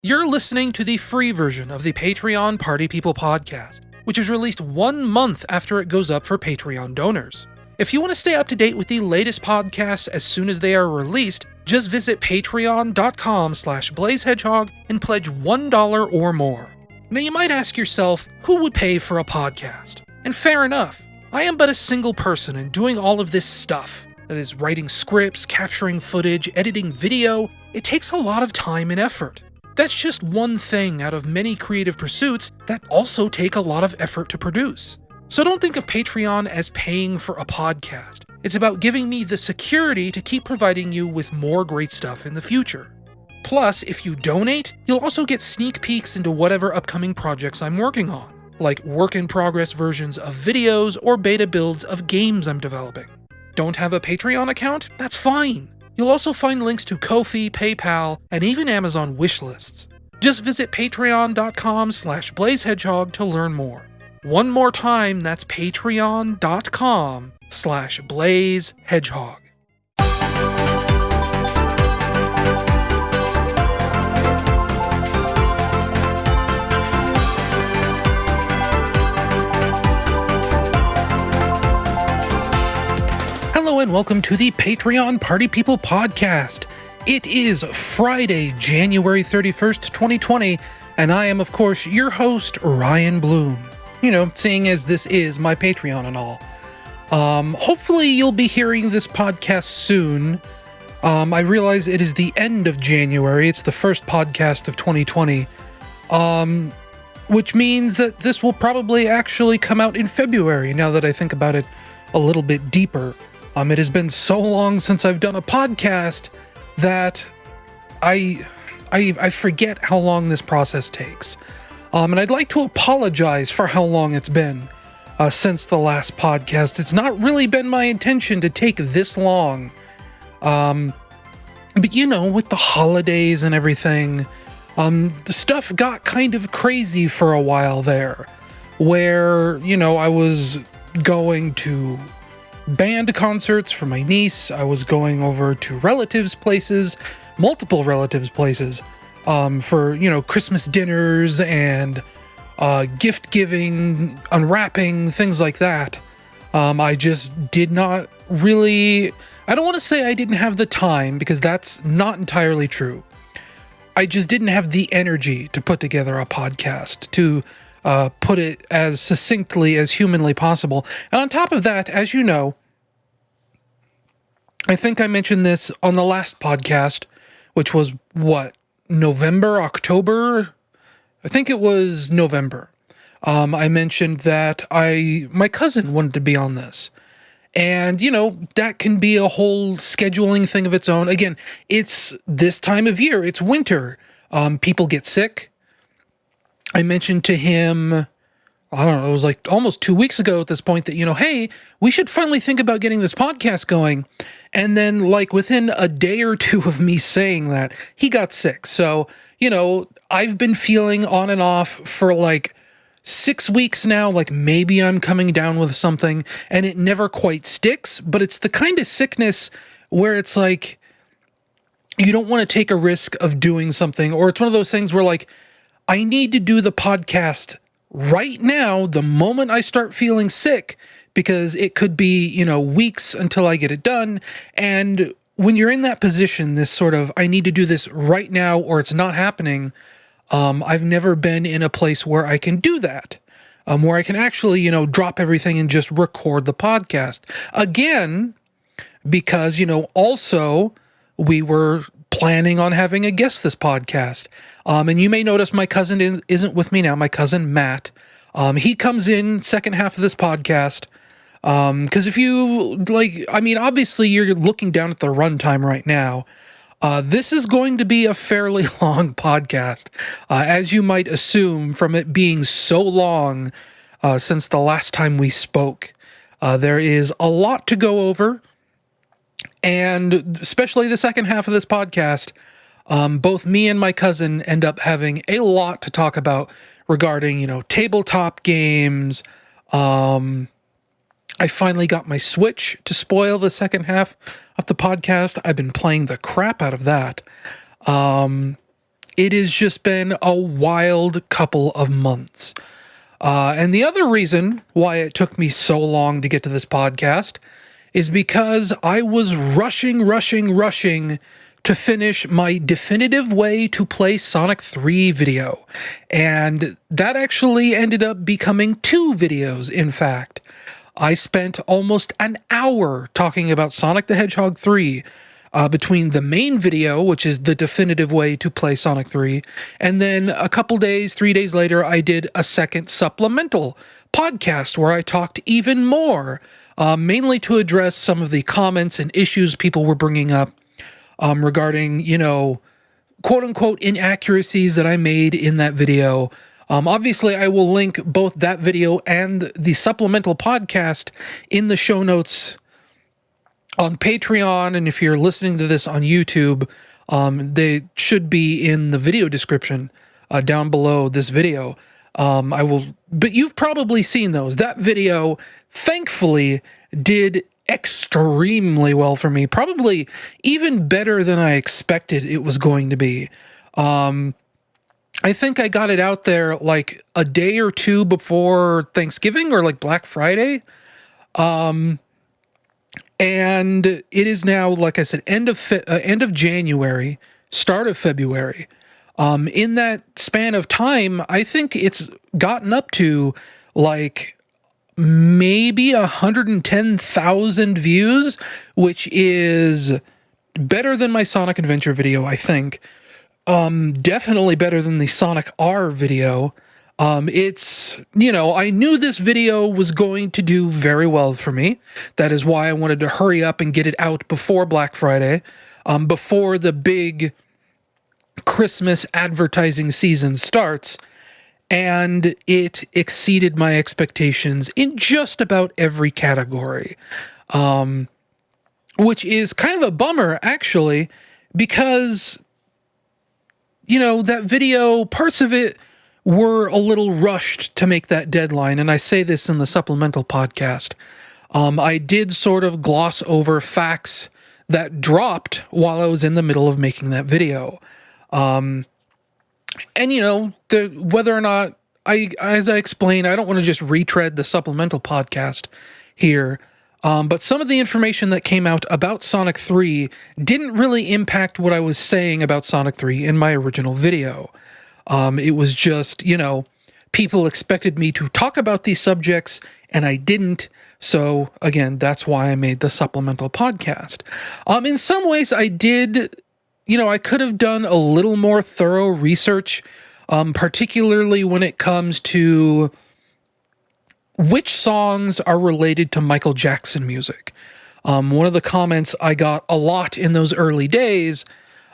You're listening to the free version of the Patreon Party People podcast, which is released 1 month after it goes up for Patreon donors. If you want to stay up to date with the latest podcasts as soon as they are released, just visit patreon.com/blazehedgehog and pledge $1 or more. Now you might ask yourself, who would pay for a podcast? And fair enough. I am but a single person and doing all of this stuff. That is, writing scripts, capturing footage, editing video. It takes a lot of time and effort. That's just one thing out of many creative pursuits that also take a lot of effort to produce. So don't think of Patreon as paying for a podcast. It's about giving me the security to keep providing you with more great stuff in the future. Plus, if you donate, you'll also get sneak peeks into whatever upcoming projects I'm working on, like work-in-progress versions of videos or beta builds of games I'm developing. Don't have a Patreon account? That's fine. You'll also find links to Ko-fi, PayPal, and even Amazon wishlists. Just visit patreon.com/blazehedgehog to learn more. One more time, that's patreon.com/blazehedgehog. Hello and welcome to the Patreon Party People podcast. It is Friday, January 31st, 2020, and I am, of course, your host, Ryan Bloom. You know, seeing as this is my Patreon and all. Hopefully you'll be hearing this podcast soon. I realize it is the end of January. It's the first podcast of 2020. Which means that this will probably actually come out in February, now that I think about it a little bit deeper. It has been so long since I've done a podcast that I forget how long this process takes. And I'd like to apologize for how long it's been since the last podcast. It's not really been my intention to take this long. But you know, with the holidays and everything, the stuff got kind of crazy for a while there, where, you know, I was going to band concerts for my niece. I was going over to relatives' places, multiple relatives' places, for, you know, Christmas dinners and gift giving, unwrapping, things like that. I just did not really, I don't want to say I didn't have the time, because that's not entirely true. I just didn't have the energy to put together a podcast, to put it as succinctly as humanly possible. And on top of that, as you know, I think I mentioned this on the last podcast, which was, November, October? I think it was November. I mentioned that my cousin wanted to be on this. And, you know, that can be a whole scheduling thing of its own. Again, it's this time of year. It's winter. People get sick. I mentioned to him, I don't know, it was like almost 2 weeks ago at this point that, you know, hey, we should finally think about getting this podcast going. And then, like, within a day or two of me saying that, he got sick. So, you know, I've been feeling on and off for like 6 weeks now, like maybe I'm coming down with something, and it never quite sticks. But it's the kind of sickness where it's like, you don't want to take a risk of doing something, or it's one of those things where, like, I need to do the podcast right now, the moment I start feeling sick, because it could be, you know, weeks until I get it done. And when you're in that position, this sort of, I need to do this right now or it's not happening, I've never been in a place where I can do that, where I can actually, you know, drop everything and just record the podcast. Again, because, you know, also we were planning on having a guest this podcast. And you may notice my cousin isn't with me now, my cousin Matt. He comes in second half of this podcast. Because if you, like, I mean, obviously you're looking down at the runtime right now. This is going to be a fairly long podcast, as you might assume from it being so long since the last time we spoke. There is a lot to go over, and especially the second half of this podcast, both me and my cousin end up having a lot to talk about regarding, you know, tabletop games. I finally got my Switch to spoil the second half of the podcast. I've been playing the crap out of that. It has just been a wild couple of months. And the other reason why it took me so long to get to this podcast is because I was rushing to finish my definitive way to play Sonic 3 video. And that actually ended up becoming 2 videos, in fact. I spent almost an hour talking about Sonic the Hedgehog 3, between the main video, which is the definitive way to play Sonic 3, and then a couple days, 3 days later, I did a second supplemental podcast where I talked even more, mainly to address some of the comments and issues people were bringing up regarding, quote-unquote inaccuracies that I made in that video. Obviously, I will link both that video and the supplemental podcast in the show notes on Patreon, and if you're listening to this on YouTube, they should be in the video description down below this video. But you've probably seen those. That video, thankfully, did extremely well for me. Probably even better than I expected it was going to be. I think I got it out there like a day or two before Thanksgiving or like Black Friday. And it is now, like I said, end of January, start of February. In that span of time, I think it's gotten up to like maybe 110,000 views, which is better than my Sonic Adventure video, I think. Definitely better than the Sonic R video. I knew this video was going to do very well for me. That is why I wanted to hurry up and get it out before Black Friday, before the big Christmas advertising season starts. And it exceeded my expectations in just about every category, which is kind of a bummer, actually, because, that video, parts of it were a little rushed to make that deadline, and I say this in the supplemental podcast. I did sort of gloss over facts that dropped while I was in the middle of making that video. Whether or not, as I explained, I don't want to just retread the supplemental podcast here, but some of the information that came out about Sonic 3 didn't really impact what I was saying about Sonic 3 in my original video. It was just, people expected me to talk about these subjects, and I didn't. So, again, that's why I made the supplemental podcast. In some ways, I did, I could have done a little more thorough research, particularly when it comes to which songs are related to Michael Jackson music. One of the comments I got a lot in those early days,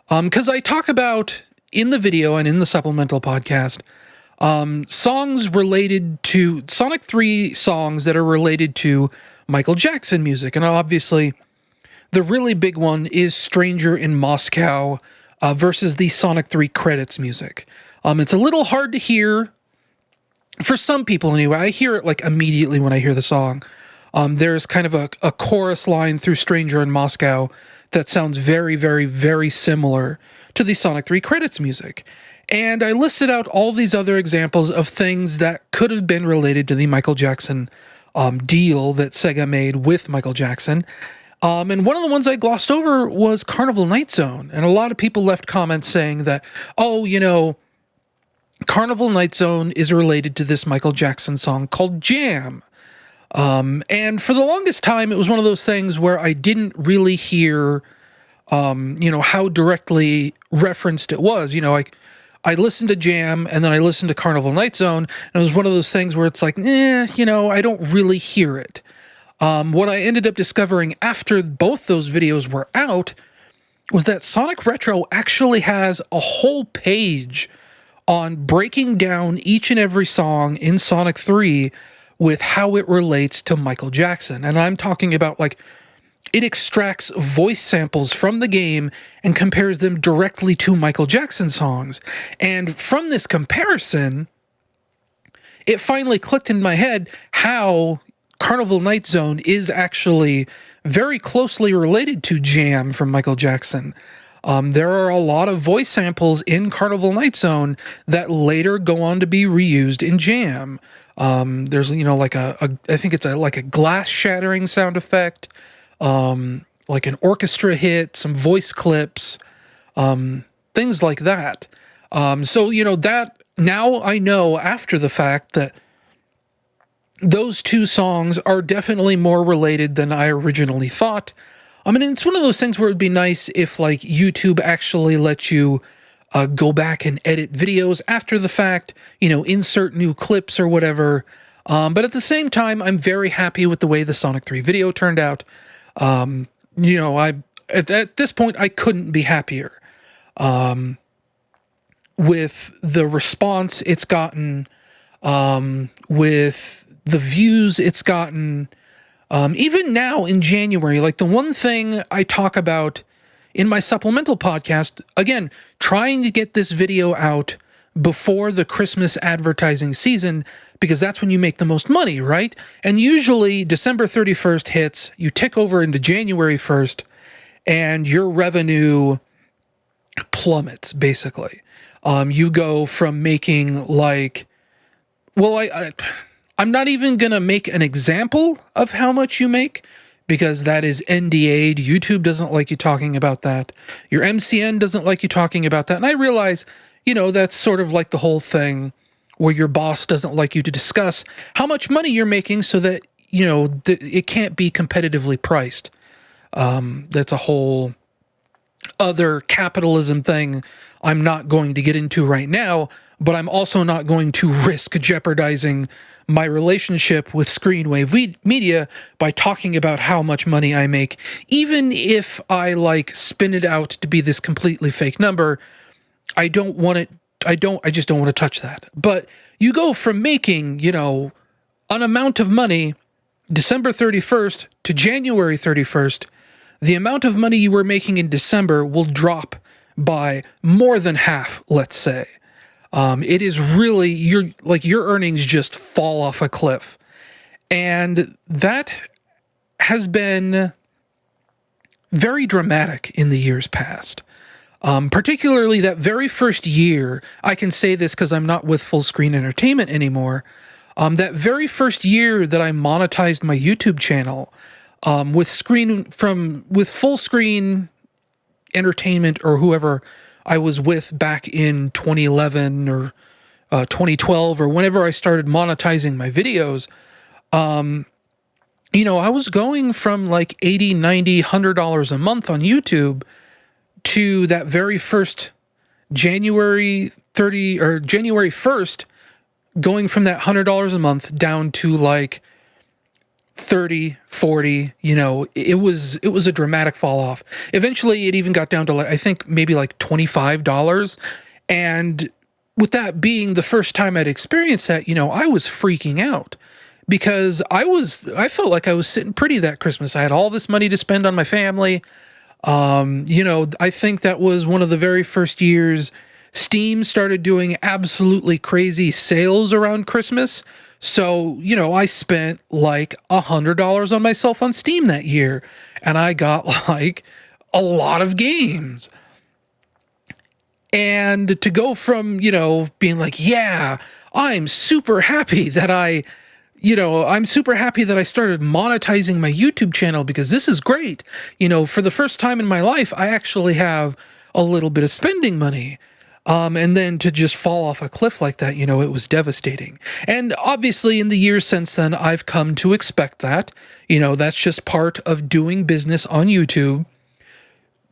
because I talk about in the video and in the supplemental podcast, songs related to Sonic 3 songs that are related to Michael Jackson music. And obviously, the really big one is Stranger in Moscow versus the Sonic 3 credits music. It's a little hard to hear for some people anyway. I hear it like immediately when I hear the song. There's kind of a chorus line through Stranger in Moscow that sounds very, very, very similar to the Sonic 3 credits music. And I listed out all these other examples of things that could have been related to the Michael Jackson deal that Sega made with Michael Jackson. And one of the ones I glossed over was Carnival Night Zone. And a lot of people left comments saying that, Carnival Night Zone is related to this Michael Jackson song called Jam. And for the longest time, it was one of those things where I didn't really hear how directly referenced it was. I listened to Jam, and then I listened to Carnival Night Zone, and it was one of those things where it's like, I don't really hear it. What I ended up discovering after both those videos were out was that Sonic Retro actually has a whole page on breaking down each and every song in Sonic 3 with how it relates to Michael Jackson. And I'm talking about, it extracts voice samples from the game and compares them directly to Michael Jackson songs. And from this comparison, it finally clicked in my head how Carnival Night Zone is actually very closely related to Jam from Michael Jackson. There are a lot of voice samples in Carnival Night Zone that later go on to be reused in Jam. There's, like I think it's like a glass shattering sound effect, like an orchestra hit, some voice clips, things like that. So, that now I know after the fact that those two songs are definitely more related than I originally thought. I mean, it's one of those things where it'd be nice if, like, YouTube actually lets you go back and edit videos after the fact, insert new clips or whatever. But at the same time, I'm very happy with the way the Sonic 3 video turned out. At this point, I couldn't be happier with the response it's gotten, with the views it's gotten. Even now in January, like the one thing I talk about in my supplemental podcast, again, trying to get this video out before the Christmas advertising season, because that's when you make the most money, right? And usually December 31st hits, you tick over into January 1st, and your revenue plummets, basically. You go from making like, well, I'm not even going to make an example of how much you make, because that is NDA'd. YouTube doesn't like you talking about that. Your MCN doesn't like you talking about that. And I realize, that's sort of like the whole thing where your boss doesn't like you to discuss how much money you're making so that, it can't be competitively priced. That's a whole other capitalism thing I'm not going to get into right now, but I'm also not going to risk jeopardizing my relationship with Screenwave Media by talking about how much money I make, even if I spin it out to be this completely fake number. I just don't want to touch that. But you go from making, an amount of money December 31st to January 31st, the amount of money you were making in December will drop by more than half, let's say. It is really, your earnings just fall off a cliff. And that has been very dramatic in the years past. Particularly that very first year, I can say this because I'm not with Full Screen Entertainment anymore. That very first year that I monetized my YouTube channel, with Full Screen Entertainment or whoever I was with back in 2011 or 2012 or whenever I started monetizing my videos, I was going from like $80, $90, $100 a month on YouTube to that very first January 1st, going from that $100 a month down to like 30, 40, it was a dramatic fall off. Eventually it even got down to I think maybe like $25. And with that being the first time I'd experienced that, I was freaking out because I felt like I was sitting pretty that Christmas. I had all this money to spend on my family. I think that was one of the very first years Steam started doing absolutely crazy sales around Christmas. So, I spent like $100 on myself on Steam that year, and I got like a lot of games. And to go from, being like, yeah, I'm super happy that I started monetizing my YouTube channel because this is great. For the first time in my life, I actually have a little bit of spending money. And then to just fall off a cliff like that, it was devastating. And obviously in the years since then, I've come to expect that. That's just part of doing business on YouTube.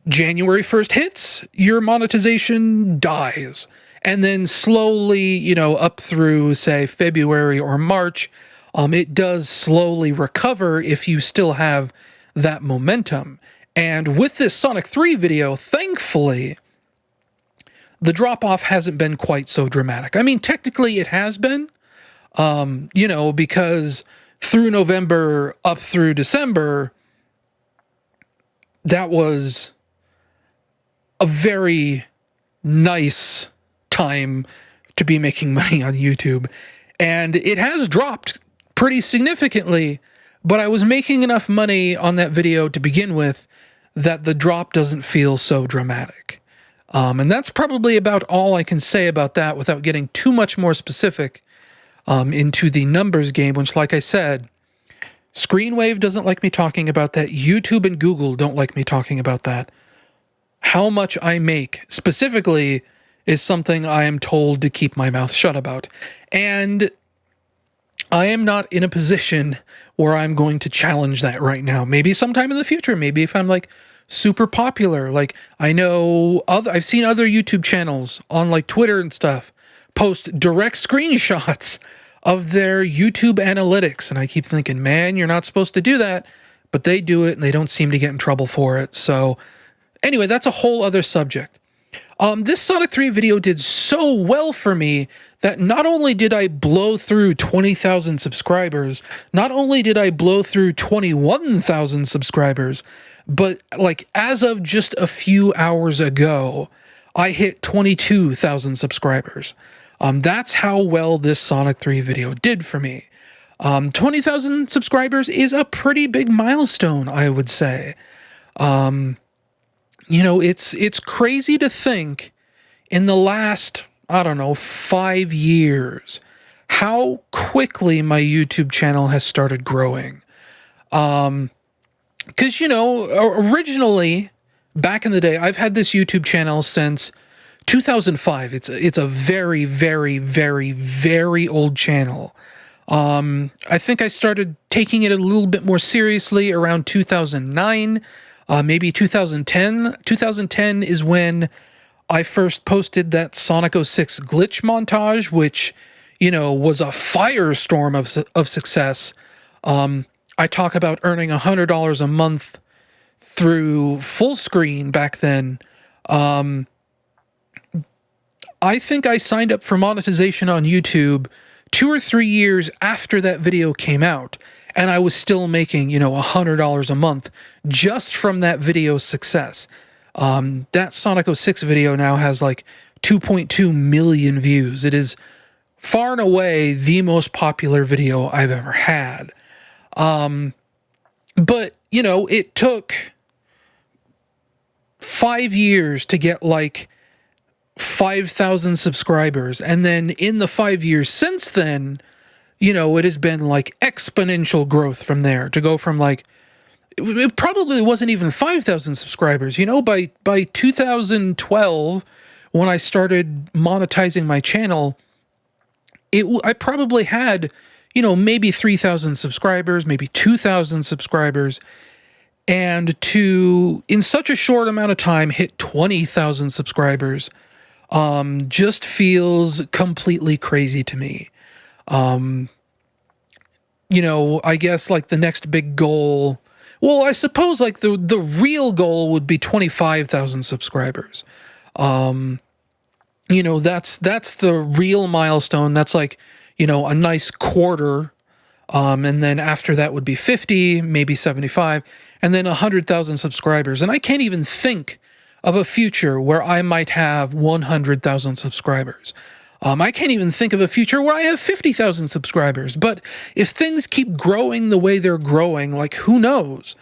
January 1st hits, your monetization dies. And then slowly, up through, say, February or March, it does slowly recover if you still have that momentum. And with this Sonic 3 video, thankfully, the drop-off hasn't been quite so dramatic. I mean, technically it has been, because through November up through December, that was a very nice time to be making money on YouTube. And it has dropped pretty significantly, but I was making enough money on that video to begin with that the drop doesn't feel so dramatic. And that's probably about all I can say about that without getting too much more specific into the numbers game, which, like I said, Screenwave doesn't like me talking about that. YouTube and Google don't like me talking about that. How much I make specifically is something I am told to keep my mouth shut about. And I am not in a position where I'm going to challenge that right now. Maybe sometime in the future, maybe if I'm like super popular. Like, I know I've seen other YouTube channels on like Twitter and stuff post direct screenshots of their YouTube analytics. And I keep thinking, man, you're not supposed to do that. But they do it and they don't seem to get in trouble for it. So anyway, that's a whole other subject. This Sonic 3 video did so well for me that not only did I blow through 20,000 subscribers, not only did I blow through 21,000 subscribers, but like as of just a few hours ago, I hit 22,000 subscribers. That's how well this Sonic 3 video did for me. 20,000 subscribers is a pretty big milestone, I would say. You know, it's crazy to think in the last, I don't know, 5 years, how quickly my YouTube channel has started growing. Because, you know, originally, back in the day, I've had this YouTube channel since 2005. It's a very, very, very, very old channel. I think I started taking it a little bit more seriously around 2009. Maybe 2010. 2010 is when I first posted that Sonic 06 glitch montage, which, you know, was a firestorm of success. I talk about earning $100 a month through full screen back then. I think I signed up for monetization on YouTube 2 or 3 years after that video came out. And I was still making, you know, $100 a month just from that video's success. That Sonic 06 video now has like 2.2 million views. It is far and away the most popular video I've ever had. But, you know, it took 5 years to get like 5,000 subscribers. And then in the 5 years since then, you know, it has been like exponential growth from there to go from like, it probably wasn't even 5,000 subscribers. You know, by 2012, when I started monetizing my channel, I probably had, you know, maybe 3,000 subscribers, maybe 2,000 subscribers. And to, in such a short amount of time, hit 20,000 subscribers just feels completely crazy to me. You know, I guess like the next big goal, well, I suppose like the real goal would be 25,000 subscribers. You know, that's the real milestone. That's like, you know, a nice quarter. And then after that would be 50, maybe 75, and then 100,000 subscribers. And I can't even think of a future where I might have 100,000 subscribers. I can't even think of a future where I have 50,000 subscribers. But if things keep growing the way they're growing, like, who knows?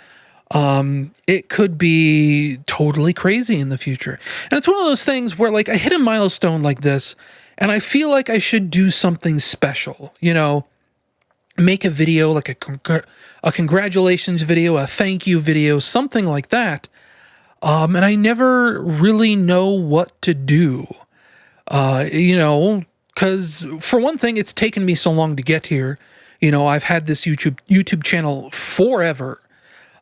It could be totally crazy in the future. And it's one of those things where, like, I hit a milestone like this, and I feel like I should do something special, you know? Make a video, like a congratulations video, a thank you video, something like that. And I never really know what to do. You know, because for one thing, it's taken me so long to get here. You know, I've had this YouTube channel forever.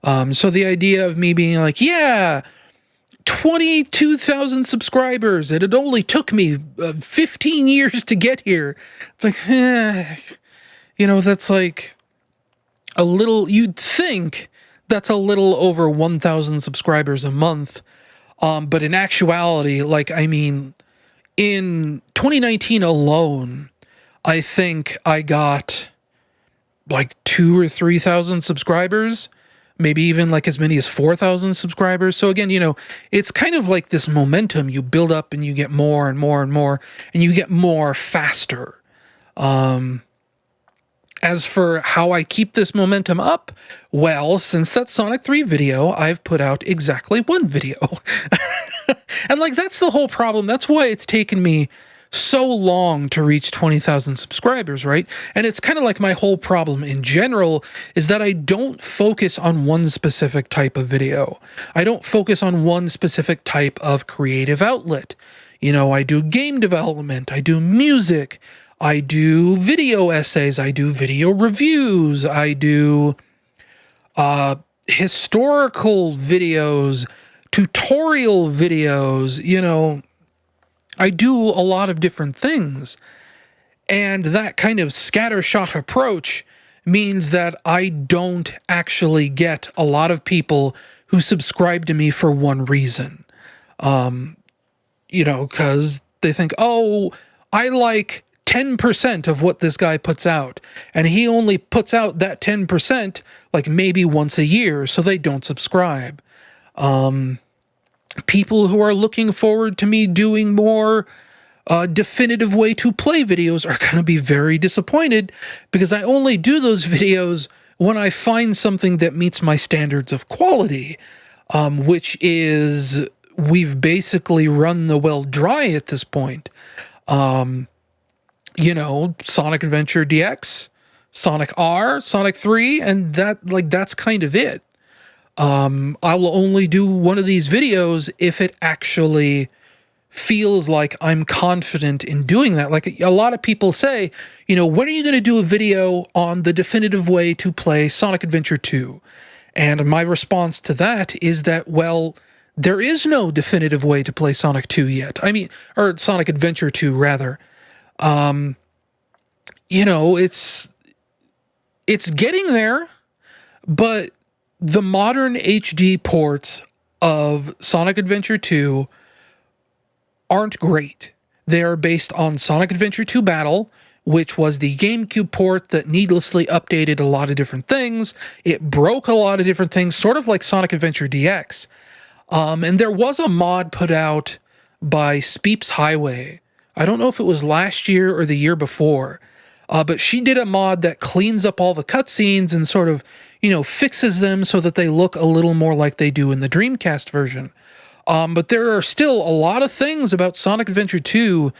So the idea of me being like, yeah, 22,000 subscribers, and it only took me 15 years to get here. It's like, you know, that's like a little, you'd think that's a little over 1,000 subscribers a month. But in actuality, like, I mean, in 2019 alone, I think I got like 2,000 or 3,000 subscribers, maybe even like as many as 4,000 subscribers. So again, you know, it's kind of like this momentum you build up and you get more and more and more, and you get more faster. As for how I keep this momentum up, well, since that Sonic 3 video, I've put out exactly one video. And like, that's the whole problem. That's why it's taken me so long to reach 20,000 subscribers, right? And it's kind of like my whole problem in general is that I don't focus on one specific type of video. I don't focus on one specific type of creative outlet. You know, I do game development, I do music, I do video essays, I do video reviews, I do historical videos, tutorial videos, you know, I do a lot of different things. And that kind of scattershot approach means that I don't actually get a lot of people who subscribe to me for one reason. You know, because they think, oh, I like 10% of what this guy puts out, and he only puts out that 10% like maybe once a year, so they don't subscribe. People who are looking forward to me doing more definitive way to play videos are going to be very disappointed because I only do those videos when I find something that meets my standards of quality, which is we've basically run the well dry at this point. You know, Sonic Adventure DX, Sonic R, Sonic 3, and that's kind of it. I'll only do one of these videos if it actually feels like I'm confident in doing that. Like a lot of people say, you know, when are you going to do a video on the definitive way to play Sonic Adventure 2? And my response to that is that, well, there is no definitive way to play Sonic 2 yet. I mean, or Sonic Adventure 2, rather. You know, it's getting there, but the modern HD ports of Sonic Adventure 2 aren't great. They are based on Sonic Adventure 2 Battle, which was the GameCube port that needlessly updated a lot of different things. It broke a lot of different things, sort of like Sonic Adventure DX. And there was a mod put out by Speeps Highway. I don't know if it was last year or the year before, but she did a mod that cleans up all the cutscenes and sort of, you know, fixes them so that they look a little more like they do in the Dreamcast version. But there are still a lot of things about Sonic Adventure 2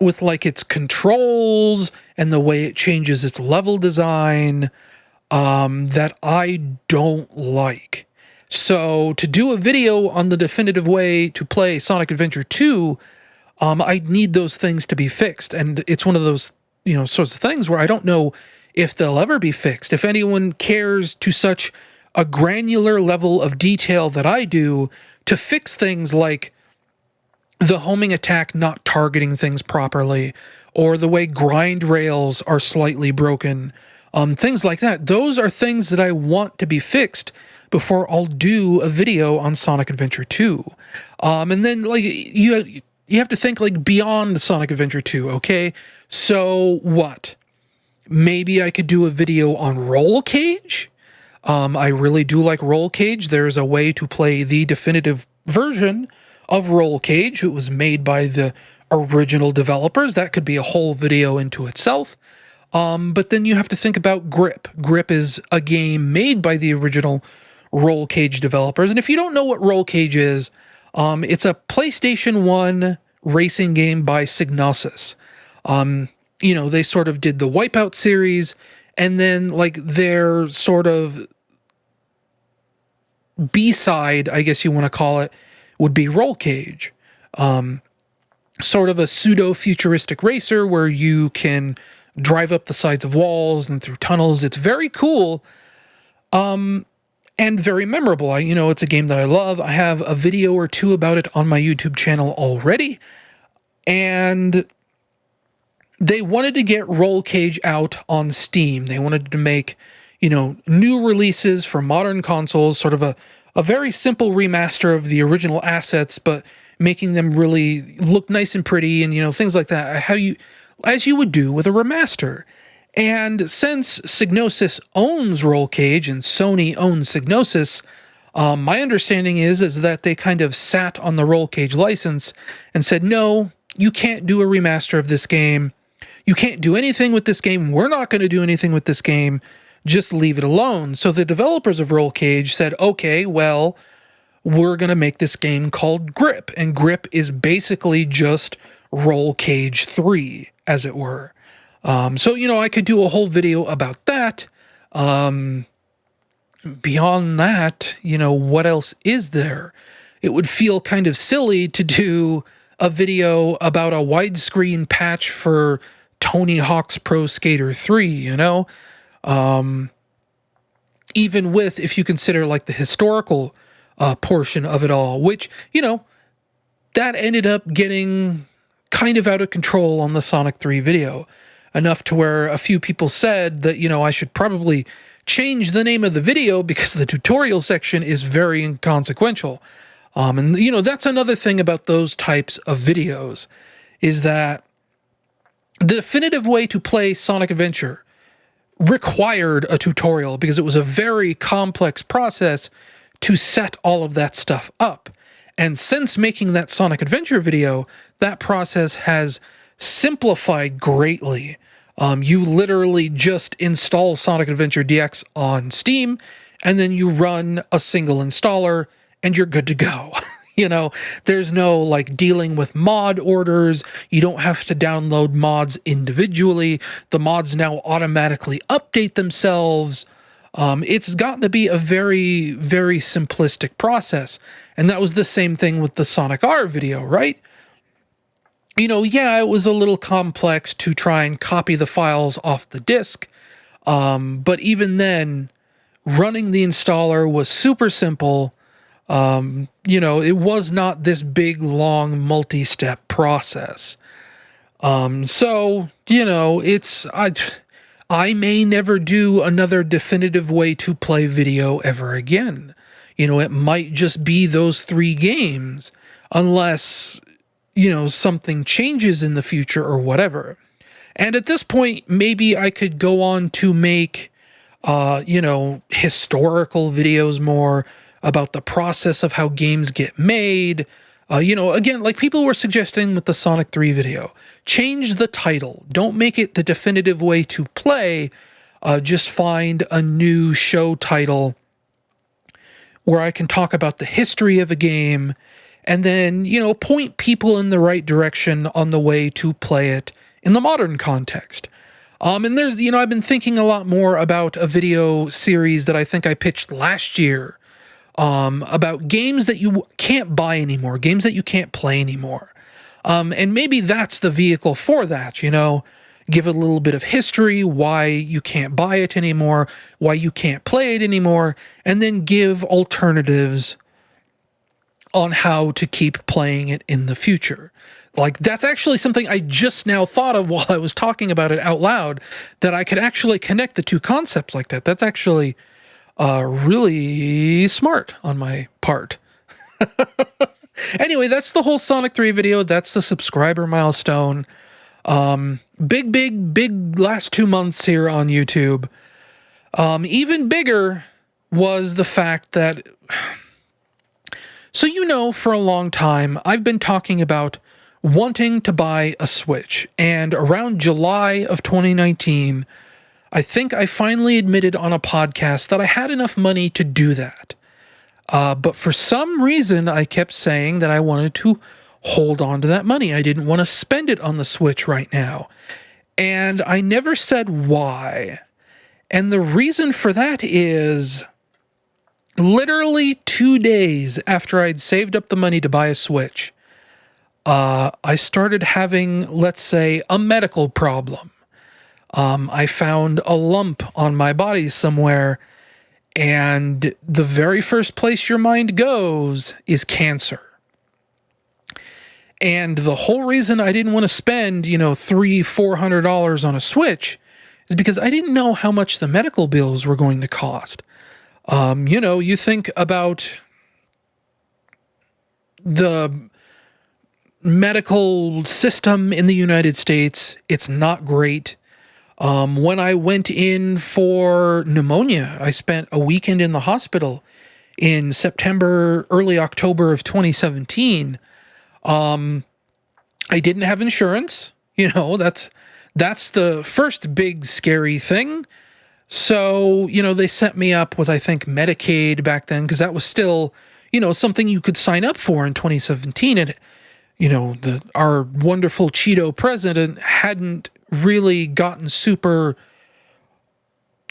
with like its controls and the way it changes its level design that I don't like. So to do a video on the definitive way to play Sonic Adventure 2, I need those things to be fixed. And it's one of those, you know, sorts of things where I don't know if they'll ever be fixed. If anyone cares to such a granular level of detail that I do to fix things like the homing attack not targeting things properly, or the way grind rails are slightly broken, things like that. Those are things that I want to be fixed before I'll do a video on Sonic Adventure 2. And then like you have to think like beyond Sonic Adventure 2, okay? So what? Maybe I could do a video on Roll Cage. I really do like Roll Cage. There's a way to play the definitive version of Roll Cage. It was made by the original developers. That could be a whole video into itself. But then you have to think about Grip. Grip is a game made by the original Roll Cage developers. And if you don't know what Roll Cage is, it's a PlayStation 1 racing game by Psygnosis. You know, they sort of did the Wipeout series, and then like their sort of B-side, I guess you want to call it, would be Roll Cage. Sort of a pseudo-futuristic racer where you can drive up the sides of walls and through tunnels. It's very cool. And very memorable. You know, it's a game that I love. I have a video or two about it on my YouTube channel already. And they wanted to get Roll Cage out on Steam. They wanted to make, you know, new releases for modern consoles, sort of a very simple remaster of the original assets, but making them really look nice and pretty and, you know, things like that, as you would do with a remaster. And since Psygnosis owns Roll Cage and Sony owns Psygnosis, my understanding is that they kind of sat on the Roll Cage license and said, no, you can't do a remaster of this game. You can't do anything with this game. We're not going to do anything with this game. Just leave it alone. So the developers of Roll Cage said, okay, well, we're going to make this game called Grip. And Grip is basically just Roll Cage 3, as it were. So, I could do a whole video about that. Beyond that, what else is there? It would feel kind of silly to do a video about a widescreen patch for Tony Hawk's Pro Skater 3, even with, if you consider like the historical portion of it all, which, that ended up getting kind of out of control on the Sonic 3 video, enough to where a few people said that, I should probably change the name of the video because the tutorial section is very inconsequential. And, that's another thing about those types of videos, is that the definitive way to play Sonic Adventure required a tutorial because it was a very complex process to set all of that stuff up. And since making that Sonic Adventure video, that process has simplified greatly. You literally just install Sonic Adventure DX on Steam, and then you run a single installer, and you're good to go. There's no like dealing with mod orders. You don't have to download mods individually. The mods now automatically update themselves. It's gotten to be a very, very simplistic process. And that was the same thing with the Sonic R video, right? Yeah, it was a little complex to try and copy the files off the disk. But even then, running the installer was super simple. It was not this big, long, multi-step process. So, I may never do another definitive way to play video ever again. It might just be those 3 games, unless, something changes in the future or whatever. And at this point, maybe I could go on to make, historical videos more about the process of how games get made. Again, like people were suggesting with the Sonic 3 video, change the title. Don't make it the definitive way to play. Just find a new show title where I can talk about the history of a game and then, point people in the right direction on the way to play it in the modern context. And there's, I've been thinking a lot more about a video series that I think I pitched last year, about games that you can't buy anymore, games that you can't play anymore. And maybe that's the vehicle for that, give it a little bit of history, why you can't buy it anymore, why you can't play it anymore, and then give alternatives on how to keep playing it in the future. Like, that's actually something I just now thought of while I was talking about it out loud, that I could actually connect the two concepts like that. That's actually really smart on my part. Anyway, that's the whole Sonic 3 video. That's the subscriber milestone. Big last 2 months here on YouTube. Even bigger was the fact that, so for a long time, I've been talking about wanting to buy a Switch, and around July of 2019, I think I finally admitted on a podcast that I had enough money to do that. But for some reason, I kept saying that I wanted to hold on to that money. I didn't want to spend it on the Switch right now. And I never said why. And the reason for that is literally 2 days after I'd saved up the money to buy a Switch, I started having, let's say, a medical problem. I found a lump on my body somewhere, and the very first place your mind goes is cancer. And the whole reason I didn't want to spend, $300-400 on a Switch is because I didn't know how much the medical bills were going to cost. You think about the medical system in the United States, it's not great. When I went in for pneumonia, I spent a weekend in the hospital in September, early October of 2017. I didn't have insurance. That's that's the first big scary thing. So, they set me up with, I think, Medicaid back then, because that was still, something you could sign up for in 2017. And, our wonderful Cheeto president hadn't really gotten super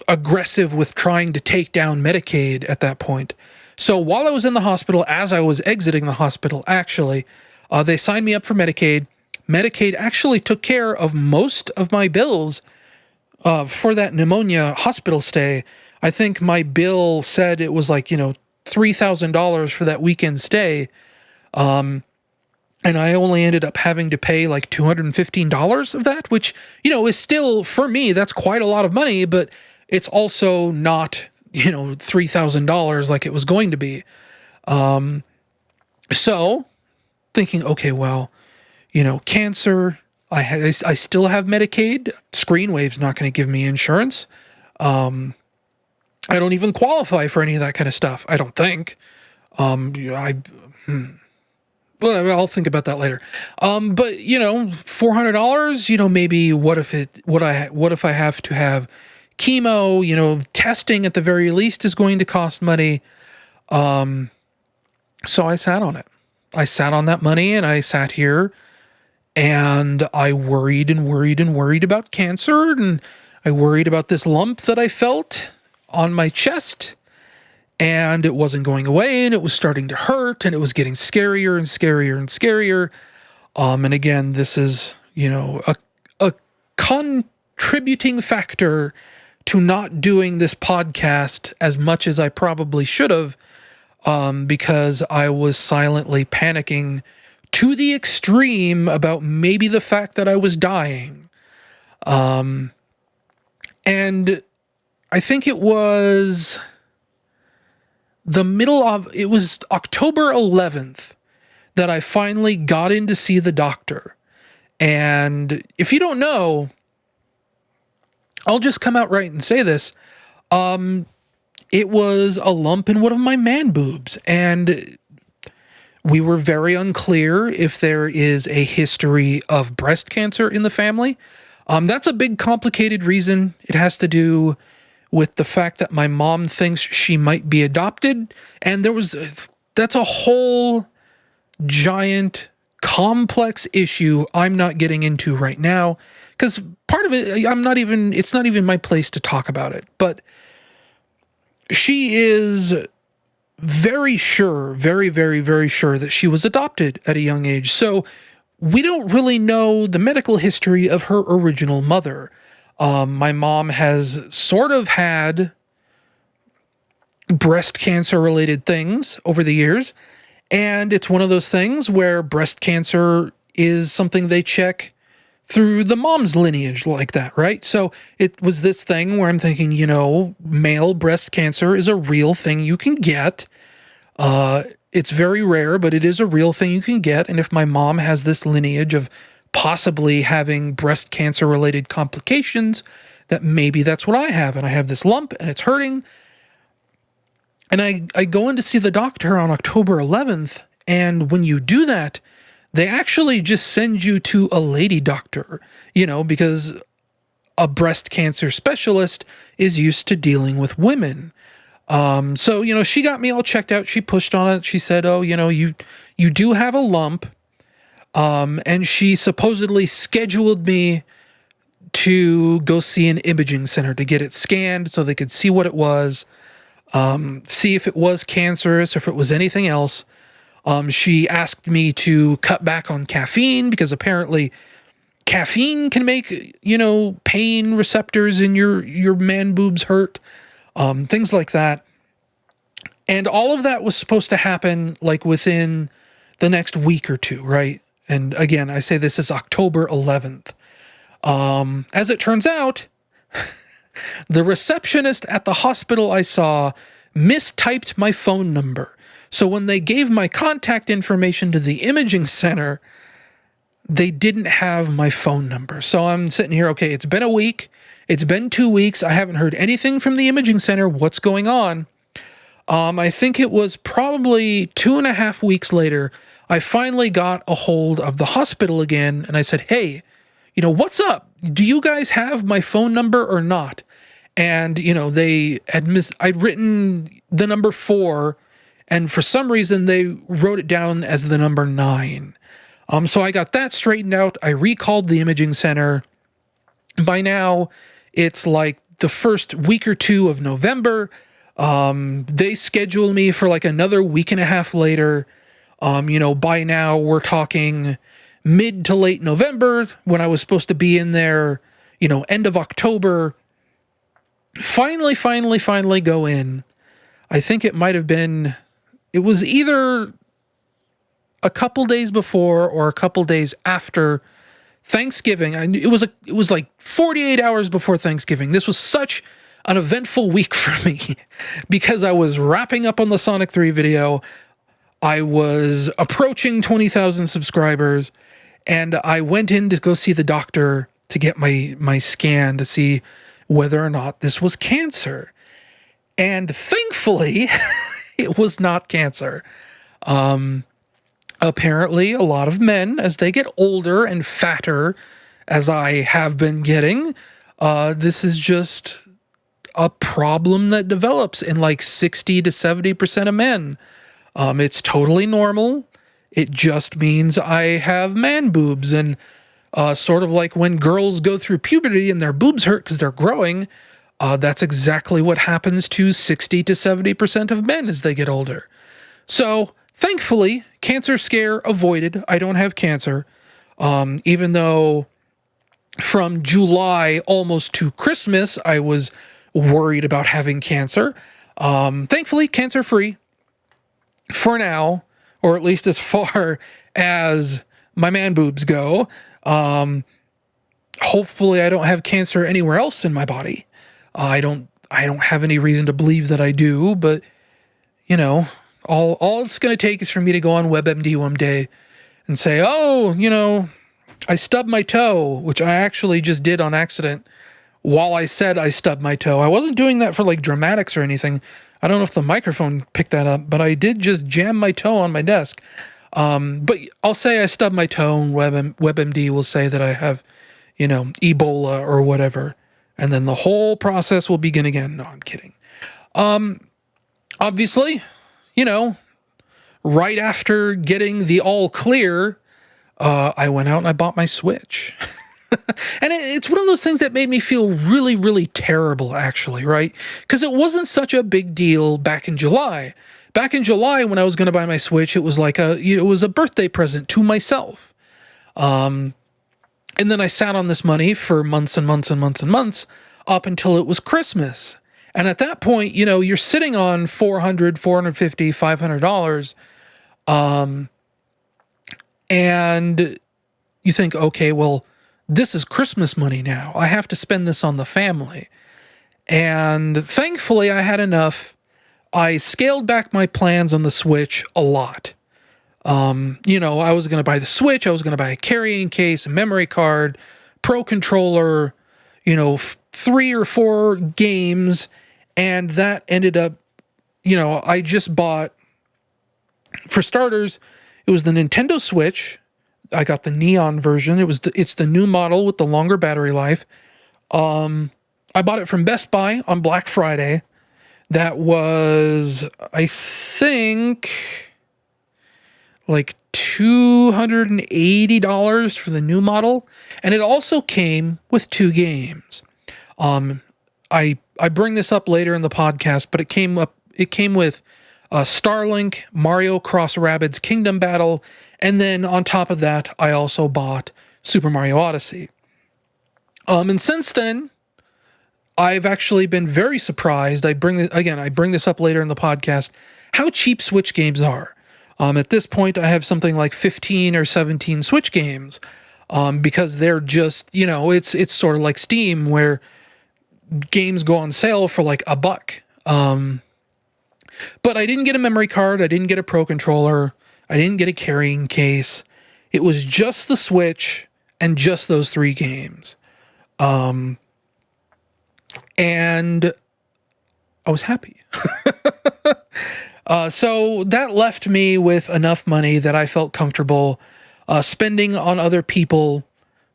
aggressive with trying to take down Medicaid at that point. So while I was in the hospital, as I was exiting the hospital, actually, they signed me up for Medicaid. Medicaid actually took care of most of my bills for that pneumonia hospital stay. I think my bill said it was like, $3,000 for that weekend stay. And I only ended up having to pay like $215 of that, which, is still, for me, that's quite a lot of money, but it's also not, $3,000 like it was going to be. So thinking, okay, well, cancer, I still have Medicaid. Screenwave's not going to give me insurance. I don't even qualify for any of that kind of stuff, I don't think. Well, I'll think about that later. But $400, maybe what if I have to have chemo, testing at the very least is going to cost money. So I sat on it. I sat on that money, and I sat here and I worried and worried and worried about cancer, and I worried about this lump that I felt on my chest. And it wasn't going away, and it was starting to hurt, and it was getting scarier and scarier and scarier. And again, this is, a contributing factor to not doing this podcast as much as I probably should have, because I was silently panicking to the extreme about maybe the fact that I was dying. And I think it was it was October 11th that I finally got in to see the doctor. And if you don't know, I'll just come out right and say this. It was a lump in one of my man boobs, and we were very unclear if there is a history of breast cancer in the family. That's a big, complicated reason. It has to do with the fact that my mom thinks she might be adopted. And that's a whole giant, complex issue I'm not getting into right now, because part of it, it's not even my place to talk about it. But she is very sure, very, very, very sure that she was adopted at a young age. So we don't really know the medical history of her original mother. My mom has sort of had breast cancer related things over the years. And it's one of those things where breast cancer is something they check through the mom's lineage like that, right? So it was this thing where I'm thinking, male breast cancer is a real thing you can get. It's very rare, but it is a real thing you can get. And if my mom has this lineage of possibly having breast cancer related complications, that maybe that's what I have. And I have this lump and it's hurting. And I go in to see the doctor on October 11th. And when you do that, they actually just send you to a lady doctor, because a breast cancer specialist is used to dealing with women. So, she got me all checked out. She pushed on it. She said, oh, you do have a lump. And she supposedly scheduled me to go see an imaging center to get it scanned so they could see what it was, see if it was cancerous or if it was anything else. She asked me to cut back on caffeine because apparently caffeine can make, pain receptors in your man boobs hurt, things like that. And all of that was supposed to happen like within the next week or two, right? And again, I say this is October 11th. As it turns out, the receptionist at the hospital I saw mistyped my phone number. So when they gave my contact information to the imaging center, they didn't have my phone number. So I'm sitting here, okay, it's been a week. It's been 2 weeks. I haven't heard anything from the imaging center. What's going on? I think it was probably 2.5 weeks later, I finally got a hold of the hospital again, and I said, hey, what's up? Do you guys have my phone number or not? And, they had I'd written the number 4, and for some reason they wrote it down as the number 9. So I got that straightened out. I recalled the imaging center. By now, it's like the first week or 2 of November. They schedule me for like another week and a half later. By now we're talking mid to late November when I was supposed to be in there, end of October. Finally go in. I think it was either a couple days before or a couple days after Thanksgiving. It was like 48 hours before Thanksgiving. This was such an eventful week for me because I was wrapping up on the Sonic 3 video. I was approaching 20,000 subscribers, and I went in to go see the doctor to get my scan to see whether or not this was cancer. And thankfully, it was not cancer. Apparently, a lot of men, as they get older and fatter, as I have been getting, this is just a problem that develops in like 60 to 70% of men. It's totally normal. It just means I have man boobs, and sort of like when girls go through puberty and their boobs hurt because they're growing, that's exactly what happens to 60 to 70% of men as they get older. So, thankfully, cancer scare avoided. I don't have cancer, even though from July almost to Christmas, I was worried about having cancer. Thankfully, cancer-free for now, or at least as far as my man boobs go. Hopefully I don't have cancer anywhere else in my body. I don't have any reason to believe that I do, but all it's going to take is for me to go on WebMD one day and say, oh, I stubbed my toe, which I actually just did on accident while I said I stubbed my toe. I wasn't doing that for like dramatics or anything. I don't know if the microphone picked that up, but I did just jam my toe on my desk. But I'll say I stubbed my toe, and WebMD will say that I have, Ebola or whatever. And then the whole process will begin again. No, I'm kidding. Obviously, right after getting the all clear, I went out and I bought my Switch. And it's one of those things that made me feel really, really terrible, actually, right? Because it wasn't such a big deal back in July. Back in July, when I was going to buy my Switch, it was like it was a birthday present to myself. And then I sat on this money for months and months and months and months up until it was Christmas. And at that point, you're sitting on $400, $450, $500. And you think, okay, well, this is Christmas money now. I have to spend this on the family. And thankfully, I had enough. I scaled back my plans on the Switch a lot. I was going to buy the Switch. I was going to buy a carrying case, a memory card, Pro controller, 3 or 4 games. And that ended up, I just bought, for starters, it was the Nintendo Switch. I got the neon version. It's the new model with the longer battery life. I bought it from Best Buy on Black Friday. That was, I think, like $280 for the new model. And it also came with 2 games. I bring this up later in the podcast, but it came with Starlink, Mario Cross Rabbids Kingdom Battle, and then on top of that, I also bought Super Mario Odyssey. And since then, I've actually been very surprised. I bring this up later in the podcast, how cheap Switch games are. At this point, I have something like 15 or 17 Switch games, because they're just, it's sort of like Steam, where games go on sale for like $1. But I didn't get a memory card. I didn't get a Pro controller. I didn't get a carrying case. It was just the Switch and just those 3 games. And I was happy. So that left me with enough money that I felt comfortable spending on other people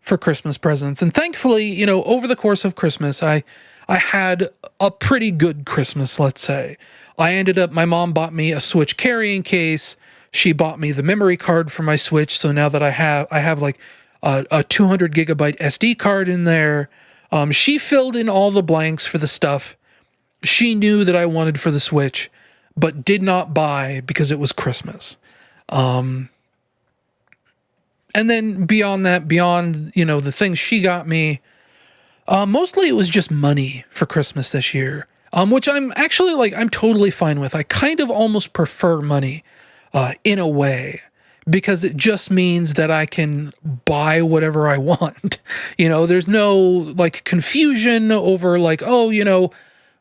for Christmas presents. And thankfully, over the course of Christmas, I had a pretty good Christmas, let's say. My mom bought me a Switch carrying case. She bought me the memory card for my Switch. So now that I have like a 200 gigabyte SD card in there. She filled in all the blanks for the stuff she knew that I wanted for the Switch, but did not buy because it was Christmas. And then beyond that, the things she got me, mostly it was just money for Christmas this year. Which I'm actually I'm totally fine with. I kind of almost prefer money, in a way, because it just means that I can buy whatever I want. There's no confusion over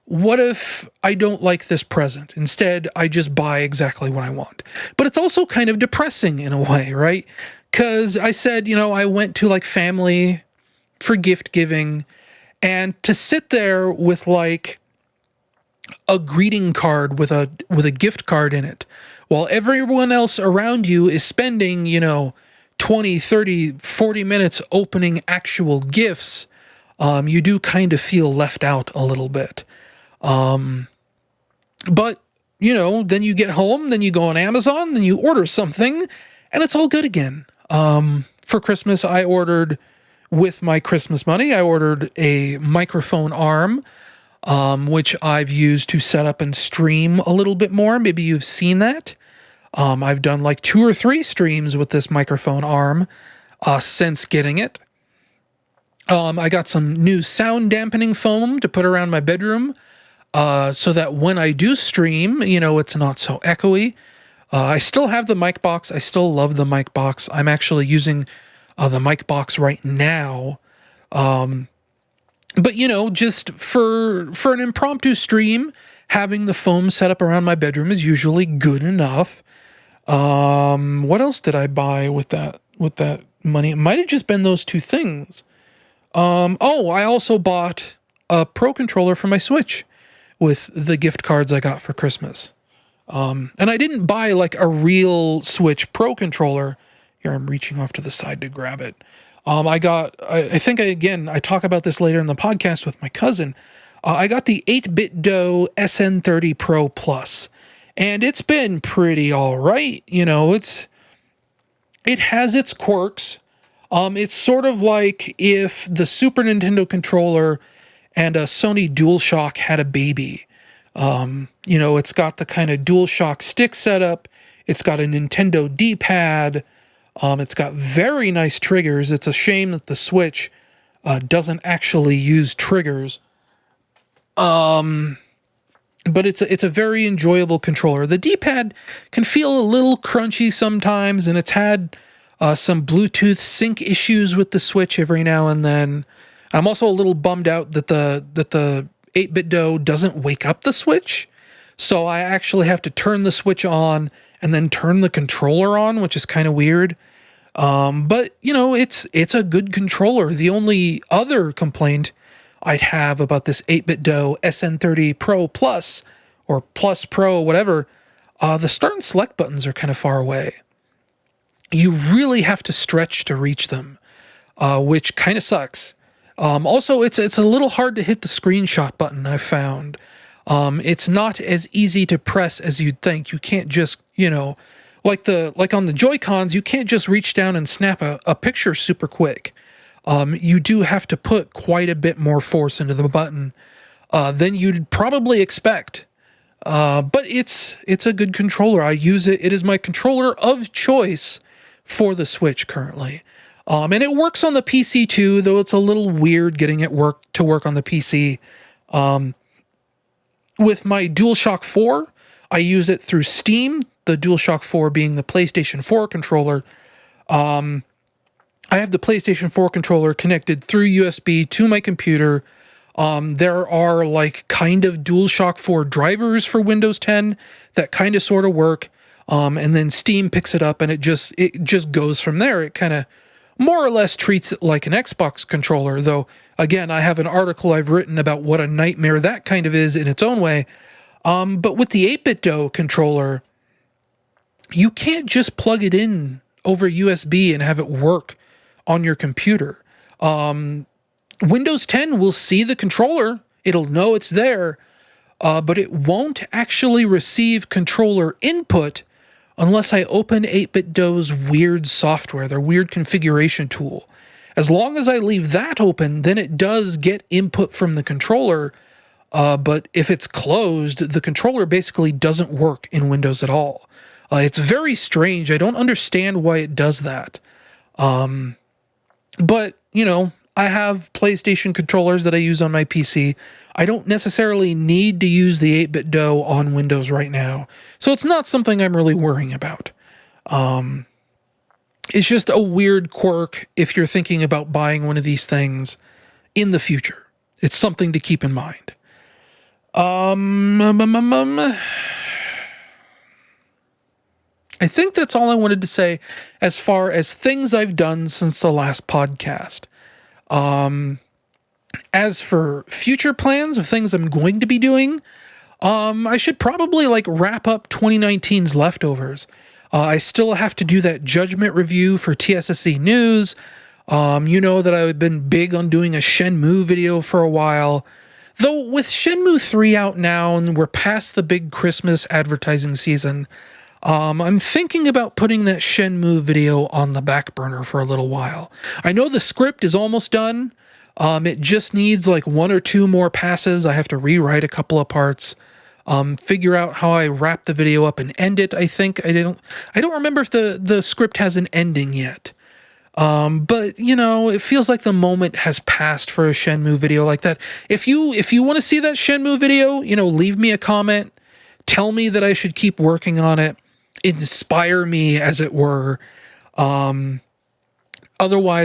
what if I don't like this present? Instead, I just buy exactly what I want. But it's also kind of depressing in a way, right? Because I said, I went to family for gift giving, and to sit there with a greeting card with a gift card in it, while everyone else around you is spending, 20, 30, 40 minutes opening actual gifts, you do kind of feel left out a little bit. But, then you get home, then you go on Amazon, then you order something, and it's all good again. For Christmas, with my Christmas money, I ordered a microphone arm, which I've used to set up and stream a little bit more. Maybe you've seen that. I've done 2 or 3 streams with this microphone arm, since getting it. I got some new sound dampening foam to put around my bedroom, so that when I do stream, it's not so echoey. I still have the mic box. I still love the mic box. I'm actually using the mic box right now. But just for an impromptu stream, having the foam set up around my bedroom is usually good enough. What else did I buy with that money? It might have just been those 2 things. I also bought a Pro controller for my Switch with the gift cards I got for Christmas. And I didn't buy a real Switch Pro controller. Here, I'm reaching off to the side to grab it. I think I talk about this later in the podcast with my cousin. I got the 8-bit Do SN30 Pro Plus, and it's been pretty all right. It has its quirks. It's sort of like if the Super Nintendo controller and a Sony DualShock had a baby. It's got the kind of DualShock stick setup. It's got a Nintendo D-pad. It's got very nice triggers. It's a shame that the Switch doesn't actually use triggers. But it's a very enjoyable controller. The D-pad can feel a little crunchy sometimes, and it's had some Bluetooth sync issues with the Switch every now and then. I'm also a little bummed out that the 8-bit Do doesn't wake up the Switch. So I actually have to turn the Switch on and then turn the controller on, which is kind of weird. But it's a good controller. The only other complaint I'd have about this 8-bit Do SN30 Pro Plus or Plus Pro, whatever, the start and select buttons are kind of far away. You really have to stretch to reach them, which kind of sucks. Also, it's a little hard to hit the screenshot button, I've found. It's not as easy to press as you'd think. You can't just, like on the Joy-Cons, you can't just reach down and snap a picture super quick. You do have to put quite a bit more force into the button than you'd probably expect. But it's a good controller. I use it. It is my controller of choice for the Switch currently. And it works on the PC too, though it's a little weird getting it to work on the PC. With my DualShock 4, I use it through Steam, the DualShock 4 being the PlayStation 4 controller. I have the PlayStation 4 controller connected through USB to my computer. There are kind of DualShock 4 drivers for Windows 10 that kind of sort of work. And then Steam picks it up and it just goes from there. It kind of more or less treats it like an Xbox controller, though, again, I have an article I've written about what a nightmare that kind of is in its own way. But with the 8-bit Do controller, you can't just plug it in over USB and have it work on your computer. Windows 10 will see the controller. It'll know it's there, but it won't actually receive controller input unless I open 8BitDo's weird software, their weird configuration tool. As long as I leave that open, then it does get input from the controller, but if it's closed, the controller basically doesn't work in Windows at all. It's very strange. I don't understand why it does that. But, you know, I have PlayStation controllers that I use on my PC. I don't necessarily need to use the 8BitDo on Windows right now, so it's not something I'm really worrying about. It's just a weird quirk if you're thinking about buying one of these things in the future. It's something to keep in mind. I think that's all I wanted to say as far as things I've done since the last podcast. As for future plans of things I'm going to be doing, I should probably wrap up 2019's leftovers. I still have to do that judgment review for TSSE News. You know that I've been big on doing a Shenmue video for a while. Though with Shenmue 3 out now and we're past the big Christmas advertising season, I'm thinking about putting that Shenmue video on the back burner for a little while. I know the script is almost done. It just needs one or two more passes. I have to rewrite a couple of parts, figure out how I wrap the video up and end it. I think I don't remember if the script has an ending yet. But you know, it feels like the moment has passed for a Shenmue video like that. If you want to see that Shenmue video, you know, leave me a comment. Tell me that I should keep working on it. Inspire me, as it were. Otherwise,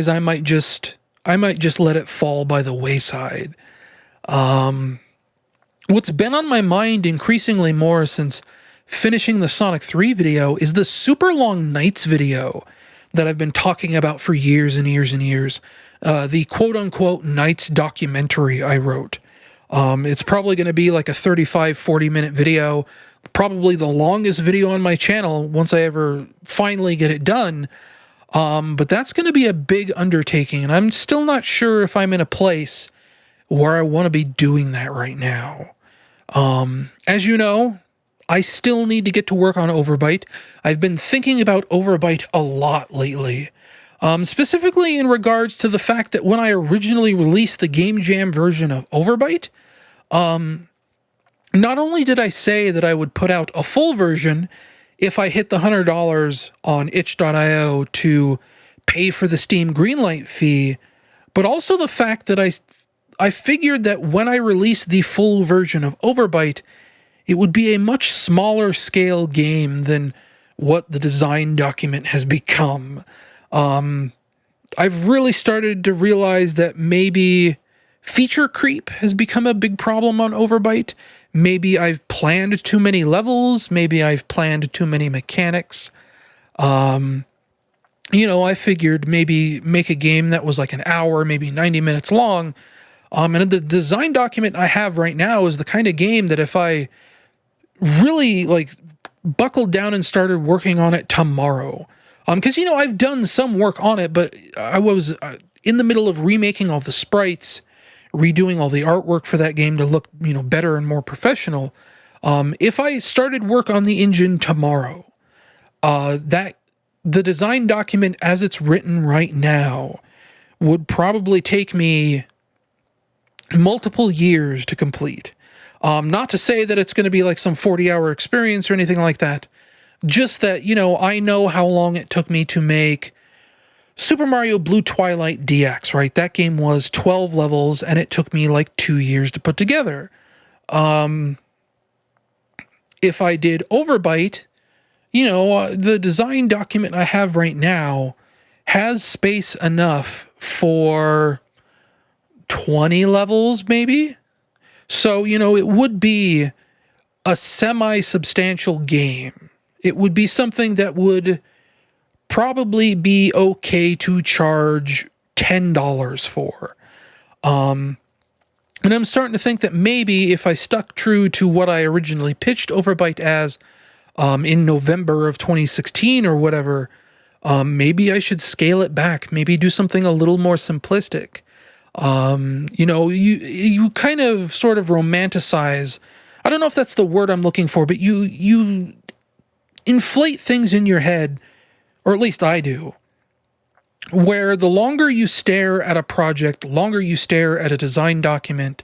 I might just let it fall by the wayside. What's been on my mind increasingly more since finishing the Sonic 3 video is the Super Long Nights video that I've been talking about for years and years and years. The quote-unquote Nights documentary I wrote. It's probably going to be like a 35-40-minute video, probably the longest video on my channel once I ever finally get it done. But that's going to be a big undertaking, and I'm still not sure if I'm in a place where I want to be doing that right now. As you know, I still need to get to work on Overbite. I've been thinking about Overbite a lot lately. Specifically in regards to the fact that when I originally released the Game Jam version of Overbite, not only did I say that I would put out a full version if I hit the $100 on itch.io to pay for the Steam Greenlight fee, but also the fact that I figured that when I released the full version of Overbite, it would be a much smaller scale game than what the design document has become. I've really started to realize that maybe feature creep has become a big problem on Overbite. Maybe I've planned too many levels. Maybe I've planned too many mechanics. You know, I figured maybe make a game that was like an hour, maybe 90 minutes long. And the design document I have right now is the kind of game that if I really buckled down and started working on it tomorrow, because, you know, I've done some work on it, but I was in the middle of remaking all the sprites, redoing all the artwork for that game to look, you know, better and more professional. If I started work on the engine tomorrow, the design document as it's written right now would probably take me multiple years to complete. Not to say that it's going to be like some 40-hour experience or anything like that. Just that, you know, I know how long it took me to make Super Mario Blue Twilight DX, right? That game was 12 levels, and it took me like 2 years to put together. If I did Overbite, you know, the design document I have right now has space enough for 20 levels, maybe? So, you know, it would be a semi-substantial game. It would be something that would probably be okay to charge $10 for. And I'm starting to think that maybe if I stuck true to what I originally pitched Overbite as in November of 2016 or whatever, Maybe I should scale it back, maybe do something a little more simplistic. You kind of sort of romanticize, I don't know if that's the word I'm looking for, but you inflate things in your head, or at least I do, where the longer you stare at a project, the longer you stare at a design document,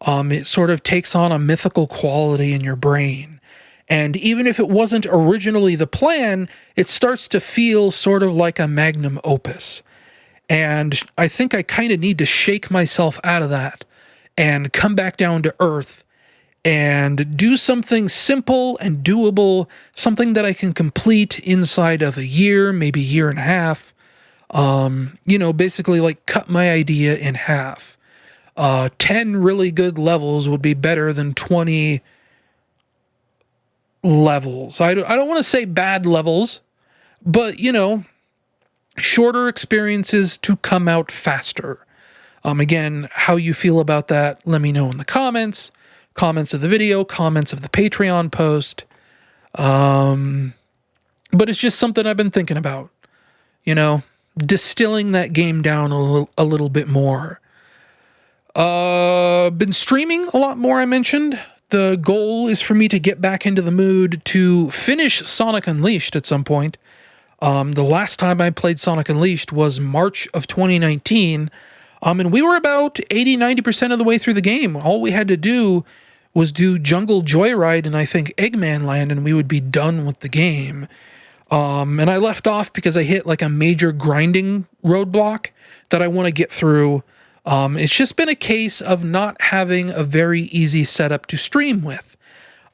it sort of takes on a mythical quality in your brain. And even if it wasn't originally the plan, it starts to feel sort of like a magnum opus. And I think I kind of need to shake myself out of that and come back down to earth and do something simple and doable, something that I can complete inside of a year, maybe year and a half. Basically like cut my idea in half. 10 really good levels would be better than 20 levels. I don't want to say bad levels, but, shorter experiences to come out faster. Again, how you feel about that, let me know in the comments of the video, comments of the Patreon post. But it's just something I've been thinking about, distilling that game down a little bit more. Been streaming a lot more, I mentioned. The goal is for me to get back into the mood to finish Sonic Unleashed at some point. The last time I played Sonic Unleashed was March of 2019, and we were about 80-90% of the way through the game. All we had to do was do Jungle Joyride and I think Eggman Land, and we would be done with the game. And I left off because I hit like a major grinding roadblock that I want to get through. It's just been a case of not having a very easy setup to stream with.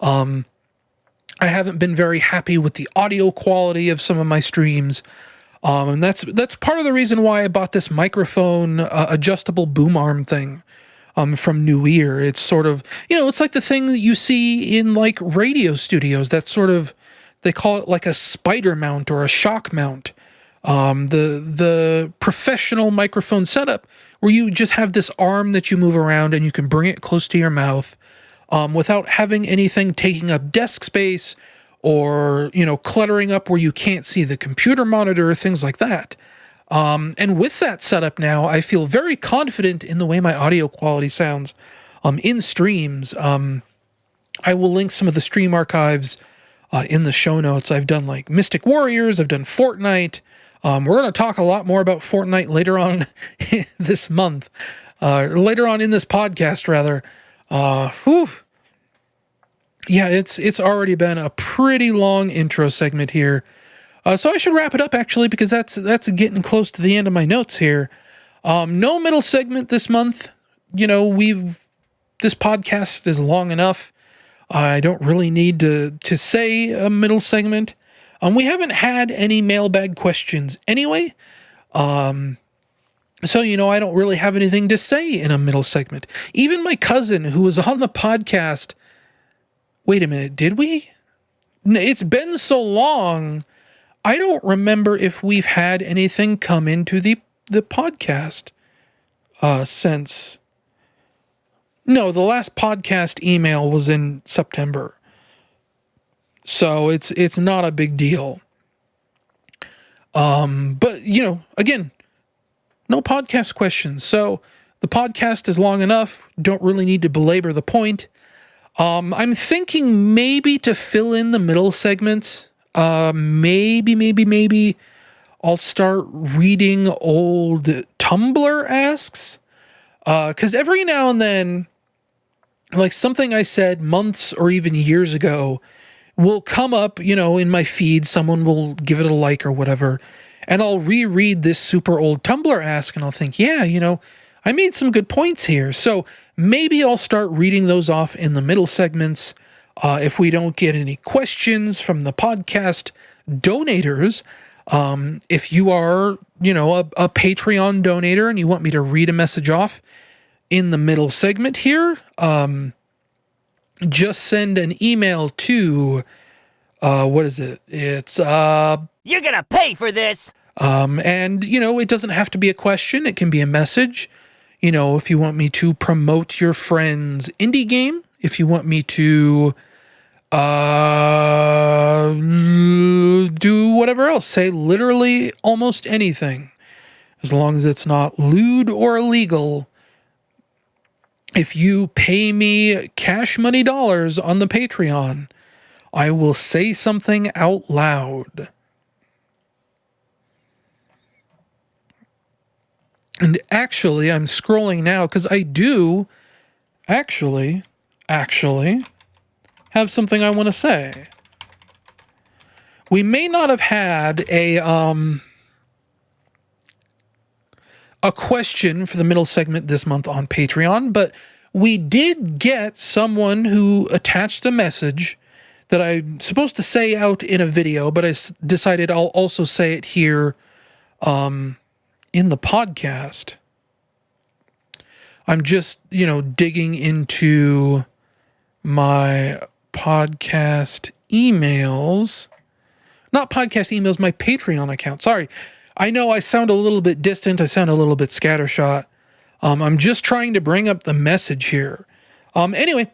I haven't been very happy with the audio quality of some of my streams. And that's part of the reason why I bought this microphone adjustable boom arm thing from New Ear. It's sort of, it's like the thing that you see in like radio studios. That's sort of, they call it like a spider mount or a shock mount. The professional microphone setup where you just have this arm that you move around and you can bring it close to your mouth without having anything taking up desk space or, cluttering up where you can't see the computer monitor, things like that. And with that setup now, I feel very confident in the way my audio quality sounds in streams. I will link some of the stream archives in the show notes. I've done like Mystic Warriors, I've done Fortnite. We're going to talk a lot more about Fortnite later on this month, later on in this podcast, rather. Yeah, it's already been a pretty long intro segment here. So I should wrap it up actually, because that's getting close to the end of my notes here. No middle segment this month. This podcast is long enough. I don't really need to say a middle segment. We haven't had any mailbag questions anyway. So, I don't really have anything to say in a middle segment. Even my cousin who was on the podcast. Wait a minute, did we? It's been so long. I don't remember if we've had anything come into the podcast since. No, the last podcast email was in September. So it's not a big deal. But again, no podcast questions. So the podcast is long enough. Don't really need to belabor the point. I'm thinking maybe to fill in the middle segments. Maybe I'll start reading old Tumblr asks. 'Cause every now and then, like something I said months or even years ago will come up, in my feed. Someone will give it a like or whatever. And I'll reread this super old Tumblr ask and I'll think, yeah, I made some good points here. So maybe I'll start reading those off in the middle segments. If we don't get any questions from the podcast donators, if you are, a Patreon donator and you want me to read a message off in the middle segment here, just send an email to, what is it? It's, you're gonna pay for this! And, it doesn't have to be a question. It can be a message. If you want me to promote your friend's indie game, if you want me to, Do whatever else. Say literally almost anything. As long as it's not lewd or illegal. If you pay me cash money dollars on the Patreon, I will say something out loud. And actually, I'm scrolling now because I do actually have something I want to say. We may not have had a question for the middle segment this month on Patreon, but we did get someone who attached a message that I'm supposed to say out in a video, but I decided I'll also say it here in the podcast. I'm just, digging into my podcast emails. Not podcast emails, my Patreon account. Sorry. I know I sound a little bit distant. I sound a little bit scattershot. I'm just trying to bring up the message here. Anyway,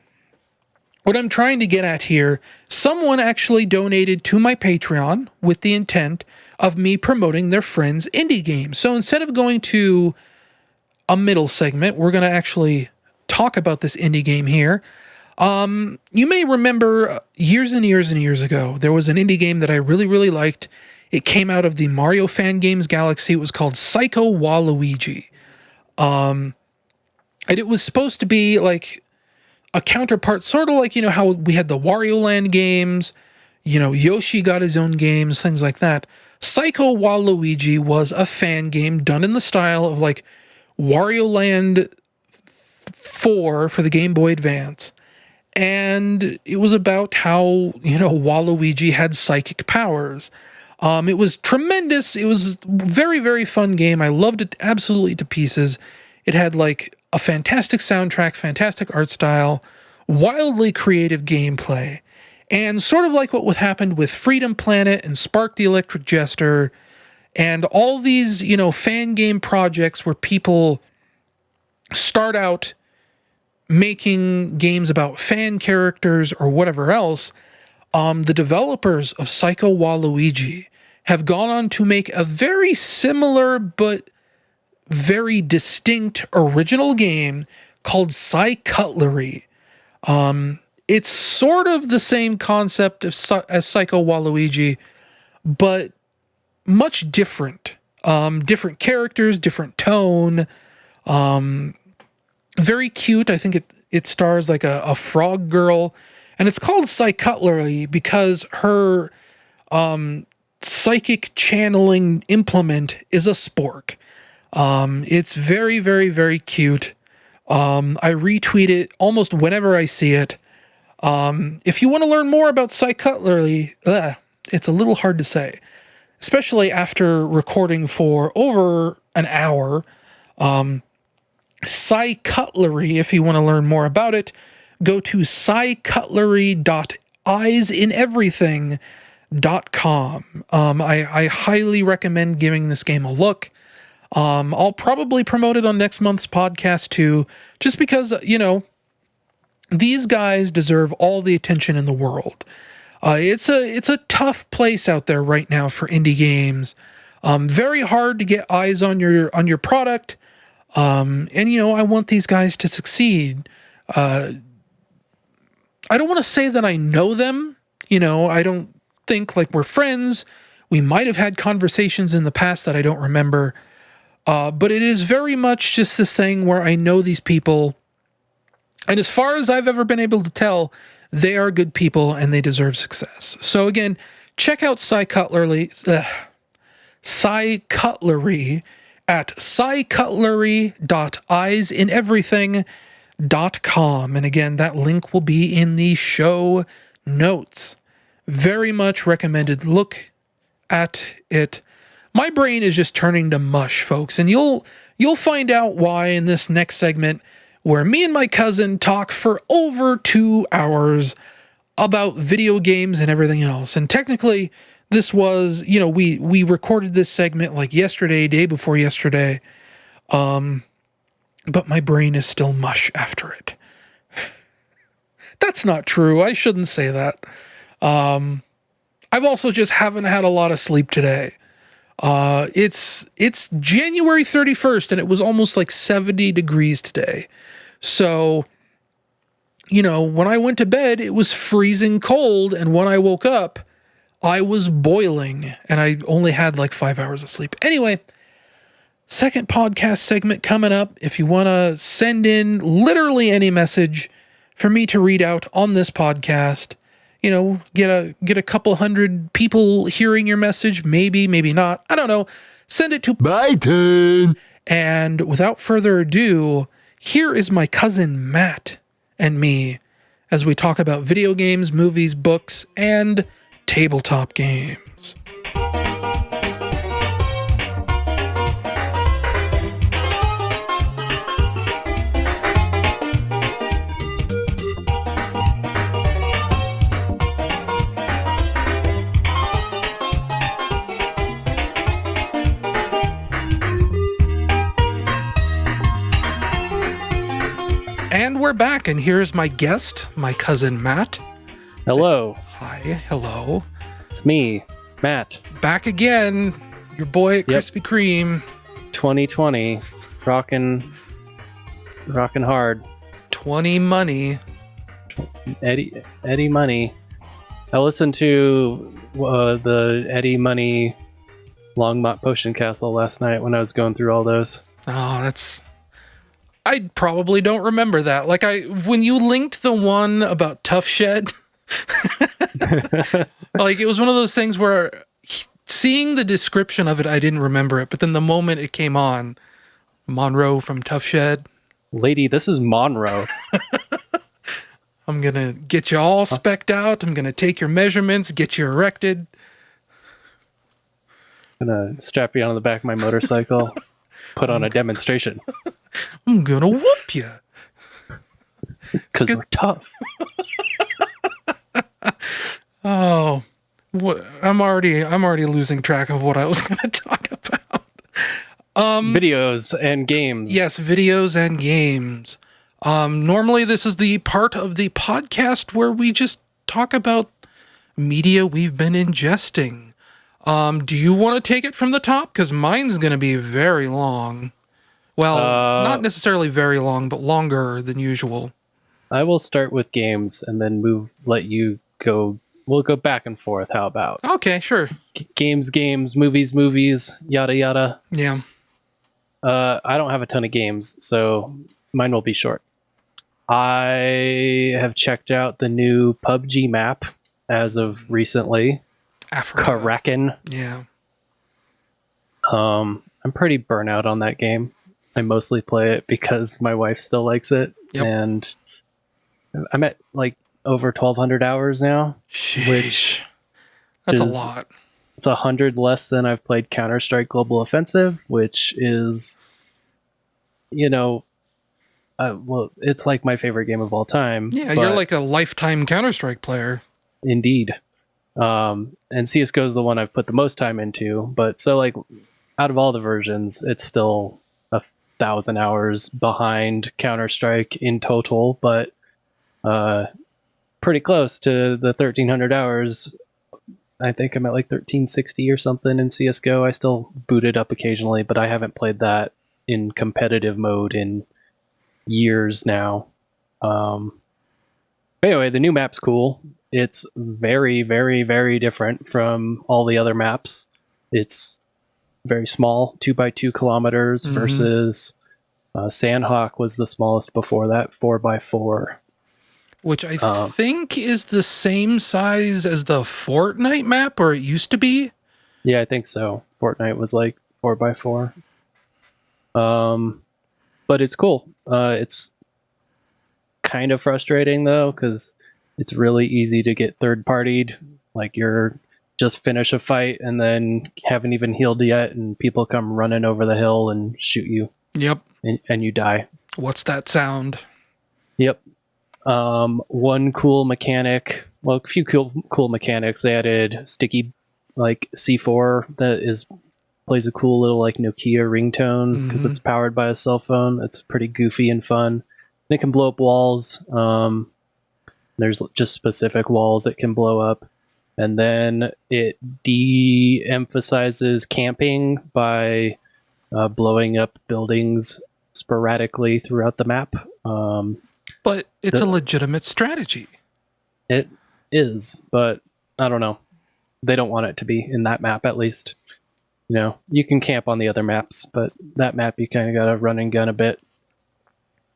what I'm trying to get at here, someone actually donated to my Patreon with the intent of me promoting their friend's indie game. So instead of going to a middle segment, we're going to actually talk about this indie game here. You may remember years and years and years ago, there was an indie game that I really, really liked. It came out of the Mario Fan Games galaxy. It was called Psycho Waluigi. And it was supposed to be like a counterpart, sort of like, how we had the Wario Land games, Yoshi got his own games, things like that. Psycho Waluigi was a fan game done in the style of like Wario Land 4 for the Game Boy Advance. And it was about how, Waluigi had psychic powers. It was tremendous. It was a very, very fun game. I loved it absolutely to pieces. It had like a fantastic soundtrack, fantastic art style, wildly creative gameplay. And sort of like what happened with Freedom Planet and Spark the Electric Jester and all these, fan game projects where people start out making games about fan characters or whatever else, the developers of Psycho Waluigi have gone on to make a very similar but very distinct original game called Psy-Cutlery. It's sort of the same concept as Psycho Waluigi, but much different. Different characters, different tone. Very cute. I think it stars like a frog girl. And it's called Psy-Cutlery because her psychic channeling implement is a spork. It's very, very, very cute. I retweet it almost whenever I see it. If you want to learn more about Psy-Cutlery, it's a little hard to say, especially after recording for over an hour. Psy-Cutlery, if you want to learn more about it, go to psycutlery.eyeseneverything.com. I highly recommend giving this game a look. I'll probably promote it on next month's podcast too, just because, these guys deserve all the attention in the world. It's a tough place out there right now for indie games. Very hard to get eyes on your product. And I want these guys to succeed. I don't want to say that I know them. I don't think like we're friends. We might have had conversations in the past that I don't remember. But it is very much just this thing where I know these people. And as far as I've ever been able to tell, they are good people and they deserve success. So again, check out Psy-Cutlery at psycutlery.eyeseneverything.com. And again, that link will be in the show notes. Very much recommended. Look at it. My brain is just turning to mush, folks, and you'll find out why in this next segment, where me and my cousin talk for over 2 hours about video games and everything else. And technically, this was, we recorded this segment like yesterday, day before yesterday, but my brain is still mush after it. That's not true. I shouldn't say that. I've also just haven't had a lot of sleep today. It's January 31st and it was almost like 70 degrees today. So, when I went to bed, it was freezing cold. And when I woke up, I was boiling and I only had like 5 hours of sleep. Anyway, second podcast segment coming up. If you want to send in literally any message for me to read out on this podcast, get a couple hundred people hearing your message, maybe not. I don't know. Send it to Biden. And without further ado, here is my cousin Matt and me as we talk about video games, movies, books, and tabletop games. And we're back, and here's my guest, my cousin Matt. Hello. Hi, hello. It's me, Matt. Back again, your boy at Krispy Kreme. 2020, rocking hard. 20 money. Eddie Money. I listened to the Eddie Money Longmont Potion Castle last night when I was going through all those. Oh, I probably don't remember that. Like when you linked the one about Tough Shed, like it was one of those things where seeing the description of it, I didn't remember it. But then the moment it came on, Monroe from Tough Shed. Lady, this is Monroe. I'm going to get you all specced out. I'm going to take your measurements, get you erected. I'm going to strap you on the back of my motorcycle, put on a demonstration. I'm going to whoop you. Because we're tough. Oh, I'm already losing track of what I was going to talk about. Videos and games. Yes, videos and games. Normally this is the part of the podcast where we just talk about media we've been ingesting. Do you want to take it from the top? Because mine's going to be very long. Well, not necessarily very long, but longer than usual. I will start with games and then let you go. We'll go back and forth. How about? Okay, sure. Games, movies, yada, yada. Yeah. I don't have a ton of games, so mine will be short. I have checked out the new PUBG map as of recently. Africa. Kraken. Yeah. I'm pretty burnout on that game. I mostly play it because my wife still likes it. Yep. And I'm at like over 1,200 hours now. Sheesh. Which that's a lot. It's 100 less than I've played Counter-Strike Global Offensive, which is, well, it's like my favorite game of all time. Yeah, you're like a lifetime Counter-Strike player. Indeed. And CSGO is the one I've put the most time into. But so like out of all the versions, it's still 1,000 hours behind Counter-Strike in total, but pretty close to the 1,300 hours. I think I'm at like 1,360 or something in CSGO. I still boot it up occasionally, but I haven't played that in competitive mode in years now. Anyway, the new map's cool. It's very, very, very different from all the other maps. It's very small, 2x2 kilometers versus Sandhawk was the smallest before that, 4x4. Which I think is the same size as the Fortnite map, or it used to be. Yeah, I think so. Fortnite was like 4x4. But it's cool. It's kind of frustrating though, because it's really easy to get third-partied. Like you're just finish a fight and then haven't even healed yet, and people come running over the hill and shoot you. Yep. And you die. What's that sound? Yep. One cool mechanic, well, a few cool mechanics. They added sticky, like C4 that plays a cool little like Nokia ringtone because it's powered by a cell phone. It's pretty goofy and fun. And it can blow up walls. There's just specific walls that can blow up. And then it de-emphasizes camping by blowing up buildings sporadically throughout the map. But it's a legitimate strategy. It is, but I don't know. They don't want it to be in that map, at least. You know, you can camp on the other maps, but that map you kind of got to run and gun a bit.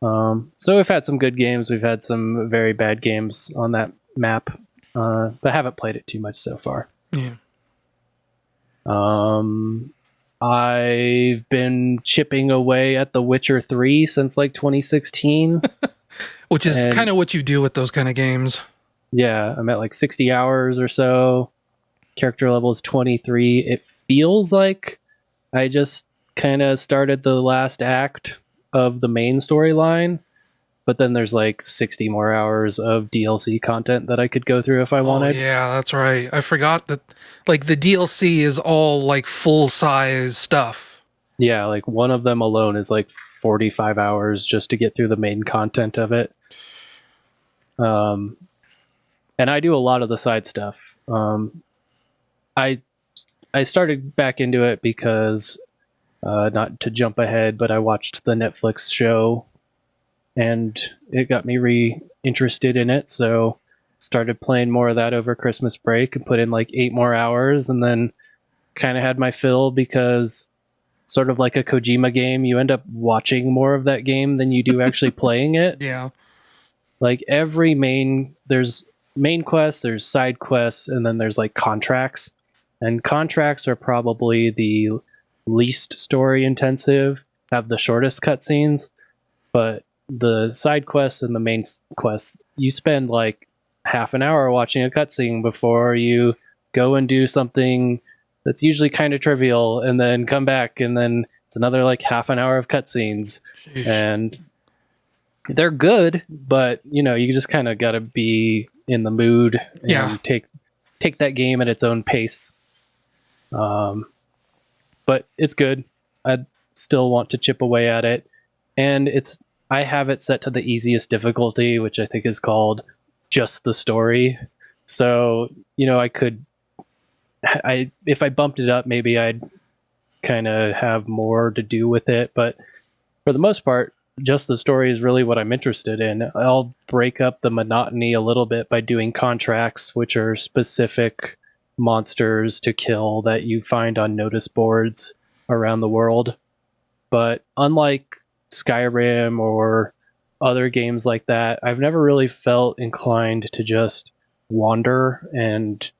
So we've had some good games. We've had some very bad games on that map, but haven't played it too much so far. Yeah. I've been chipping away at The Witcher 3 since like 2016. Which is kind of what you do with those kind of games. Yeah, I'm at like 60 hours or so. Character level is 23. It feels like I just kind of started the last act of the main storyline, but then there's like 60 more hours of DLC content that I could go through if I wanted. Yeah, that's right. I forgot that like the DLC is all like full-size stuff. Yeah, like one of them alone is like 45 hours just to get through the main content of it. And I do a lot of the side stuff. I started back into it because, not to jump ahead, but I watched the Netflix show and it got me re-interested in it. So started playing more of that over Christmas break and put in like 8 more hours, and then kind of had my fill because sort of like a Kojima game, you end up watching more of that game than you do actually playing it. Yeah. Like there's main quests, there's side quests, and then there's like contracts. And contracts are probably the least story intensive, have the shortest cutscenes, but the side quests and the main quests, you spend like half an hour watching a cutscene before you go and do something that's usually kind of trivial, and then come back, and then it's another like half an hour of cutscenes. Sheesh. And they're good, but you know, you just kind of got to be in the mood and take that game at its own pace. But it's good. I still want to chip away at it, and I have it set to the easiest difficulty, which I think is called just the story. So, you know, if I bumped it up, maybe I'd kind of have more to do with it. But for the most part, just the story is really what I'm interested in. I'll break up the monotony a little bit by doing contracts, which are specific monsters to kill that you find on notice boards around the world. But unlike Skyrim or other games like that, I've never really felt inclined to just wander and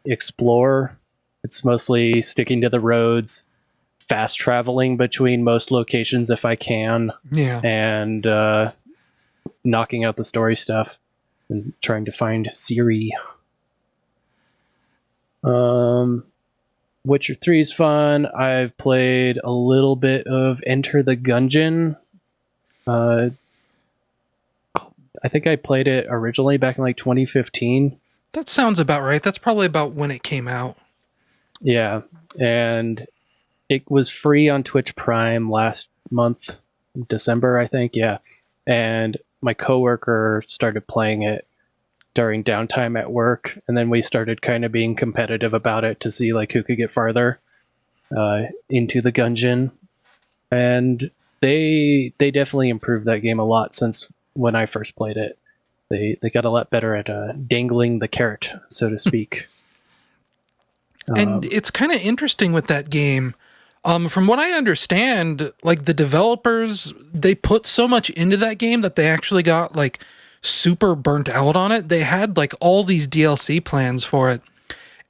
explore. It's mostly sticking to the roads, fast traveling between most locations if I can, and knocking out the story stuff and trying to find Ciri. Witcher 3 is fun. I've played a little bit of Enter the Gungeon. I think I played it originally back in like 2015. That sounds about right. That's probably about when it came out. Yeah, and it was free on Twitch Prime last month, December, I think. Yeah, and my coworker started playing it during downtime at work, and then we started kind of being competitive about it to see like who could get farther into the Gungeon. And they definitely improved that game a lot since when I first played it. They got a lot better at dangling the carrot, so to speak. And it's kind of interesting with that game. From what I understand, like the developers, they put so much into that game that they actually got like super burnt out on it. They had like all these DLC plans for it.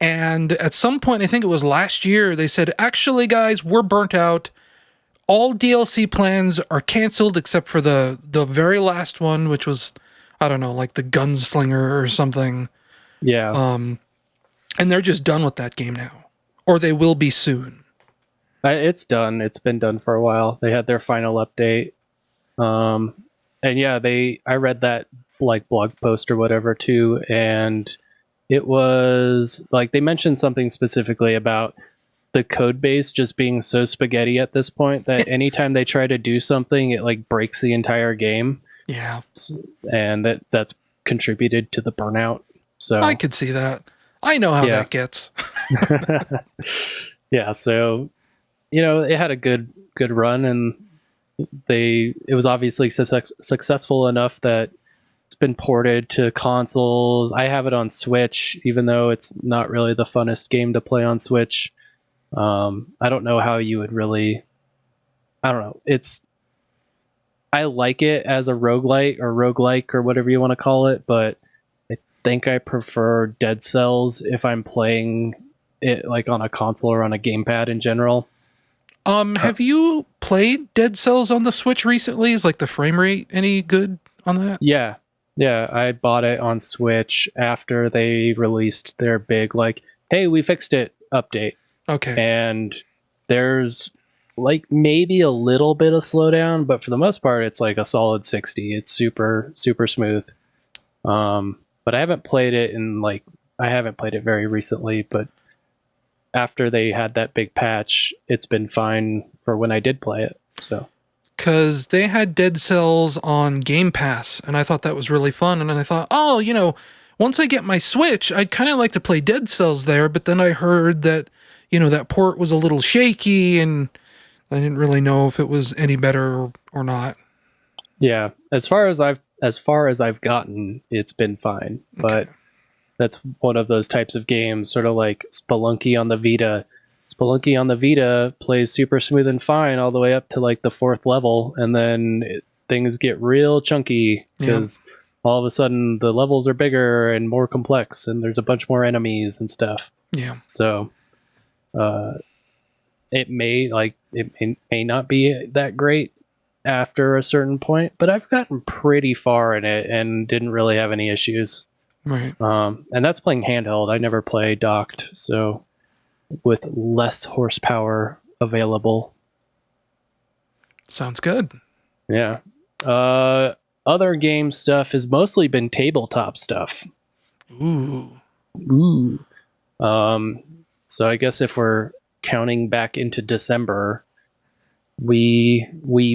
And at some point, I think it was last year, they said, actually, guys, we're burnt out. All DLC plans are canceled except for the very last one, which was, I don't know, like the Gunslinger or something. Yeah. And they're just done with that game now. Or they will be soon. It's done. It's been done for a while. They had their final update. And yeah, I read that like blog post or whatever too, and it was like they mentioned something specifically about the code base just being so spaghetti at this point that anytime they try to do something, it like breaks the entire game. Yeah. And that's contributed to the burnout. So I could see that. I know how Yeah. that gets. yeah, so it had a good run, and it was obviously successful enough that it's been ported to consoles. I have it on Switch, even though it's not really the funnest game to play on Switch. I don't know how you would really. I don't know. I like it as a roguelite or roguelike or whatever you want to call it, but I think I prefer Dead Cells if I'm playing it like on a console or on a gamepad in general. Have you played Dead Cells on the Switch recently? Is like the frame rate any good on that? Yeah. Yeah, I bought it on Switch after they released their big like, "Hey, we fixed it" update. Okay. And there's like maybe a little bit of slowdown, but for the most part it's like a solid 60. It's super smooth. But I haven't played it very recently, but after they had that big patch, it's been fine for when I did play it. So Because they had Dead Cells on Game Pass, and I thought that was really fun. And then I thought, once I get my Switch, I'd kind of like to play Dead Cells there. But then I heard that, that port was a little shaky, and I didn't really know if it was any better or not. yeah, as far as I've gotten, it's been fine. But that's one of those types of games, sort of like Spelunky on the Vita. Spelunky on the Vita plays super smooth and fine all the way up to like the 4th level, and then things get real chunky because all of a sudden the levels are bigger and more complex, and there's a bunch more enemies and stuff. Yeah. So it may not be that great after a certain point, but I've gotten pretty far in it and didn't really have any issues. Right. And that's playing handheld. I never play docked, so with less horsepower available. Sounds good. Yeah. Other game stuff has mostly been tabletop stuff. Ooh. So I guess if we're counting back into December, we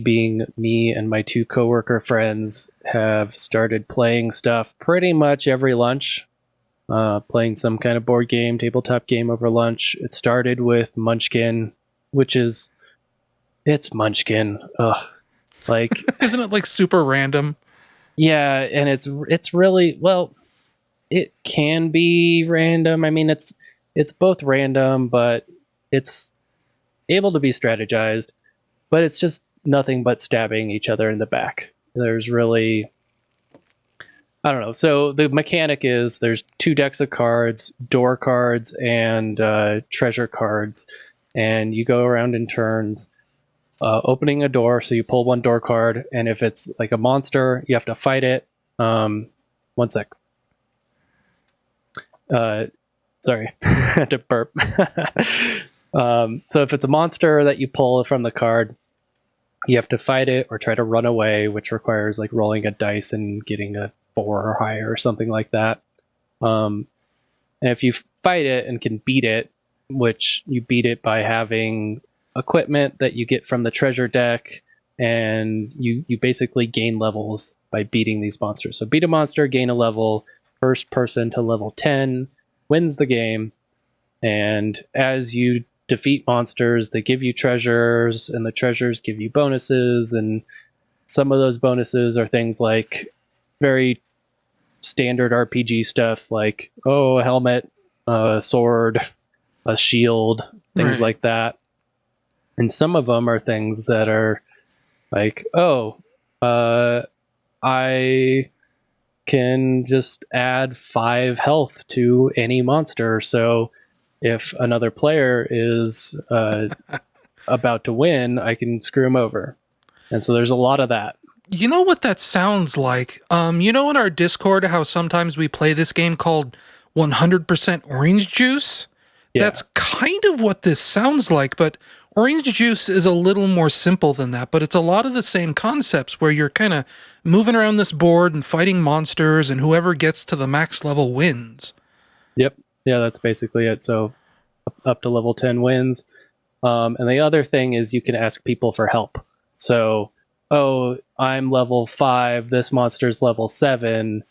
being me and my 2 coworker friends have started playing stuff pretty much every lunch. Playing some kind of board game, tabletop game over lunch. It started with Munchkin, it's Munchkin. Ugh. Like, isn't it like super random? Yeah, and it's really, well, it can be random. I mean, it's both random, but it's able to be strategized, but it's just nothing but stabbing each other in the back. There's really, I don't know. So the mechanic is there's 2 decks of cards, door cards and treasure cards, and you go around in turns, opening a door. So you pull 1 door card, and if it's like a monster, you have to fight it. 1 sec. Sorry, I had to burp. So if it's a monster that you pull from the card, you have to fight it or try to run away, which requires like rolling a dice and getting a 4 or higher or something like that. And if you fight it and can beat it, which you beat it by having equipment that you get from the treasure deck, and you basically gain levels by beating these monsters. So beat a monster, gain a level. First person to level 10 wins the game. And as you defeat monsters, they give you treasures, and the treasures give you bonuses, and some of those bonuses are things like very standard RPG stuff, like a helmet, a sword, a shield, things Right. like that. And some of them are things that are like, I can just add 5 health to any monster, so if another player is about to win, I can screw him over. And so there's a lot of that. You know what that sounds like? In our Discord, how sometimes we play this game called 100% Orange Juice? Yeah. That's kind of what this sounds like, but Orange Juice is a little more simple than that, but it's a lot of the same concepts where you're kind of moving around this board and fighting monsters, and whoever gets to the max level wins. Yep. Yeah, that's basically it. So up to level 10 wins. And the other thing is you can ask people for help. So, I'm level 5, this monster's level 7.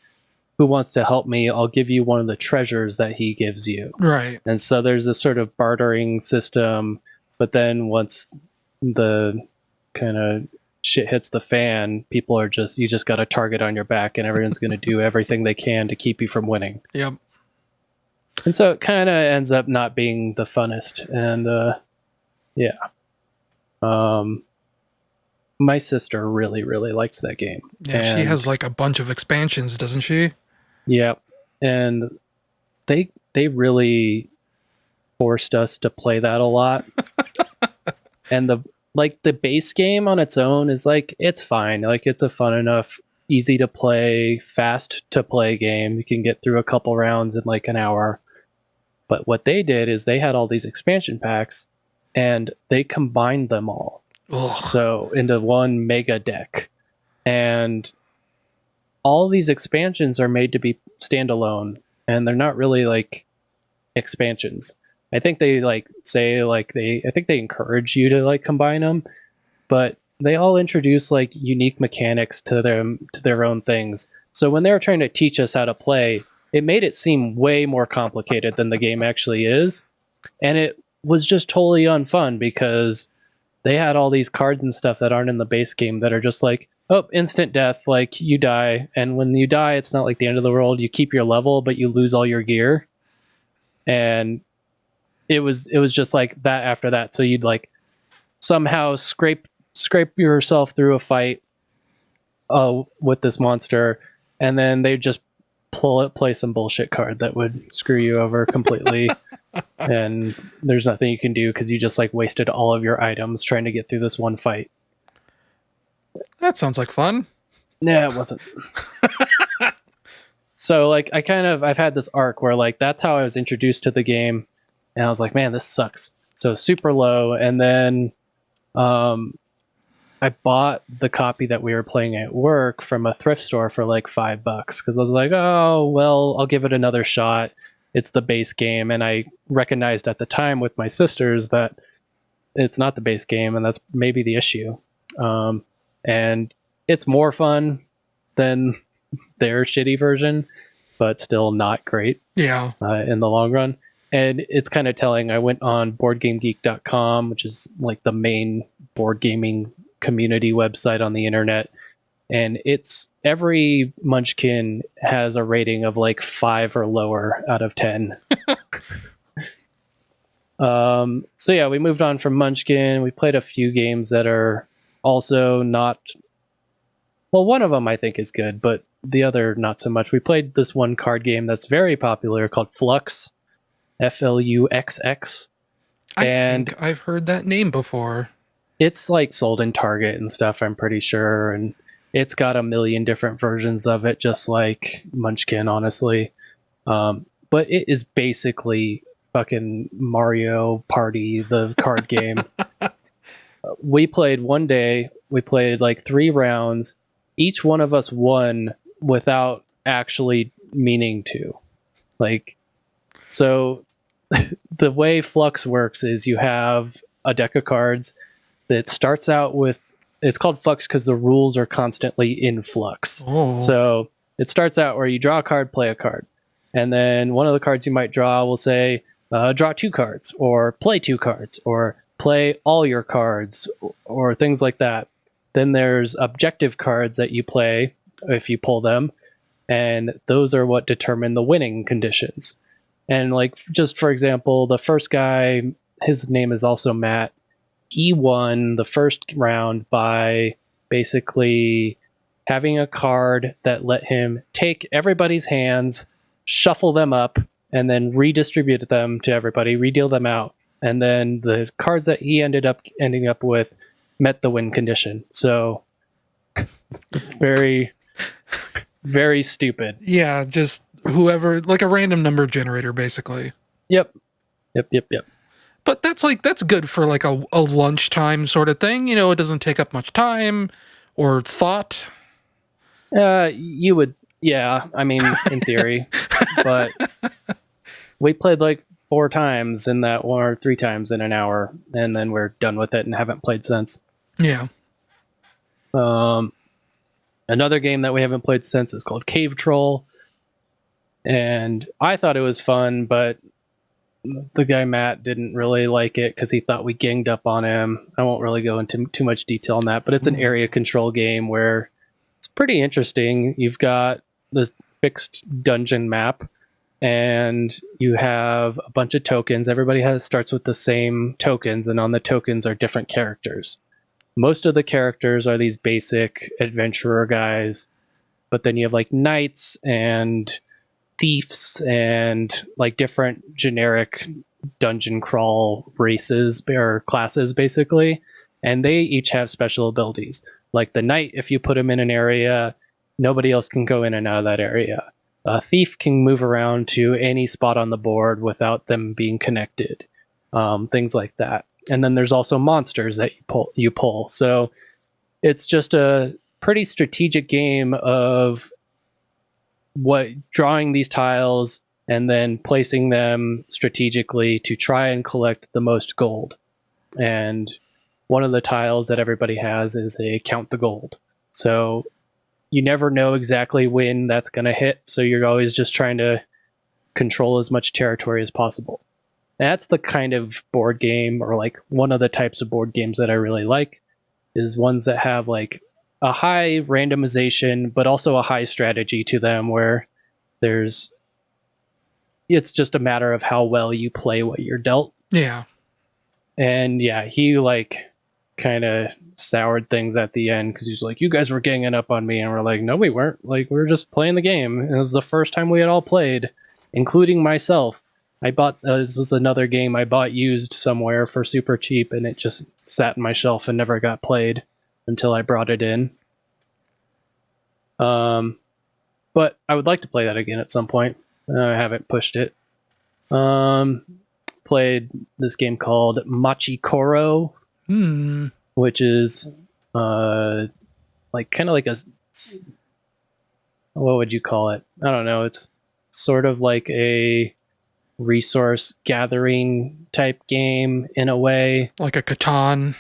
who wants to help me? I'll give you one of the treasures that he gives you. Right. And so there's this sort of bartering system, but then once the kind of shit hits the fan, people are you just got a target on your back, and everyone's going to do everything they can to keep you from winning. Yep. And so it kind of ends up not being the funnest. And yeah. My sister really, really likes that game. Yeah, she has like a bunch of expansions, doesn't she? Yeah. And they really forced us to play that a lot. And the base game on its own is like, it's fine. Like, it's a fun enough, easy to play, fast to play game. You can get through a couple rounds in like an hour. But what they did is they had all these expansion packs and they combined them all. Ugh. So into one mega deck. And all these expansions are made to be standalone, and they're not really like expansions. I think they I think they encourage you to like combine them, but they all introduce like unique mechanics to their own things. So when they were trying to teach us how to play, it made it seem way more complicated than the game actually is. And it was just totally unfun because they had all these cards and stuff that aren't in the base game that are just like, oh, instant death, like you die. And when you die, it's not like the end of the world. You keep your level, but you lose all your gear. And it was just like that after that. So you'd like somehow scrape yourself through a fight with this monster, and then they'd just play some bullshit card that would screw you over completely. And there's nothing you can do because you just like wasted all of your items trying to get through this one fight. That sounds like fun. Yeah, it wasn't. So like I've had this arc where like that's how I was introduced to the game, and I was like, man, this sucks. So super low, and then I bought the copy that we were playing at work from a thrift store for like $5 because I was like, oh well, I'll give it another shot. It's the base game, and I recognized at the time with my sisters that it's not the base game, and that's maybe the issue. And it's more fun than their shitty version, but still not great. Yeah. In the long run. And it's kind of telling. I went on BoardGameGeek.com, which is like the main board gaming community website on the internet. And it's every Munchkin has a rating of like 5 or lower out of 10. So yeah, we moved on from Munchkin. We played a few games that are also not, well, one of them I think is good, but the other not so much. We played this one card game that's very popular called Flux, Fluxx. I think I've heard that name before. It's like sold in Target and stuff, I'm pretty sure, and it's got a million different versions of it, just like Munchkin, honestly. But it is basically fucking Mario Party, the card game. We played one day, we played like 3 rounds. Each one of us won without actually meaning to. Like, so the way Flux works is you have a deck of cards that starts out with, it's called Flux because the rules are constantly in flux. Oh. So it starts out where you draw a card, play a card. And then one of the cards you might draw will say, draw 2 cards, or play 2 cards, or play all your cards, or things like that. Then there's objective cards that you play if you pull them, and those are what determine the winning conditions. And like, just for example, the first guy, his name is also Matt. He won the first round by basically having a card that let him take everybody's hands, shuffle them up, and then redistribute them to everybody, redeal them out. And then the cards that he ending up with met the win condition. So it's very, very stupid. Yeah, just whoever, like a random number generator, basically. Yep. But that's good for like a lunchtime sort of thing. You know, it doesn't take up much time or thought. You would, yeah. I mean, in theory, but we played like 4 times in that one, or 3 times in an hour, and then we're done with it and haven't played since. Yeah. Another game that we haven't played since is called Cave Troll. And I thought it was fun, but the guy Matt didn't really like it because he thought we ganged up on him. I won't really go into too much detail on that, but it's an area control game where it's pretty interesting. You've got this fixed dungeon map, and you have a bunch of tokens. Everybody starts with the same tokens, and on the tokens are different characters. Most of the characters are these basic adventurer guys, but then you have like knights and thieves and like different generic dungeon crawl races or classes basically, and they each have special abilities. Like the knight, if you put him in an area, nobody else can go in and out of that area. A thief can move around to any spot on the board without them being connected, things like that. And then there's also monsters that you pull. So it's just a pretty strategic game of drawing these tiles and then placing them strategically to try and collect the most gold. And one of the tiles that everybody has is a count the gold. So you never know exactly when that's going to hit, so you're always just trying to control as much territory as possible. That's the kind of board game, or like one of the types of board games that I really like, is ones that have like a high randomization, but also a high strategy to them, where it's just a matter of how well you play what you're dealt. Yeah. And yeah, he like kind of soured things at the end because he's like, you guys were ganging up on me, and we're like, no, we weren't. Like, we were just playing the game. And it was the first time we had all played, including myself. I bought this was another game I bought used somewhere for super cheap, and it just sat on my shelf and never got played until I brought it in. But I would like to play that again at some point. I haven't pushed it. Played this game called Machikoro, which is like kind of like what would you call it? I don't know. It's sort of like a resource gathering type game in a way. Like a Catan.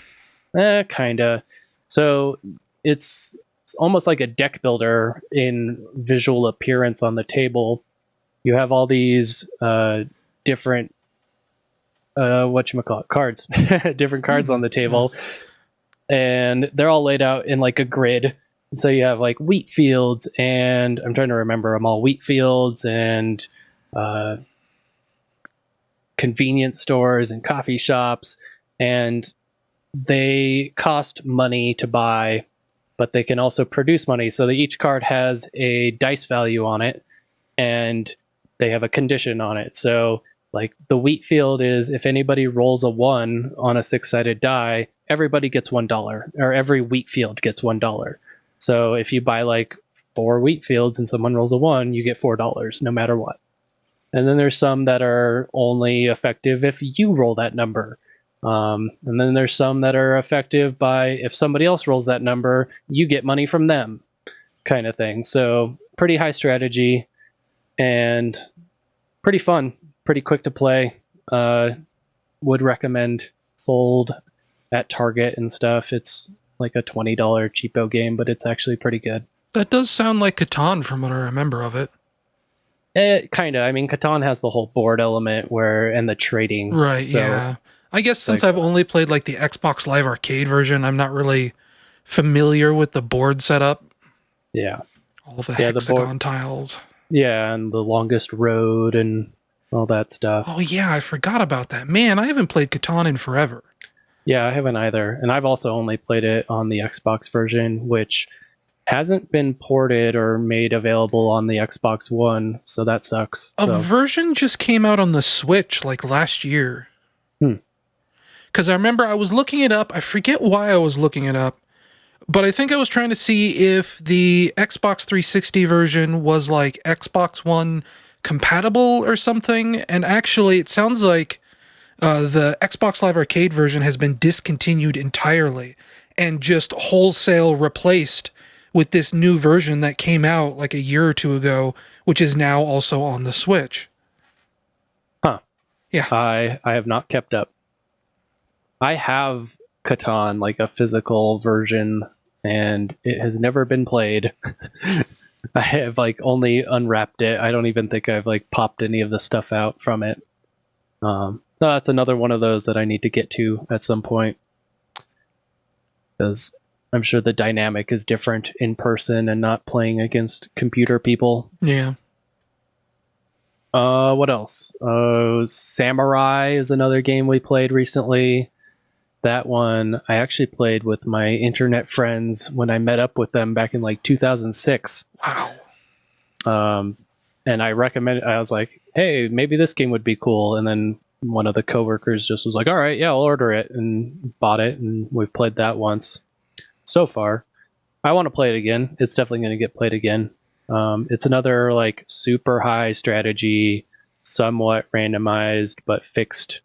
Kinda. So it's almost like a deck builder in visual appearance on the table. You have all these different cards. Different cards on the table. Yes. And they're all laid out in like a grid. So you have like wheat fields, and I'm trying to remember them all. Wheat fields and convenience stores and coffee shops, and they cost money to buy, but they can also produce money. So each card has a dice value on it, and they have a condition on it. So like the wheat field is, if anybody rolls a 1 on a 6-sided die, everybody gets $1, or every wheat field gets $1. So if you buy like 4 wheat fields and someone rolls a 1, you get $4 no matter what. And then there's some that are only effective if you roll that number. And then there's some that are effective by, if somebody else rolls that number, you get money from them, kind of thing. So pretty high strategy and pretty fun, pretty quick to play. Would recommend. Sold at Target and stuff. It's like a $20 cheapo game, but it's actually pretty good. That does sound like Catan from what I remember of it. Kind of. I mean, Catan has the whole board element and the trading. Right, so, yeah. I guess since I've only played like the Xbox Live Arcade version, I'm not really familiar with the board setup. Yeah. All the hexagon tiles. Yeah, and the longest road and all that stuff. Oh yeah, I forgot about that. Man, I haven't played Catan in forever. Yeah, I haven't either. And I've also only played it on the Xbox version, which hasn't been ported or made available on the Xbox One, so that sucks. A version just came out on the Switch like last year. Because I remember I was looking it up. I forget why I was looking it up, but I think I was trying to see if the Xbox 360 version was like Xbox One compatible or something. And actually, it sounds like the Xbox Live Arcade version has been discontinued entirely and just wholesale replaced with this new version that came out like a year or two ago, which is now also on the Switch. Huh. Yeah. I have not kept up. I have Catan, like a physical version, and it has never been played. I I have like only unwrapped it. I don't even think I've like popped any of the stuff out from it. No, that's another one of those that I need to get to at some point, because I'm sure the dynamic is different in person and not playing against computer people. Yeah. What else? Samurai is another game we played recently. That one I actually played with my internet friends when I met up with them back in like 2006. Wow. And I recommended. I was like, "Hey, maybe this game would be cool." And then one of the coworkers just was like, "All right, yeah, I'll order it," and bought it. And we've played that once so far. I want to play it again. It's definitely going to get played again. It's another like super high strategy, somewhat randomized but fixed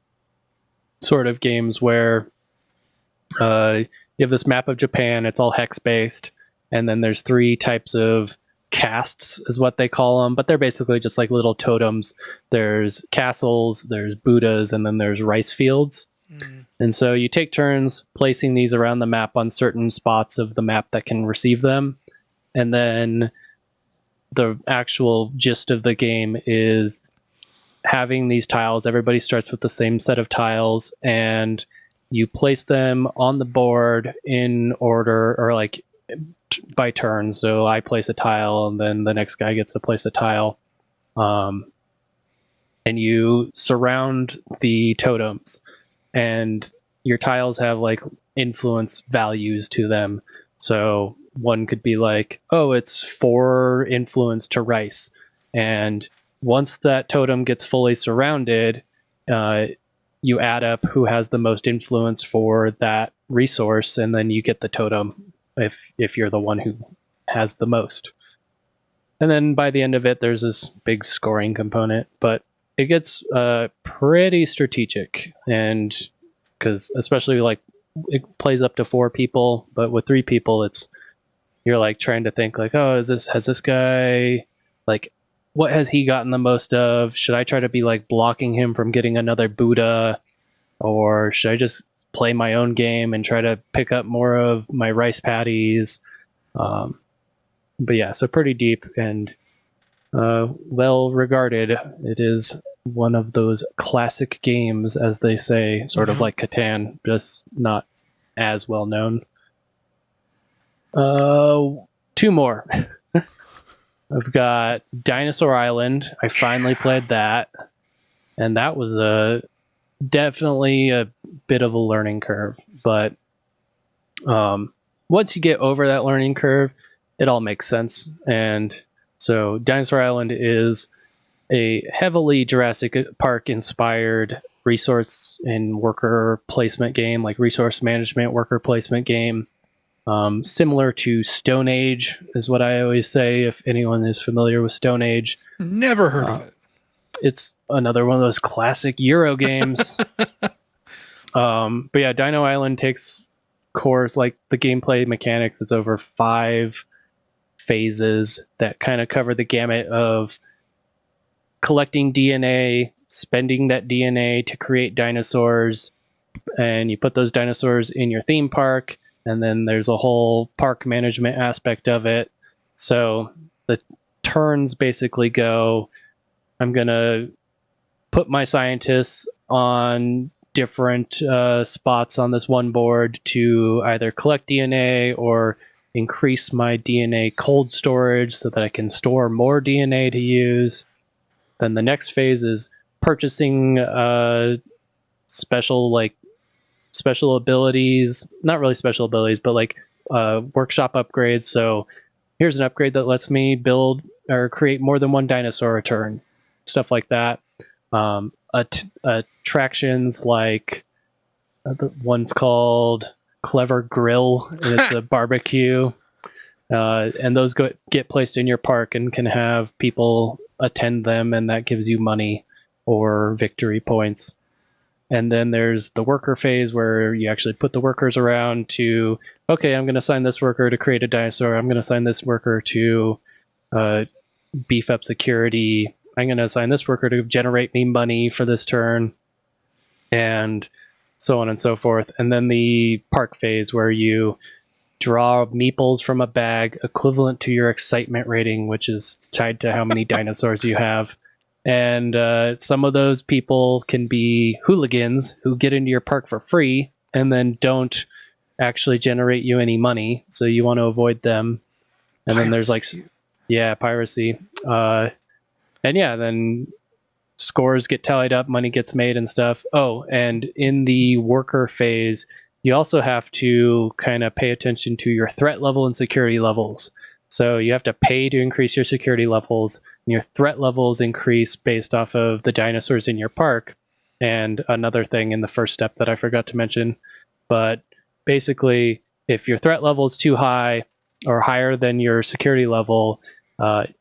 sort of games where you have this map of Japan. It's all hex based, and then there's 3 types of castes, is what they call them, but they're basically just like little totems. There's castles, there's Buddhas, and then there's rice fields. And so you take turns placing these around the map on certain spots of the map that can receive them. And then the actual gist of the game is having these tiles. Everybody starts with the same set of tiles, and you place them on the board in order, or like by turns. So I place a tile, and then the next guy gets to place a tile. And you surround the totems, and your tiles have like influence values to them. So one could be like, oh, it's 4 influence to rice. And once that totem gets fully surrounded, you add up who has the most influence for that resource, and then you get the totem if you're the one who has the most. And then by the end of it, there's this big scoring component, but it gets pretty strategic, and because especially like it plays up to 4 people, but with 3 people, you're like trying to think like, oh, has this guy, like, what has he gotten the most of? Should I try to be like blocking him from getting another Buddha, or should I just play my own game and try to pick up more of my rice paddies? But yeah, so pretty deep and well regarded. It is one of those classic games, as they say, sort of like Catan, just not as well known. 2 more. I've got Dinosaur Island. I finally played that, and that was definitely a bit of a learning curve. But once you get over that learning curve, it all makes sense. And so Dinosaur Island is a heavily Jurassic Park inspired resource and worker placement game, like resource management worker placement game. Similar to Stone Age is what I always say if anyone is familiar with Stone Age. Never heard of it. It's another one of those classic Euro games. But yeah, Dino Island takes cores, like the gameplay mechanics is over 5 phases that kind of cover the gamut of collecting DNA, spending that DNA to create dinosaurs, and you put those dinosaurs in your theme park, and then there's a whole park management aspect of it. So the turns basically go, I'm going to put my scientists on different spots on this one board to either collect DNA or increase my DNA cold storage so that I can store more DNA to use. Then the next phase is purchasing special abilities, not really special abilities, but like workshop upgrades. So here's an upgrade that lets me build or create more than 1 dinosaur a turn, stuff like that. Attractions like one's called Clever Grill, and it's a barbecue. And those get placed in your park and can have people attend them, and that gives you money or victory points. And then there's the worker phase where you actually put the workers around to, okay, I'm going to assign this worker to create a dinosaur. I'm going to assign this worker to beef up security. I'm going to assign this worker to generate me money for this turn, and so on and so forth. And then the park phase where you draw meeples from a bag equivalent to your excitement rating, which is tied to how many dinosaurs you have. And some of those people can be hooligans who get into your park for free and then don't actually generate you any money. So you want to avoid them. And then there's like, yeah, piracy. And yeah, then scores get tallied up, money gets made and stuff. Oh, and in the worker phase, you also have to kind of pay attention to your threat level and security levels. So you have to pay to increase your security levels. And your threat levels increase based off of the dinosaurs in your park. And another thing in the first step that I forgot to mention, but basically, if your threat level is too high or higher than your security level,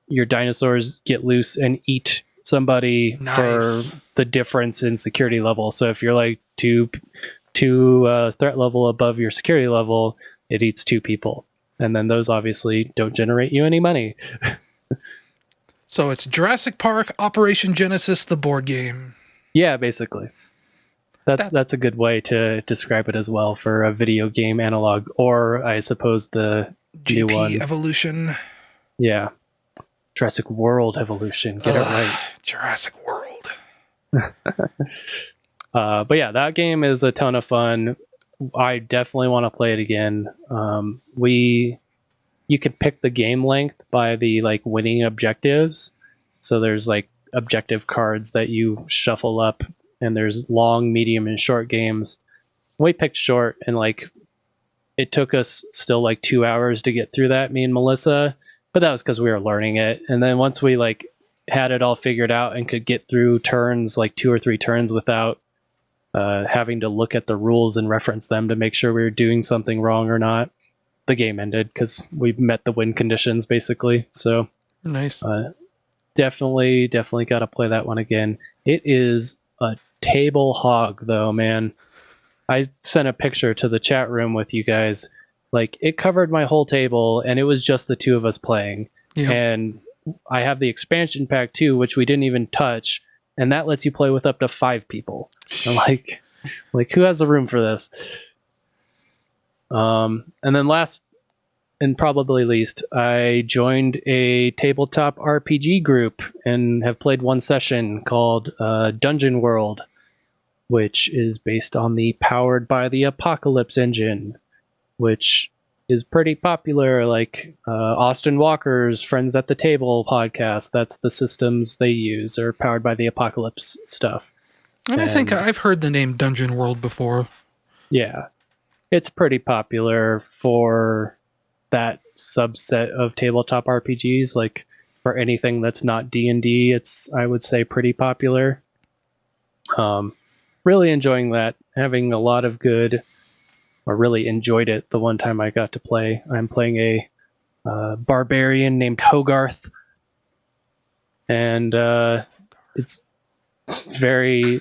your dinosaurs get loose and eat somebody for the difference in security level. So if you're like two threat level above your security level, it eats 2 people. And then those obviously don't generate you any money. So it's Jurassic Park Operation Genesis, the board game. Yeah, basically. That's a good way to describe it as well for a video game analog, or I suppose the GP new one. Evolution. Yeah. Jurassic World Evolution. Get it right. Jurassic World. But yeah, that game is a ton of fun. I definitely want to play it again. You can pick the game length by the like winning objectives. So there's like objective cards that you shuffle up, and there's long, medium, and short games. We picked short, and like it took us still like 2 hours to get through that, me and Melissa, but that was because we were learning it. And then once we like had it all figured out and could get through turns, like 2 or 3 turns without having to look at the rules and reference them to make sure we were doing something wrong or not, the game ended because we met the win conditions basically. So nice. Definitely got to play that one again. It is a table hog though, man. I sent a picture to the chat room with you guys. Like, it covered my whole table, and it was just the 2 of us playing. Yep. And I have the expansion pack too, which we didn't even touch, and that lets you play with up to 5 people. I'm like who has the room for this? And then last and probably least, I joined a tabletop RPG group and have played one session called Dungeon World, which is based on the Powered by the Apocalypse engine, which is pretty popular. Like Austin Walker's Friends at the Table podcast, that's the systems they use, are Powered by the Apocalypse stuff. And I think I've heard the name Dungeon World before. Yeah. It's pretty popular for that subset of tabletop RPGs. Like, for anything that's not D&D, it's, I would say, pretty popular. Really enjoying that. Having a lot of good, or really enjoyed it the one time I got to play. I'm playing a barbarian named Hogarth. And it's very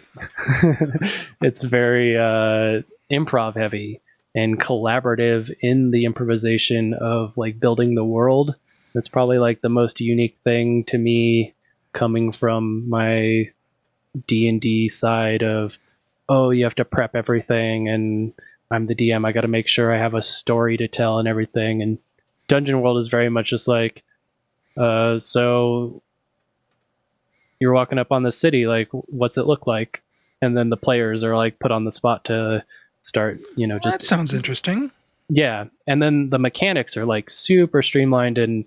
it's very improv heavy and collaborative in the improvisation of like building the world. That's probably like the most unique thing to me, coming from my D&D side of, oh, you have to prep everything and I'm the DM, I got to make sure I have a story to tell and everything. And Dungeon World is very much just like, so you're walking up on the city, like, what's it look like? And then the players are like put on the spot to start, just... That sounds interesting. Yeah. And then the mechanics are like super streamlined and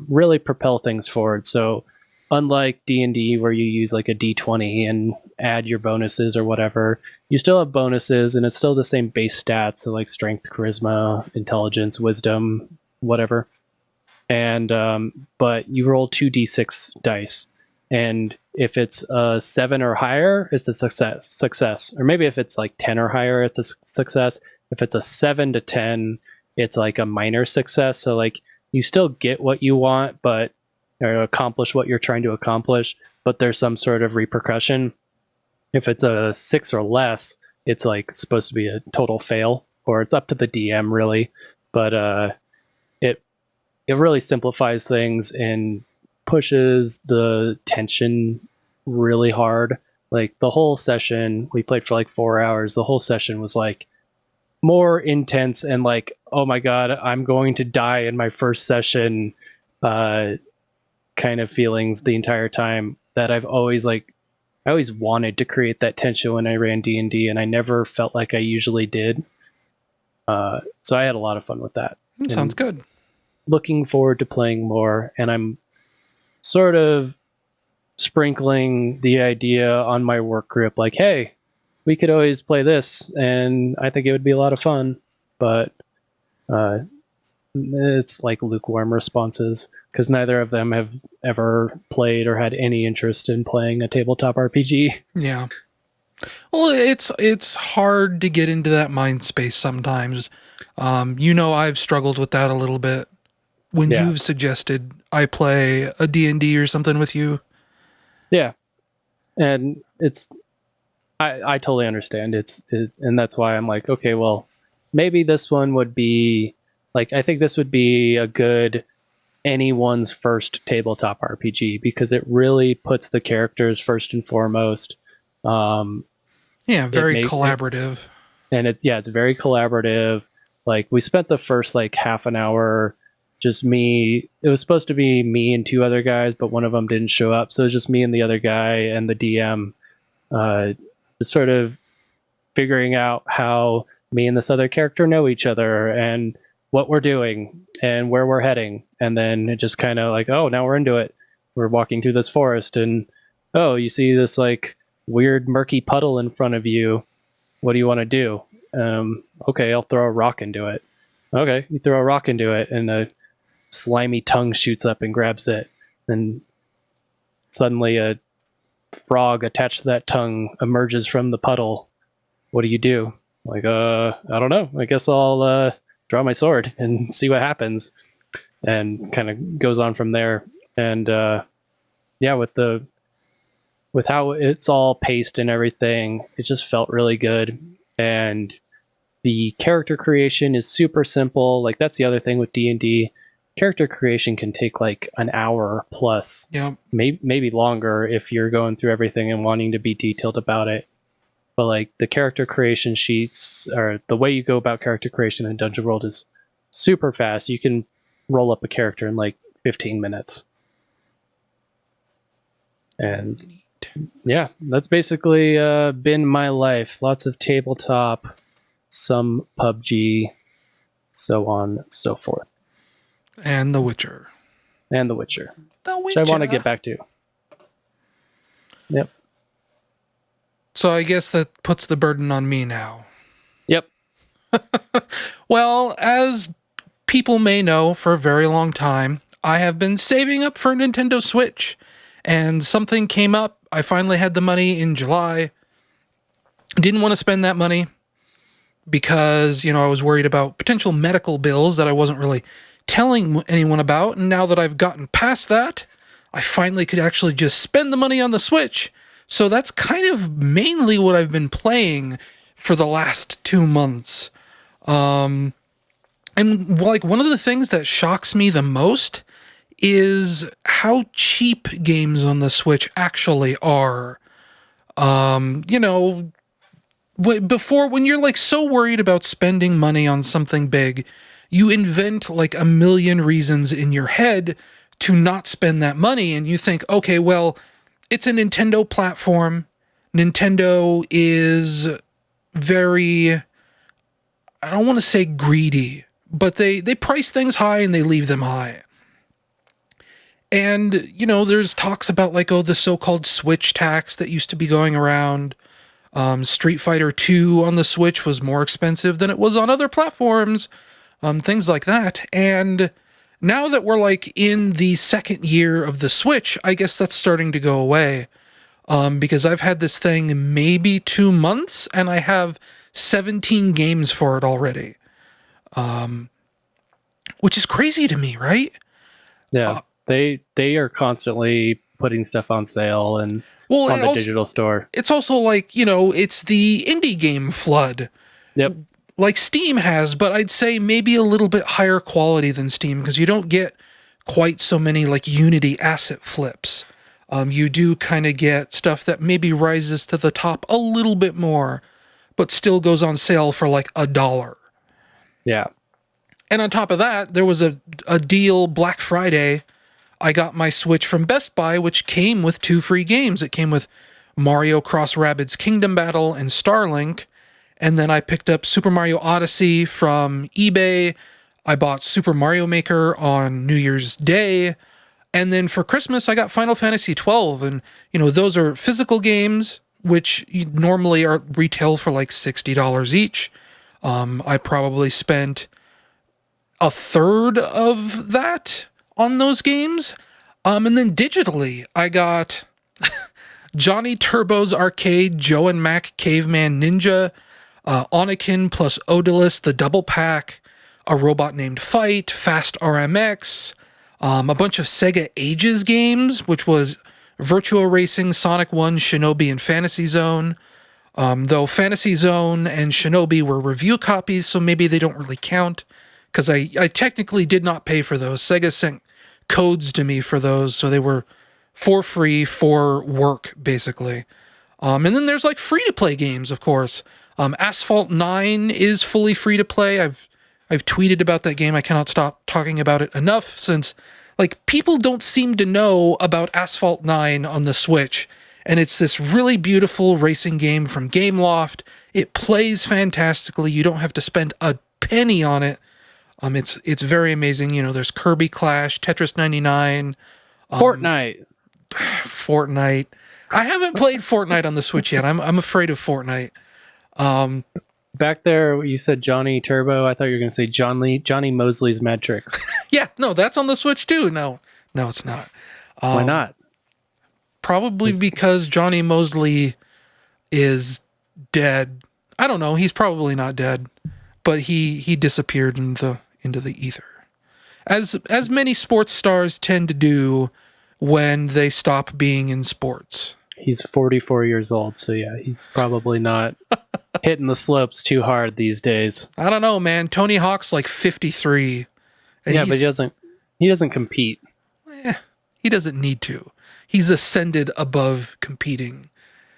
really propel things forward. So unlike D&D where you use like a D20 and add your bonuses or whatever, you still have bonuses and it's still the same base stats, so like strength, charisma, intelligence, wisdom, whatever. And but you roll 2d6 dice. And if it's a 7 or higher, it's a success. Or maybe if it's like 10 or higher, it's a success. If it's a 7 to 10, it's like a minor success. So like you still get what you want, but or accomplish what you're trying to accomplish, but there's some sort of repercussion. If it's a 6 or less, it's like supposed to be a total fail, or it's up to the DM really. But it really simplifies things and pushes the tension really hard. Like the whole session, we played for like 4 hours. The whole session was like more intense and like oh my god, I'm going to die in my first session kind of feelings the entire time that I always wanted to create that tension when I ran D&D, and I never felt like I usually did. So I had a lot of fun with that. Sounds good. Looking forward to playing more, and I'm sort of sprinkling the idea on my work group, like, hey, we could always play this, and I think it would be a lot of fun. But it's like lukewarm responses, because neither of them have ever played or had any interest in playing a tabletop RPG. Yeah. Well, it's hard to get into that mind space sometimes. I've struggled with that a little bit when Yeah. you've suggested I play a D&D or something with you. Yeah. And I totally understand. And that's why I'm like, okay, well, maybe this one would be like, I think this would be a good anyone's first tabletop RPG, because it really puts the characters first and foremost. Yeah, very collaborative. It's very collaborative. Like, we spent the first like half an hour just me. It was supposed to be me and two other guys, but one of them didn't show up, so it was just me and the other guy and the DM, just sort of figuring out how me and this other character know each other and what we're doing and where we're heading. And then it just kind of like, oh, now we're into it. We're walking through this forest, and oh, you see this like weird murky puddle in front of you. What do you want to do? Okay, I'll throw a rock into it. Okay, you throw a rock into it, and a slimy tongue shoots up and grabs it. And suddenly a frog attached to that tongue emerges from the puddle. What do you do? Like, I don't know. I guess I'll draw my sword and see what happens. And kind of goes on from there. And with how it's all paced and everything, it just felt really good. And the character creation is super simple. Like, that's the other thing with D&D. Character creation can take like an hour plus, maybe longer if you're going through everything and wanting to be detailed about it. But like, the character creation sheets, or the way you go about character creation in Dungeon World, is super fast. You can roll up a character in like 15 minutes. And yeah, that's basically been my life. Lots of tabletop, some PUBG, so on, so forth. And The Witcher. Which I want to get back to. Yep. So I guess that puts the burden on me now. Yep. Well, as people may know, for a very long time, I have been saving up for a Nintendo Switch. And something came up. I finally had the money in July. Didn't want to spend that money because, I was worried about potential medical bills that I wasn't really telling anyone about. And now that I've gotten past that, I finally could actually just spend the money on the Switch. So that's kind of mainly what I've been playing for the last 2 months. And like, one of the things that shocks me the most is how cheap games on the Switch actually are. Before, when you're like so worried about spending money on something big, you invent like a million reasons in your head to not spend that money. And you think, okay, well, it's a Nintendo platform. Nintendo is very, I don't want to say greedy, but they price things high and they leave them high. And, there's talks about like, the so-called Switch tax that used to be going around. Street Fighter 2 on the Switch was more expensive than it was on other platforms. Things like that. And now that we're like in the second year of the Switch, I guess that's starting to go away. Because I've had this thing maybe 2 months and I have 17 games for it already. Which is crazy to me, right? Yeah. They are constantly putting stuff on sale and on the digital store. It's also like, it's the indie game flood. Yep. Like Steam has, but I'd say maybe a little bit higher quality than Steam, because you don't get quite so many like Unity asset flips. You do kind of get stuff that maybe rises to the top a little bit more, but still goes on sale for like $1. Yeah. And on top of that, there was a deal Black Friday. I got my Switch from Best Buy, which came with 2 free games. It came with Mario Cross Rabbids Kingdom Battle and Starlink. And then I picked up Super Mario Odyssey from eBay. I bought Super Mario Maker on New Year's Day. And then for Christmas, I got Final Fantasy 12. And, those are physical games, which normally are retail for like $60 each. I probably spent a third of that on those games. And then digitally, I got Johnny Turbo's Arcade, Joe and Mac Caveman Ninja, Anakin plus Odalus, the double pack, a robot named Fight, Fast RMX, a bunch of Sega Ages games, which was Virtua Racing, Sonic 1, Shinobi, and Fantasy Zone. Though Fantasy Zone and Shinobi were review copies, so maybe they don't really count, because I technically did not pay for those. Sega sent codes to me for those, so they were for free for work, basically. And then there's like free-to-play games, of course. Asphalt 9 is fully free-to-play. I've tweeted about that game. I cannot stop talking about it enough, since people don't seem to know about Asphalt 9 on the Switch. And it's this really beautiful racing game from Gameloft. It plays fantastically. You don't have to spend a penny on it. It's very amazing. There's Kirby Clash, Tetris 99, Fortnite. Fortnite. I haven't played Fortnite on the Switch yet. I'm afraid of Fortnite. Back there, you said Johnny Turbo. I thought you were going to say Johnny Mosley's Mad Tricks. Yeah, no, that's on the Switch too. No, it's not. Why not? Probably because Johnny Mosley is dead. I don't know. He's probably not dead, but he disappeared into the ether, as many sports stars tend to do when they stop being in sports. He's 44 years old, so yeah, he's probably not hitting the slopes too hard these days. I don't know, man. Tony Hawk's like 53. Yeah, but he doesn't compete. He doesn't need to. He's ascended above competing.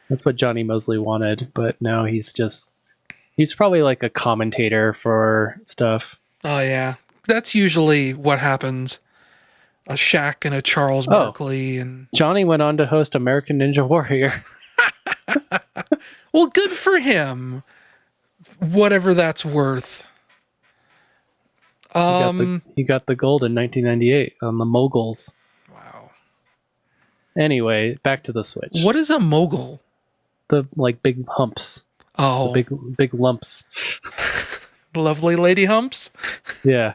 That's what Johnny Mosley wanted, but now he's probably like a commentator for stuff. Oh yeah, that's usually what happens. A Shaq and a Charles Barkley, and Johnny went on to host American Ninja Warrior. Well, good for him. Whatever that's worth. He got the gold in 1998 on the Moguls. Wow. Anyway, back to the Switch. What is a mogul? The big humps. Oh, the big lumps. Lovely lady humps. Yeah.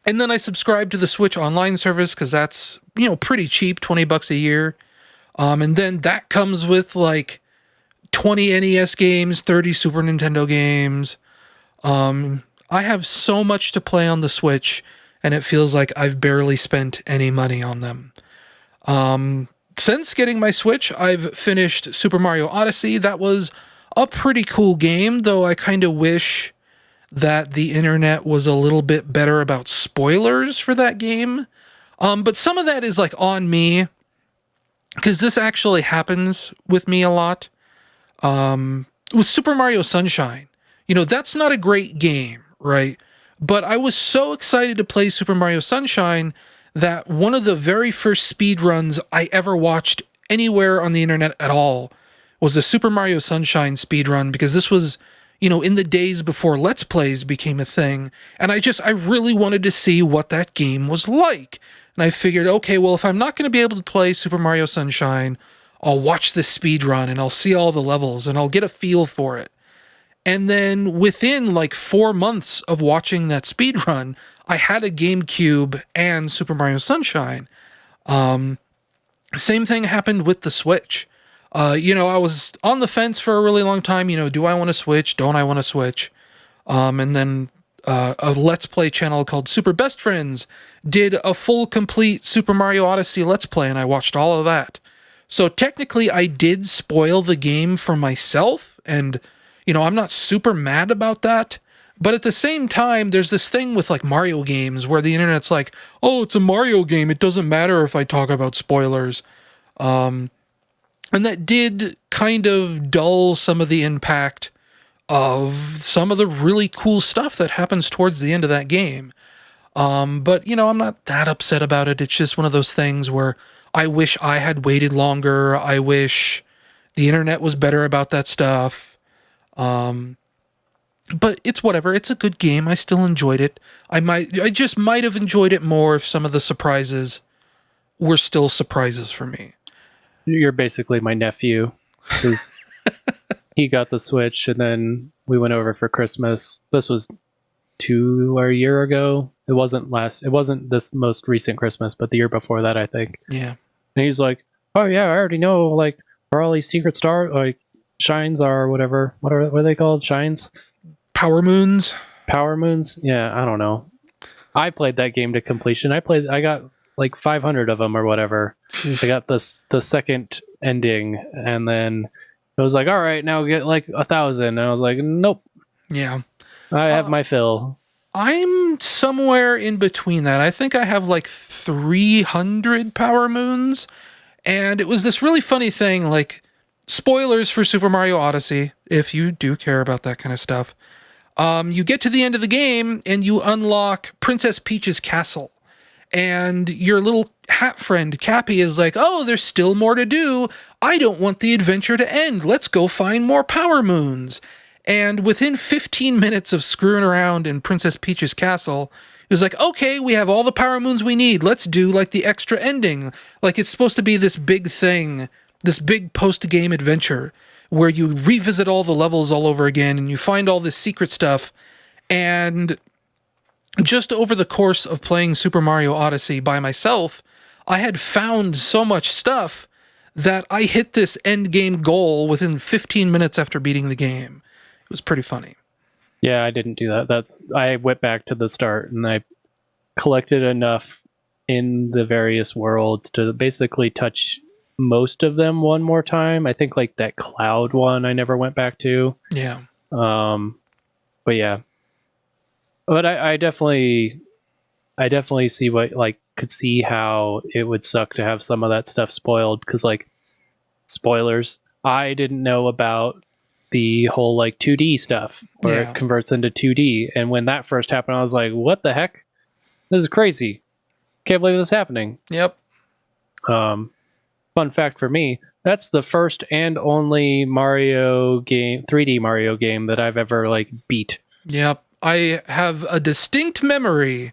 And then I subscribed to the Switch Online service because that's, pretty cheap, $20 a year. And then that comes with 20 NES games, 30 Super Nintendo games. I have so much to play on the Switch, and it feels like I've barely spent any money on them. Since getting my Switch, I've finished Super Mario Odyssey. That was a pretty cool game, though I kind of wish that the internet was a little bit better about spoilers for that game. But some of that is on me, because this actually happens with me a lot. With Super Mario Sunshine, that's not a great game, right? But I was so excited to play Super Mario Sunshine that one of the very first speed runs I ever watched anywhere on the internet at all was the Super Mario Sunshine speed run, because this was, in the days before Let's Plays became a thing. And I really wanted to see what that game was like. And I figured, okay, well, if I'm not going to be able to play Super Mario Sunshine, I'll watch this speed run and I'll see all the levels and I'll get a feel for it. And then within 4 months of watching that speed run, I had a GameCube and Super Mario Sunshine. Same thing happened with the Switch. I was on the fence for a really long time. Do I want to switch? Don't I want to switch? And then a Let's Play channel called Super Best Friends did a full, complete Super Mario Odyssey Let's Play, and I watched all of that. So technically, I did spoil the game for myself, and, I'm not super mad about that. But at the same time, there's this thing with Mario games where the internet's like, oh, it's a Mario game. It doesn't matter if I talk about spoilers. And that did kind of dull some of the impact of some of the really cool stuff that happens towards the end of that game. But, I'm not that upset about it. It's just one of those things where I wish I had waited longer. I wish the internet was better about that stuff. But it's whatever. It's a good game. I still enjoyed it. I just might have enjoyed it more if some of the surprises were still surprises for me. You're basically my nephew, because he got the Switch, and then we went over for Christmas. This was a year ago. It wasn't this most recent Christmas, but the year before that, I think. Yeah. And he's like, "Oh yeah, I already know. Like, where all these secret shines are, or whatever. What are they called? Shines? Power moons? Power moons? Yeah, I don't know. I played that game to completion. I got like 500 of them or whatever. I got the second ending, and then it was like, all right, now get like 1,000. And I was like, nope. Yeah. I have my fill. I'm somewhere in between that. I think I have like 300 power moons. And it was this really funny thing, like, spoilers for Super Mario Odyssey, if you do care about that kind of stuff. You get to the end of the game and you unlock Princess Peach's castle. And your little hat friend, Cappy, is like, oh, there's still more to do. I don't want the adventure to end. Let's go find more power moons. And within 15 minutes of screwing around in Princess Peach's castle, it was like, okay, we have all the power moons we need. Let's do like the extra ending. Like it's supposed to be this big thing, this big post-game adventure where you revisit all the levels all over again and you find all this secret stuff. And just over the course of playing Super Mario Odyssey by myself, I had found so much stuff that I hit this end game goal within 15 minutes after beating the game. It was pretty funny. Yeah, I didn't do that. I went back to the start and I collected enough in the various worlds to basically touch most of them one more time. I think like that cloud one I never went back to. Yeah. But yeah. But I definitely see could see how it would suck to have some of that stuff spoiled, because like, spoilers, I didn't know about the whole like 2D stuff where it converts into 2D, and when that first happened I was like, what the heck, this is crazy, can't believe this is happening. Yep. Fun fact for me, that's the first and only Mario game, 3D Mario game, that I've ever like beat. Yep. I have a distinct memory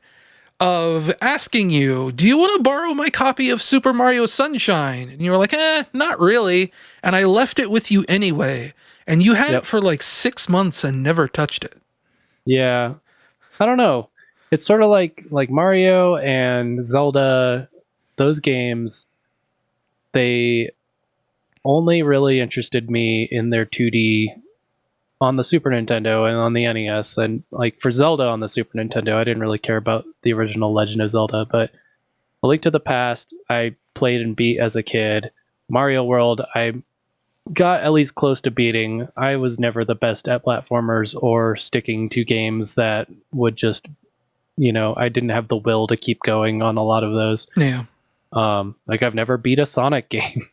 of asking you, do you want to borrow my copy of Super Mario Sunshine? And you were like, not really. And I left it with you anyway. And you had it for like 6 months and never touched it. Yeah. I don't know. It's sort of like Mario and Zelda, those games, they only really interested me in their 2D on the Super Nintendo and on the NES. And like for Zelda on the Super Nintendo, I didn't really care about the original Legend of Zelda, but A Link to the Past, I played and beat as a kid. Mario World, I got at least close to beating. I was never the best at platformers or sticking to games that would just, I didn't have the will to keep going on a lot of those. Yeah. Like I've never beat a Sonic game.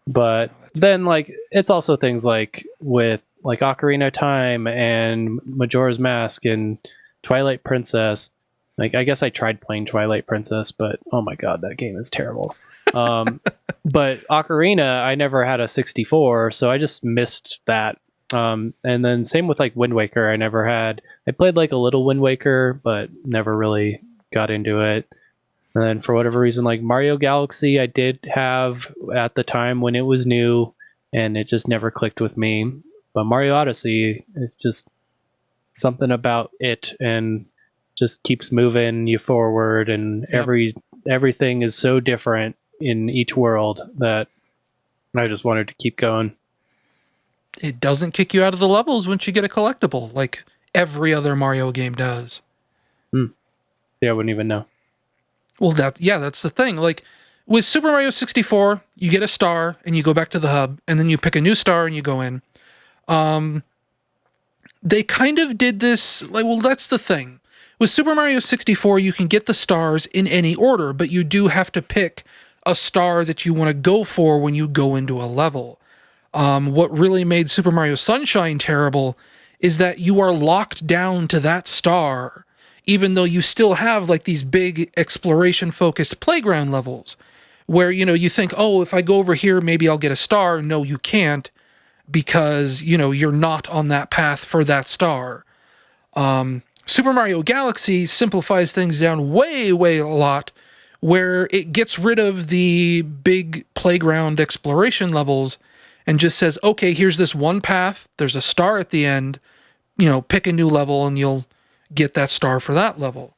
But then like it's also things like with like Ocarina of Time and Majora's Mask and Twilight Princess. Like I guess I tried playing Twilight Princess, but oh my god, that game is terrible. But Ocarina, I never had a 64, so I just missed that. And then same with like Wind Waker, I played like a little Wind Waker, but never really got into it. And then for whatever reason, like Mario Galaxy, I did have at the time when it was new, and it just never clicked with me. But Mario Odyssey, it's just something about it, and just keeps moving you forward, and everything is so different in each world that I just wanted to keep going. It doesn't kick you out of the levels once you get a collectible, like every other Mario game does. Yeah, I wouldn't even know. Well, that's the thing. Like with Super Mario 64, you get a star and you go back to the hub, and then you pick a new star and you go in. They kind of did this, like, well, that's the thing. With Super Mario 64, you can get the stars in any order, but you do have to pick a star that you want to go for when you go into a level. What really made Super Mario Sunshine terrible is that you are locked down to that star, even though you still have like these big exploration focused playground levels where, you think, oh, if I go over here, maybe I'll get a star. No, you can't because, you're not on that path for that star. Super Mario Galaxy simplifies things down way, way a lot, where it gets rid of the big playground exploration levels and just says, okay, here's this one path, there's a star at the end, pick a new level and you'll get that star for that level.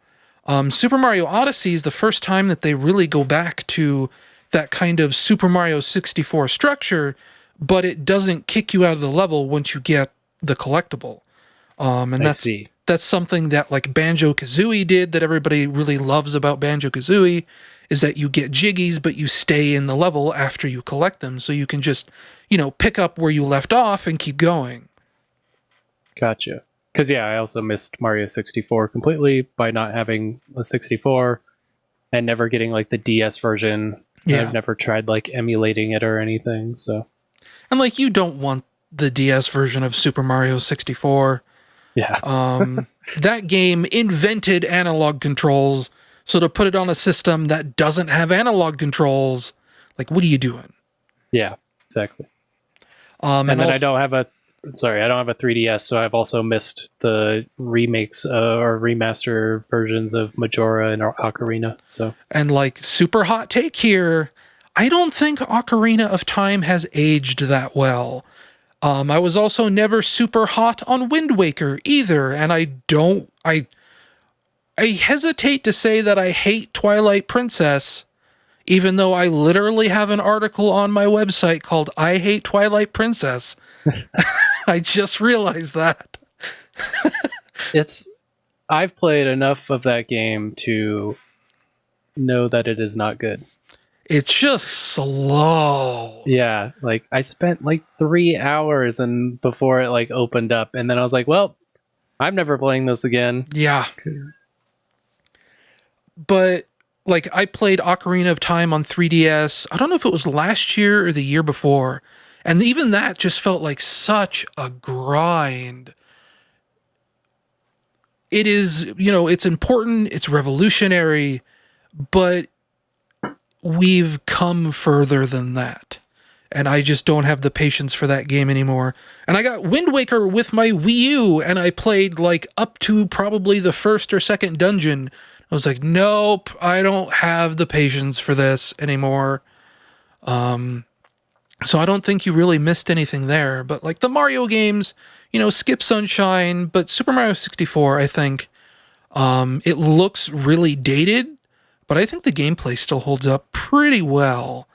Super Mario Odyssey is the first time that they really go back to that kind of Super Mario 64 structure, but it doesn't kick you out of the level once you get the collectible. And that's something that like Banjo-Kazooie did that everybody really loves about Banjo-Kazooie, is that you get jiggies, but you stay in the level after you collect them. So you can just, pick up where you left off and keep going. Gotcha. Because, yeah, I also missed Mario 64 completely by not having a 64 and never getting, like, the DS version. Yeah. I've never tried, like, emulating it or anything, so... And, like, you don't want the DS version of Super Mario 64. Yeah. That game invented analog controls, so to put it on a system that doesn't have analog controls, like, what are you doing? Yeah, exactly. And then also, I don't have a 3DS, so I've also missed the remakes or remaster versions of Majora and Ocarina. So, and like, super hot take here, I don't think Ocarina of Time has aged that well. I was also never super hot on Wind Waker either, and I hesitate to say that I hate Twilight Princess, even though I literally have an article on my website called I Hate Twilight Princess. I just realized that. I've played enough of that game to know that it is not good. It's just slow. Yeah, like I spent like 3 hours and before it like opened up, and then I was like, well, I'm never playing this again. Yeah. But like, I played Ocarina of Time on 3DS. I don't know if it was last year or the year before. And even that just felt like such a grind. It is, it's important, it's revolutionary, but we've come further than that. And I just don't have the patience for that game anymore. And I got Wind Waker with my Wii U, and I played like up to probably the first or second dungeon. I was like, nope, I don't have the patience for this anymore. So I don't think you really missed anything there. But like the Mario games, skip Sunshine, but Super Mario 64, I think, it looks really dated, but I think the gameplay still holds up pretty well.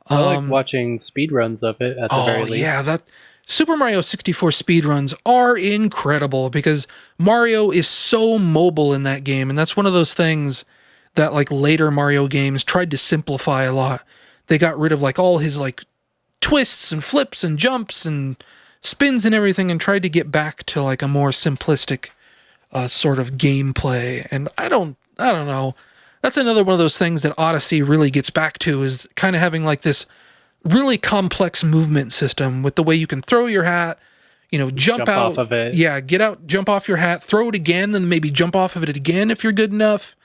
I like watching speedruns of it at the very least. Yeah, that Super Mario 64 speedruns are incredible because Mario is so mobile in that game, and that's one of those things that like later Mario games tried to simplify a lot. They got rid of like all his like twists and flips and jumps and spins and everything and tried to get back to like a more simplistic sort of gameplay. And I don't know. That's another one of those things that Odyssey really gets back to, is kind of having like this really complex movement system with the way you can throw your hat, jump out off of it. Yeah, get out, jump off your hat, throw it again, then maybe jump off of it again if you're good enough.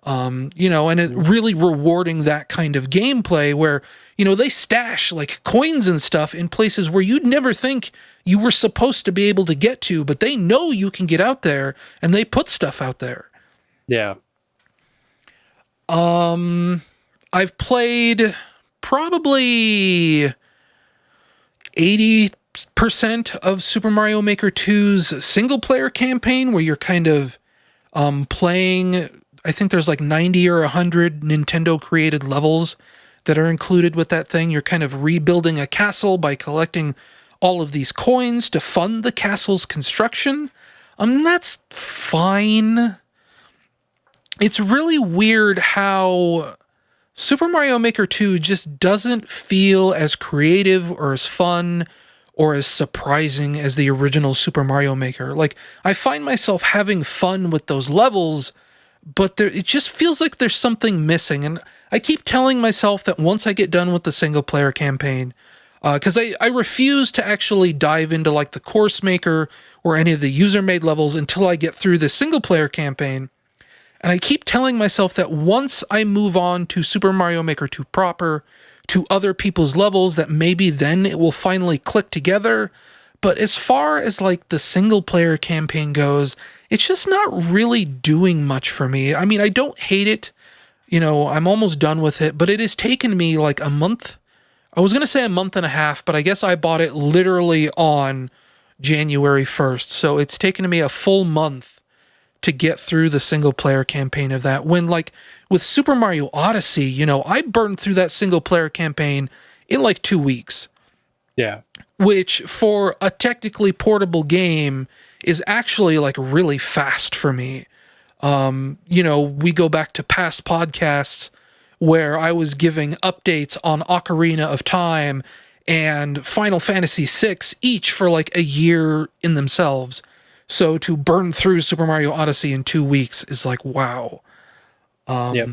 And it really rewarding that kind of gameplay where, they stash like coins and stuff in places where you'd never think you were supposed to be able to get to, but they know you can get out there and they put stuff out there. Yeah. I've played probably 80% of Super Mario Maker 2's single player campaign, where you're kind of playing, I think there's like 90 or 100 Nintendo created levels that are included with that thing. You're kind of rebuilding a castle by collecting all of these coins to fund the castle's construction. That's fine. It's really weird how Super Mario Maker 2 just doesn't feel as creative or as fun or as surprising as the original Super Mario Maker. Like, I find myself having fun with those levels, but it just feels like there's something missing. And I keep telling myself that once I get done with the single player campaign, Because I refuse to actually dive into like the course maker or any of the user made levels until I get through the single player campaign. And I keep telling myself that once I move on to Super Mario Maker 2 proper, to other people's levels, that maybe then it will finally click together. But as far as like the single player campaign goes, it's just not really doing much for me. I mean, I don't hate it. You know, I'm almost done with it, but it has taken me like a month. I was going to say a month and a half, but I guess I bought it literally on January 1st. So it's taken me a full month to get through the single player campaign of that. When like with Super Mario Odyssey, you know, I burned through that single player campaign in like 2 weeks. Yeah. Which for a technically portable game is actually like really fast for me. You know, we go back to past podcasts where I was giving updates on Ocarina of Time and Final Fantasy VI, each for like a year in themselves. So to burn through Super Mario Odyssey in 2 weeks is like, wow. Yep.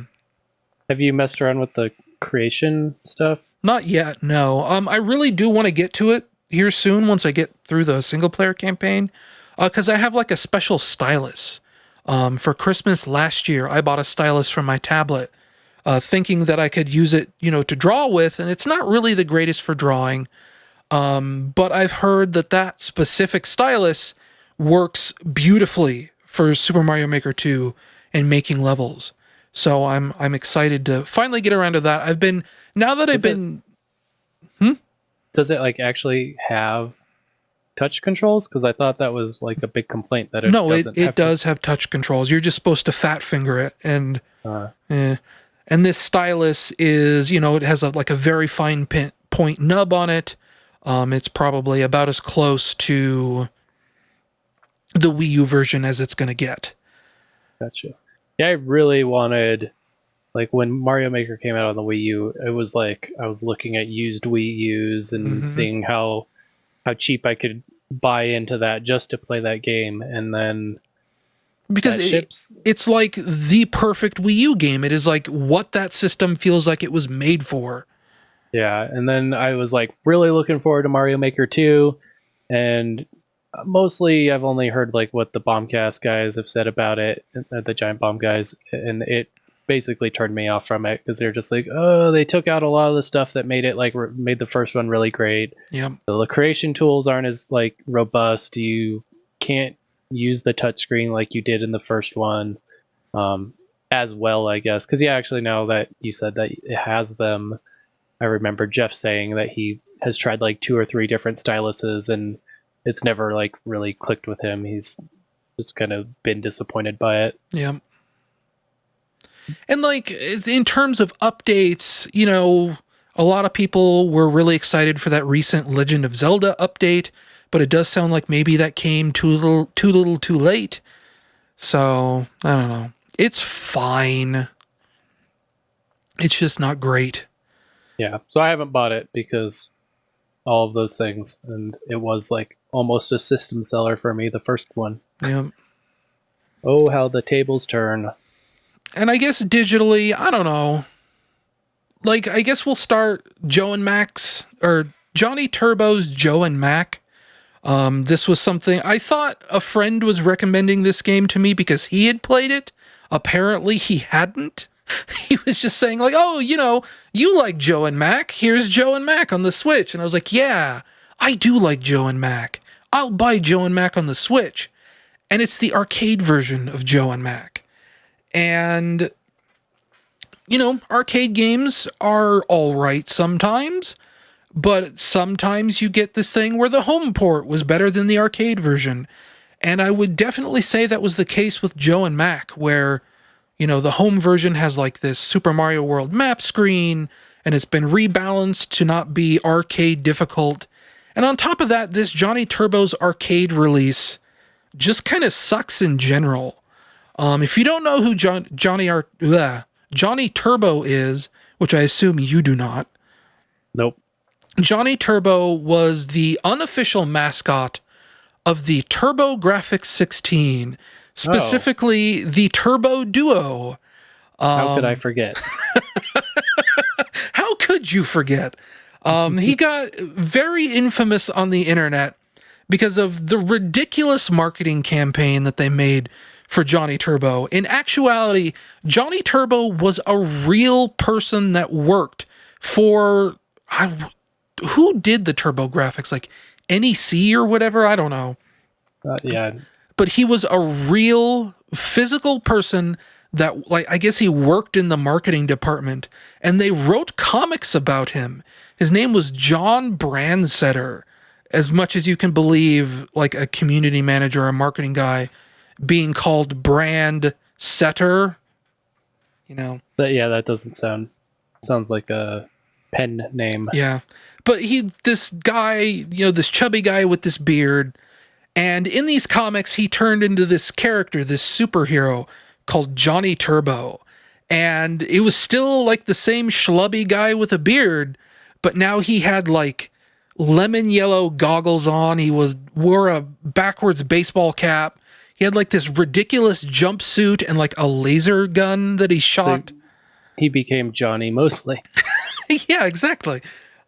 Have you messed around with the creation stuff? Not yet, no. I really do want to get to it here soon once I get through the single player campaign, because I have like a special stylus. For Christmas last year, I bought a stylus from my tablet, thinking that I could use it, you know, to draw with, and it's not really the greatest for drawing. But I've heard that that specific stylus works beautifully for Super Mario Maker 2 and making levels. So I'm excited to finally get around to that. I've been now that I've been. Does it like actually have touch controls? Because I thought that was like a big complaint that it No, doesn't. it does have touch controls. You're just supposed to fat finger it, and and this stylus is, you know, it has like a very fine point nub on it. It's probably about as close to the Wii U version as it's going to get. Gotcha. Yeah, I really wanted, like when Mario Maker came out on the Wii U, it was like I was looking at used Wii U's and seeing how cheap I could buy into that just to play that game, and then because it's like the perfect Wii U game. It is like what that system feels like it was made for. Yeah, and then I was like really looking forward to Mario Maker 2, and mostly I've only heard like what the Bombcast guys have said about it, the Giant Bomb guys, and it basically turned me off from it because they're just like, oh, they took out a lot of the stuff that made it like made the first one really great. Yeah, the creation tools aren't as like robust. You can't use the touchscreen like you did in the first one as well, I guess. Because yeah, actually, now that you said that it has them, I remember Jeff saying that he has tried like 2 or 3 different styluses and it's never like really clicked with him. He's just kind of been disappointed by it. Yeah. And like in terms of updates, you know, a lot of people were really excited for that recent Legend of Zelda update, but it does sound like maybe that came too little too late. So, I don't know. It's fine. It's just not great. Yeah. So I haven't bought it because all of those things, and it was like almost a system seller for me, the first one. Yeah. Oh, how the tables turn. And I guess digitally, I don't know. Like, I guess we'll start Joe and Mac's, or Johnny Turbo's Joe and Mac. This was something, I thought a friend was recommending this game to me because he had played it. Apparently he hadn't. He was just saying like, oh, you know, you like Joe and Mac. Here's Joe and Mac on the Switch. And I was like, yeah, I do like Joe and Mac. I'll buy Joe and Mac on the Switch. And it's the arcade version of Joe and Mac. And, you know, arcade games are all right sometimes, but sometimes you get this thing where the home port was better than the arcade version. And I would definitely say that was the case with Joe and Mac, where, you know, the home version has like this Super Mario World map screen, and it's been rebalanced to not be arcade difficult. And on top of that, this Johnny Turbo's arcade release just kind of sucks in general. If you don't know who Johnny Turbo is, which I assume you do not. Nope. Johnny Turbo was the unofficial mascot of the TurboGrafx 16, specifically the Turbo Duo. How could I forget? How could you forget? He got very infamous on the internet because of the ridiculous marketing campaign that they made for Johnny Turbo. In actuality, Johnny Turbo was a real person that worked for who did the Turbo graphics, like NEC or whatever, I don't know. Yeah. But he was a real physical person that, like, I guess he worked in the marketing department, and they wrote comics about him. His name was John Brandsetter, as much as you can believe, like a community manager or a marketing guy being called Brand Setter, you know. But yeah, that doesn't sounds like a pen name. Yeah. But this guy, you know, this chubby guy with this beard, and in these comics, he turned into this character, this superhero called Johnny Turbo. And it was still like the same schlubby guy with a beard, but now he had like lemon yellow goggles on. He wore a backwards baseball cap. He had like this ridiculous jumpsuit and like a laser gun that he shot. So he became Johnny mostly. Yeah, exactly.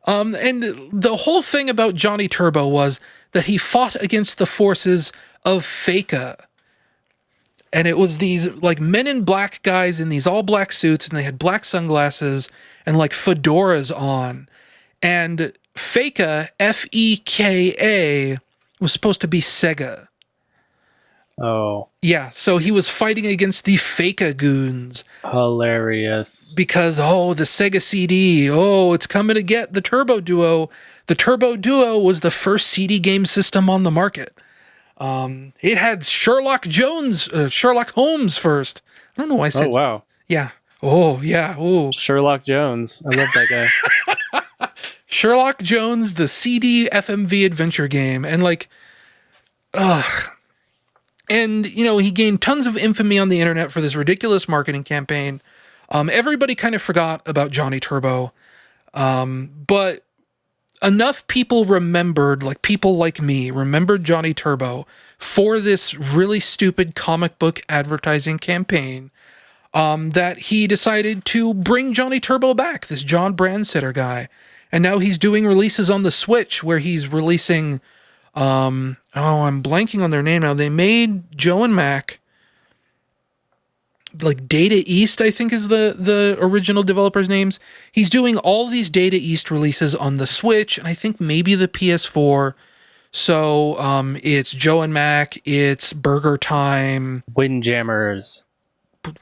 And the whole thing about Johnny Turbo was that he fought against the forces of Faker. And it was these like men in black guys in these all black suits, and they had black sunglasses and like fedoras on. And Faker, Feka, was supposed to be Sega. Oh. Yeah, so he was fighting against the Faker goons. Hilarious. Because, the Sega CD, it's coming to get the Turbo Duo. The Turbo Duo was the first CD game system on the market. It had Sherlock Holmes first. I don't know why I said. Oh, wow. Yeah. Oh, yeah. Oh. Sherlock Jones. I love that guy. Sherlock Jones, the CD FMV adventure game. And and, he gained tons of infamy on the internet for this ridiculous marketing campaign. Everybody kind of forgot about Johnny Turbo. But enough people remembered, like people like me, remembered Johnny Turbo for this really stupid comic book advertising campaign, that he decided to bring Johnny Turbo back, this John Brandsetter guy. And now he's doing releases on the Switch where he's releasing, I'm blanking on their name now. They made Joe and Mac, like Data East, I think is the original developers' names. He's doing all these Data East releases on the Switch, and I think maybe the PS4. So it's Joe and Mac, it's Burger Time. Windjammers.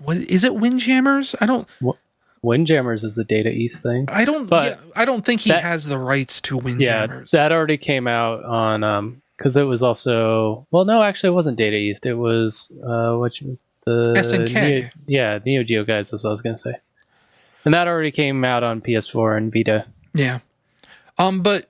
What is it? Windjammers? I don't. Windjammers is a Data East thing. I don't think he has the rights to Windjammers. Yeah, that already came out on because it was also no, actually it wasn't Data the SNK. Neo Geo guys. That's what I was gonna say. And that already came out on PS4 and Vita. Yeah. But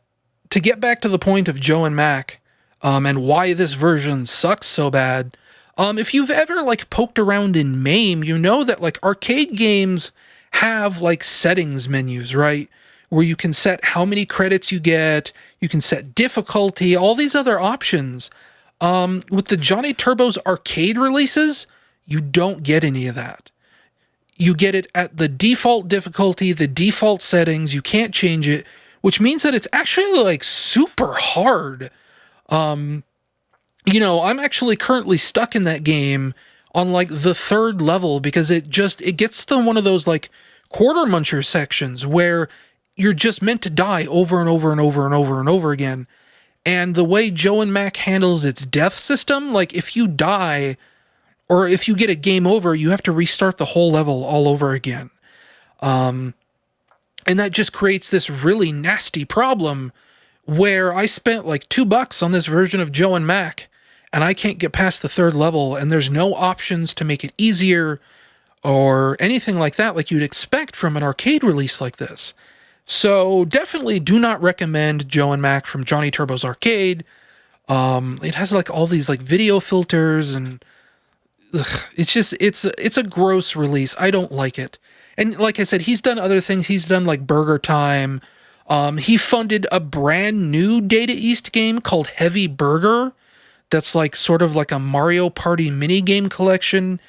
to get back to the point of Joe and Mac, and why this version sucks so bad, if you've ever like poked around in MAME, you know that like arcade games have like settings menus, right? Where you can set how many credits you get, you can set difficulty, all these other options. With the Johnny Turbo's arcade releases, you don't get any of that. You get it at the default difficulty, the default settings, you can't change it, which means that it's actually like super hard. I'm actually currently stuck in that game on like the third level because it gets to one of those like quarter muncher sections where you're just meant to die over and over and over and over and over again. And the way Joe and Mac handles its death system, like if you die or if you get a game over, you have to restart the whole level all over again. And that just creates this really nasty problem where I spent like $2 on this version of Joe and Mac, and I can't get past the third level, and there's no options to make it easier or anything like that like you'd expect from an arcade release like this. So definitely do not recommend Joe and Mac from Johnny Turbo's Arcade. It has like all these like video filters and it's a gross release. I don't like it. And like I said, he's done other things. He's done like Burger Time. He funded a brand new Data East game called Heavy Burger. That's like sort of like a Mario Party mini game collection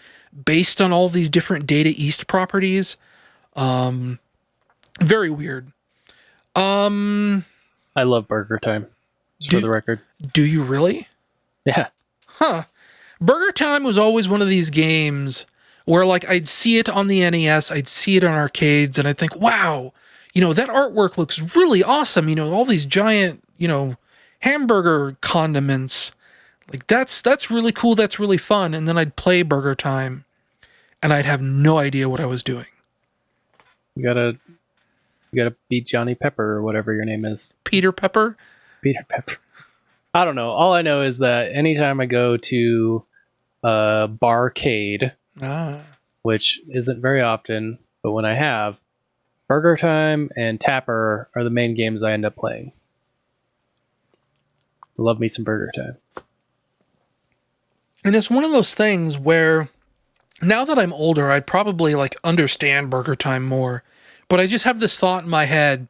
based on all these different Data East properties. Very weird. Um, I love Burger Time, just for the record. do you really? Yeah. Huh. Burger Time was always one of these games where, like, I'd see it on the NES, I'd see it on arcades, and I'd think, wow, that artwork looks really awesome. All these giant, hamburger condiments. Like, that's really cool, that's really fun. And then I'd play Burger Time, and I'd have no idea what I was doing. You gotta beat Johnny Pepper or whatever your name is. Peter Pepper? Peter Pepper. I don't know. All I know is that anytime I go to Barcade, which isn't very often, but when I have, Burger Time and Tapper are the main games I end up playing. Love me some Burger Time. And it's one of those things where now that I'm older, I'd probably understand Burger Time more. But I just have this thought in my head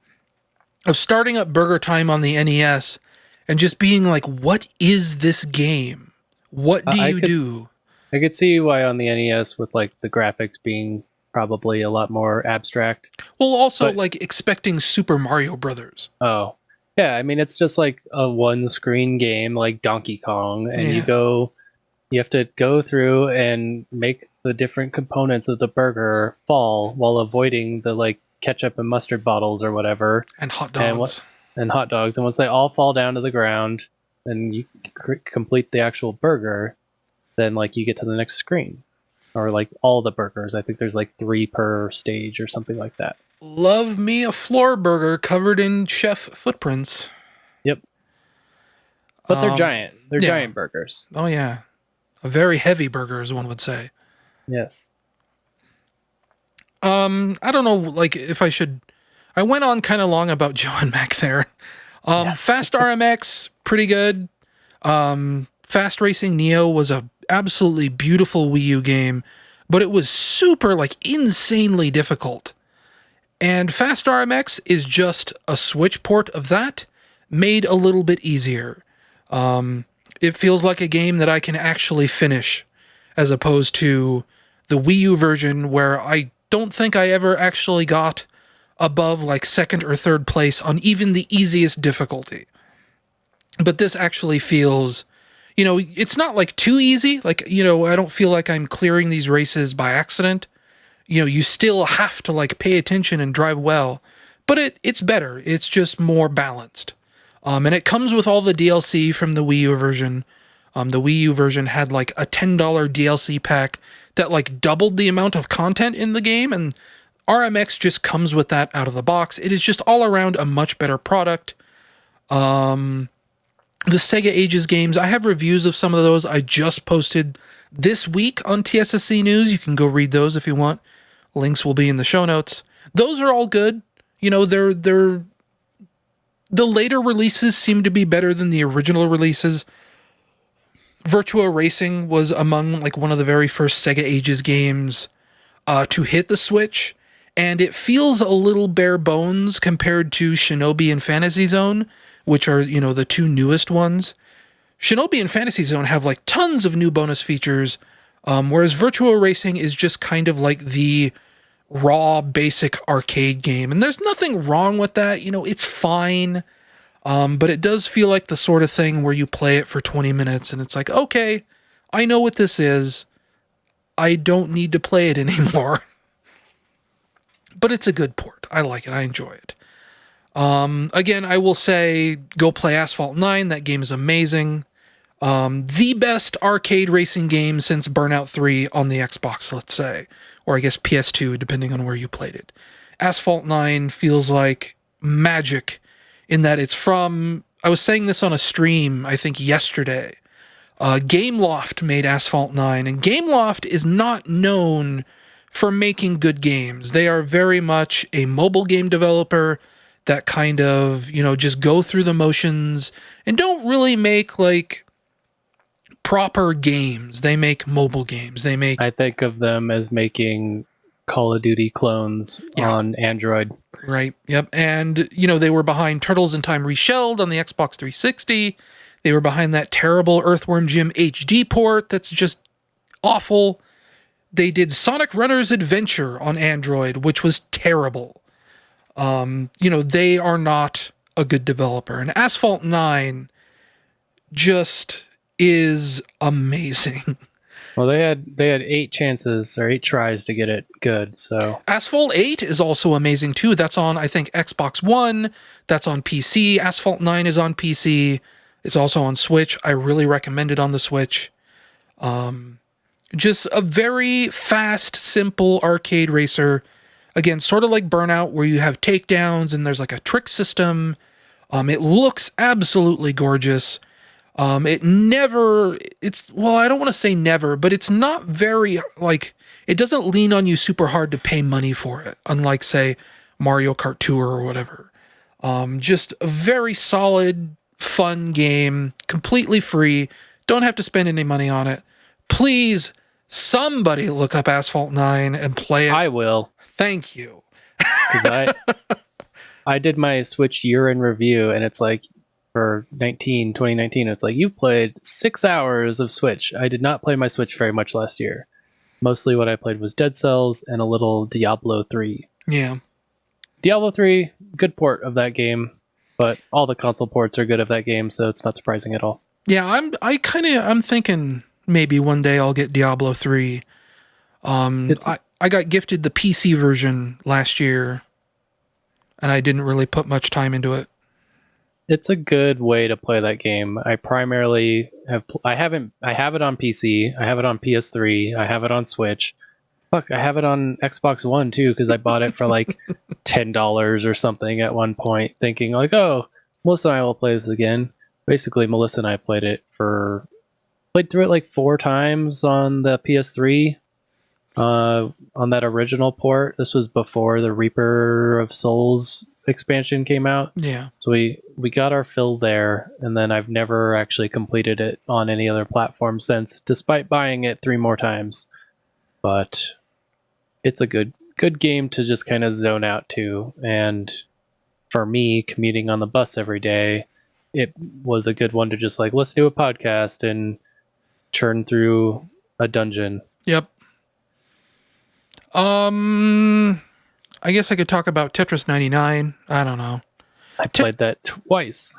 of starting up Burger Time on the NES and just being like, what is this game? What do you do? I could see why on the NES with the graphics being probably a lot more abstract. Well, also expecting Super Mario Brothers. Oh, yeah. I mean, it's just like a one-screen game like Donkey Kong, and you have to go through and make the different components of the burger fall while avoiding the ketchup and mustard bottles or whatever, and hot dogs, and hot dogs. And once they all fall down to the ground, and you complete the actual burger, then you get to the next screen, or all the burgers. I think there's 3 per stage or something like that. Love me a floor burger covered in chef footprints. Yep. But they're giant. They're giant burgers. Oh yeah, a very heavy burger, as one would say. Yes. I don't know, if I should. I went on kind of long about Joe and Mac there. Fast RMX, pretty good. Fast Racing Neo was a absolutely beautiful Wii U game, but it was super insanely difficult. And Fast RMX is just a Switch port of that, made a little bit easier. It feels like a game that I can actually finish, as opposed to the Wii U version, where I don't think I ever actually got above second or third place on even the easiest difficulty. But this actually feels, it's not too easy. I don't feel like I'm clearing these races by accident. You still have to pay attention and drive well, but it's better. It's just more balanced. And it comes with all the DLC from the Wii U version. The Wii U version had a $10 DLC pack that doubled the amount of content in the game, and RMX just comes with that out of the box. It is just all around a much better product. The Sega Ages games, I have reviews of some of those I just posted this week on TSSC News. You can go read those if you want. Links will be in the show notes. Those are all good. They're the later releases seem to be better than the original releases. Virtua Racing was among one of the very first Sega Ages games to hit the Switch, and it feels a little bare bones compared to Shinobi and Fantasy Zone, which are, the 2 newest ones. Shinobi and Fantasy Zone have tons of new bonus features, whereas Virtua Racing is just kind of the raw basic arcade game. And there's nothing wrong with that. It's fine. But it does feel like the sort of thing where you play it for 20 minutes and it's okay, I know what this is. I don't need to play it anymore. But it's a good port. I like it. I enjoy it. Again, I will say, go play Asphalt 9. That game is amazing. The best arcade racing game since Burnout 3 on the Xbox, let's say. Or I guess PS2, depending on where you played it. Asphalt 9 feels like magic in that it's from, I was saying this on a stream, I think yesterday. Gameloft made Asphalt 9, and Gameloft is not known for making good games. They are very much a mobile game developer that kind of, just go through the motions and don't really make proper games. They make mobile games. I think of them as making Call of Duty clones on Android. Right. Yep. And, they were behind Turtles in Time Reshelled on the Xbox 360. They were behind that terrible Earthworm Jim HD port that's just awful. They did Sonic Runner's Adventure on Android, which was terrible. They are not a good developer. And Asphalt 9 just is amazing. Well, they had 8 chances or 8 tries to get it good. So Asphalt 8 is also amazing too. That's on, I think, Xbox One. That's on PC. Asphalt 9 is on PC. It's also on Switch. I really recommend it on the Switch. Just a very fast, simple arcade racer. Again, sort of like Burnout, where you have takedowns and there's like a trick system. It looks absolutely gorgeous. I don't want to say never, but it's not very, it doesn't lean on you super hard to pay money for it, unlike, say, Mario Kart Tour or whatever. Just a very solid, fun game, completely free. Don't have to spend any money on it. Please, somebody look up Asphalt 9 and play it. I will. Thank you. Because I did my Switch year in review, and it's like, for 2019, it's like, you played 6 hours of Switch. I did not play my Switch very much last year. Mostly what I played was Dead Cells and a little Diablo 3. Yeah. Diablo 3, good port of that game, but all the console ports are good of that game, so it's not surprising at all. Yeah, I'm thinking maybe one day I'll get Diablo 3. I got gifted the PC version last year, and I didn't really put much time into it. It's a good way to play that game. I primarily I have it on PC, I have it on PS3, I have it on Switch. Fuck, I have it on Xbox One too, because I bought it for like $10 or something at one point, thinking like, oh, Melissa and I will play this again. Basically, Melissa and I played through it like 4 times on the PS3, on that original port. This was before the Reaper of Souls expansion came out. Yeah. So we got our fill there, and then I've never actually completed it on any other platform since, despite buying it 3 more times. But it's a good game to just kind of zone out to, and for me, commuting on the bus every day, it was a good one to just like, let's do a podcast and churn through a dungeon. Yep. I guess I could talk about Tetris 99. I don't know. I played that twice.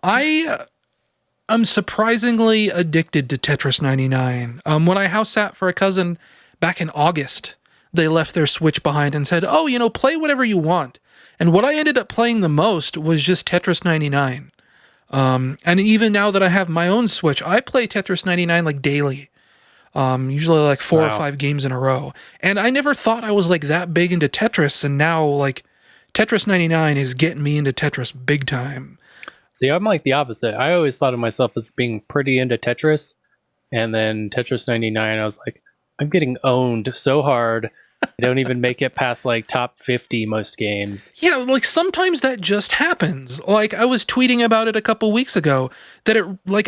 I'm surprisingly addicted to Tetris 99. When I house sat for a cousin back in August, they left their Switch behind and said, oh, play whatever you want. And what I ended up playing the most was just Tetris 99. And even now that I have my own Switch, I play Tetris 99 like daily. Usually like 4 or 5 games in a row. And I never thought I was like that big into Tetris, and now like Tetris 99 is getting me into Tetris big time. See, I'm like the opposite. I always thought of myself as being pretty into Tetris, and then Tetris 99, I was like, I'm getting owned so hard. I don't even make it past like top 50 most games. Yeah, like sometimes that just happens. Like I was tweeting about it a couple weeks ago that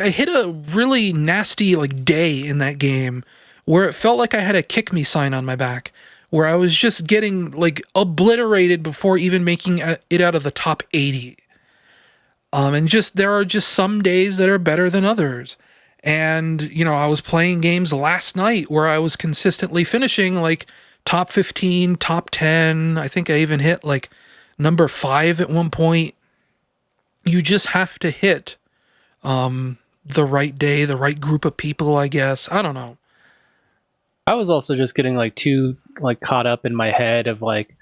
I hit a really nasty like day in that game where it felt like I had a kick me sign on my back, where I was just getting like obliterated before even making it out of the top 80. And there are just some days that are better than others. And, I was playing games last night where I was consistently finishing like top 15, top 10. I think I even hit like number 5 at one point. You just have to hit the right day, the right group of people, I guess. I don't know. I was also just getting like too like caught up in my head of like,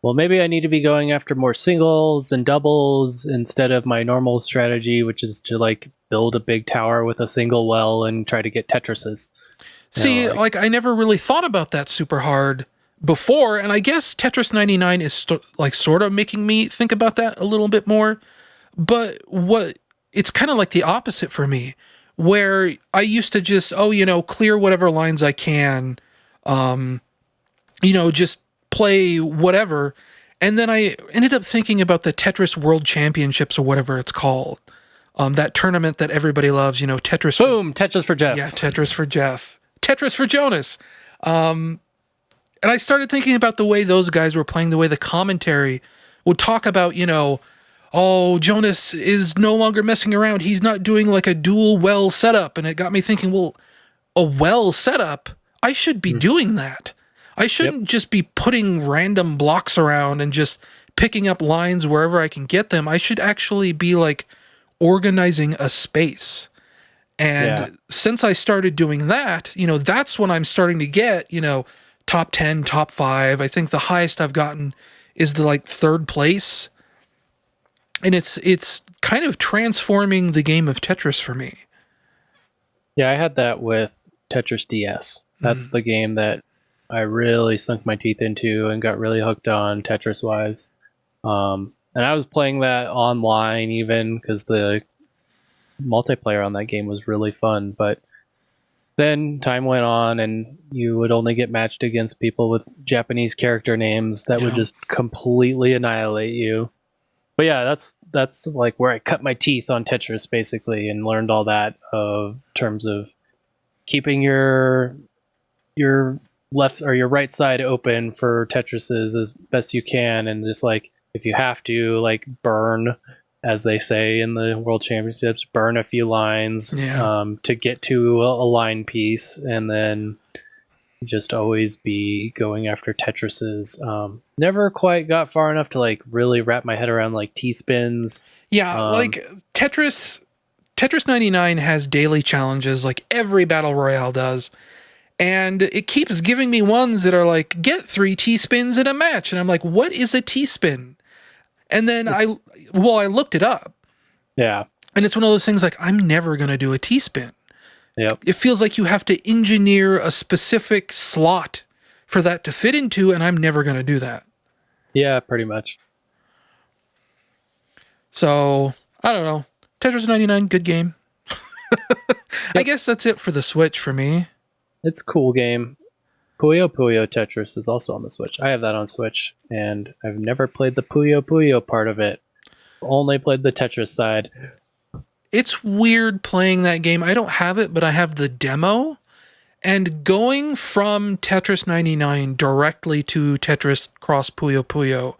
well, maybe I need to be going after more singles and doubles instead of my normal strategy, which is to like build a big tower with a single well and try to get Tetrises. See, I never really thought about that super hard before, and I guess Tetris 99 is sort of making me think about that a little bit more. But it's kind of like the opposite for me, where I used to just clear whatever lines I can, just play whatever, and then I ended up thinking about the Tetris World Championships or whatever it's called, that tournament that everybody loves. Tetris. Boom, Tetris for Jeff. Yeah, Tetris for Jeff. Tetris for Jonas. And I started thinking about the way those guys were playing, the way the commentary would talk about, oh, Jonas is no longer messing around. He's not doing like a dual well setup. And it got me thinking, well, a well setup, I should be doing that. I shouldn't just be putting random blocks around and just picking up lines wherever I can get them. I should actually be like organizing a space. And since I started doing that, that's when I'm starting to get, top 10, top 5. I think the highest I've gotten is the like third place. And it's kind of transforming the game of Tetris for me. Yeah, I had that with Tetris DS. That's the game that I really sunk my teeth into and got really hooked on Tetris wise. And I was playing that online even because the multiplayer on that game was really fun. But then time went on and you would only get matched against people with Japanese character names that would just completely annihilate you. But yeah, that's like where I cut my teeth on Tetris basically and learned all that of terms of keeping your left or your right side open for Tetrises as best you can, and just like if you have to like burn, as they say in the World Championships, burn a few lines to get to a line piece, and then just always be going after Tetrises. Never quite got far enough to like really wrap my head around like T-spins. Yeah, like Tetris 99 has daily challenges like every battle royale does. And it keeps giving me ones that are like, get 3 T-spins in a match. And I'm like, what is a T-spin? And then I looked it up. Yeah. And it's one of those things like, I'm never going to do a T-spin. Yep. It feels like you have to engineer a specific slot for that to fit into, and I'm never going to do that. Yeah, pretty much. So, I don't know. Tetris 99, good game. I guess that's it for the Switch for me. It's a cool game. Puyo Puyo Tetris is also on the Switch. I have that on Switch, and I've never played the Puyo Puyo part of it. Only played the Tetris side. It's weird playing that game. I don't have it, but I have the demo. And going from Tetris 99 directly to Tetris Cross Puyo Puyo,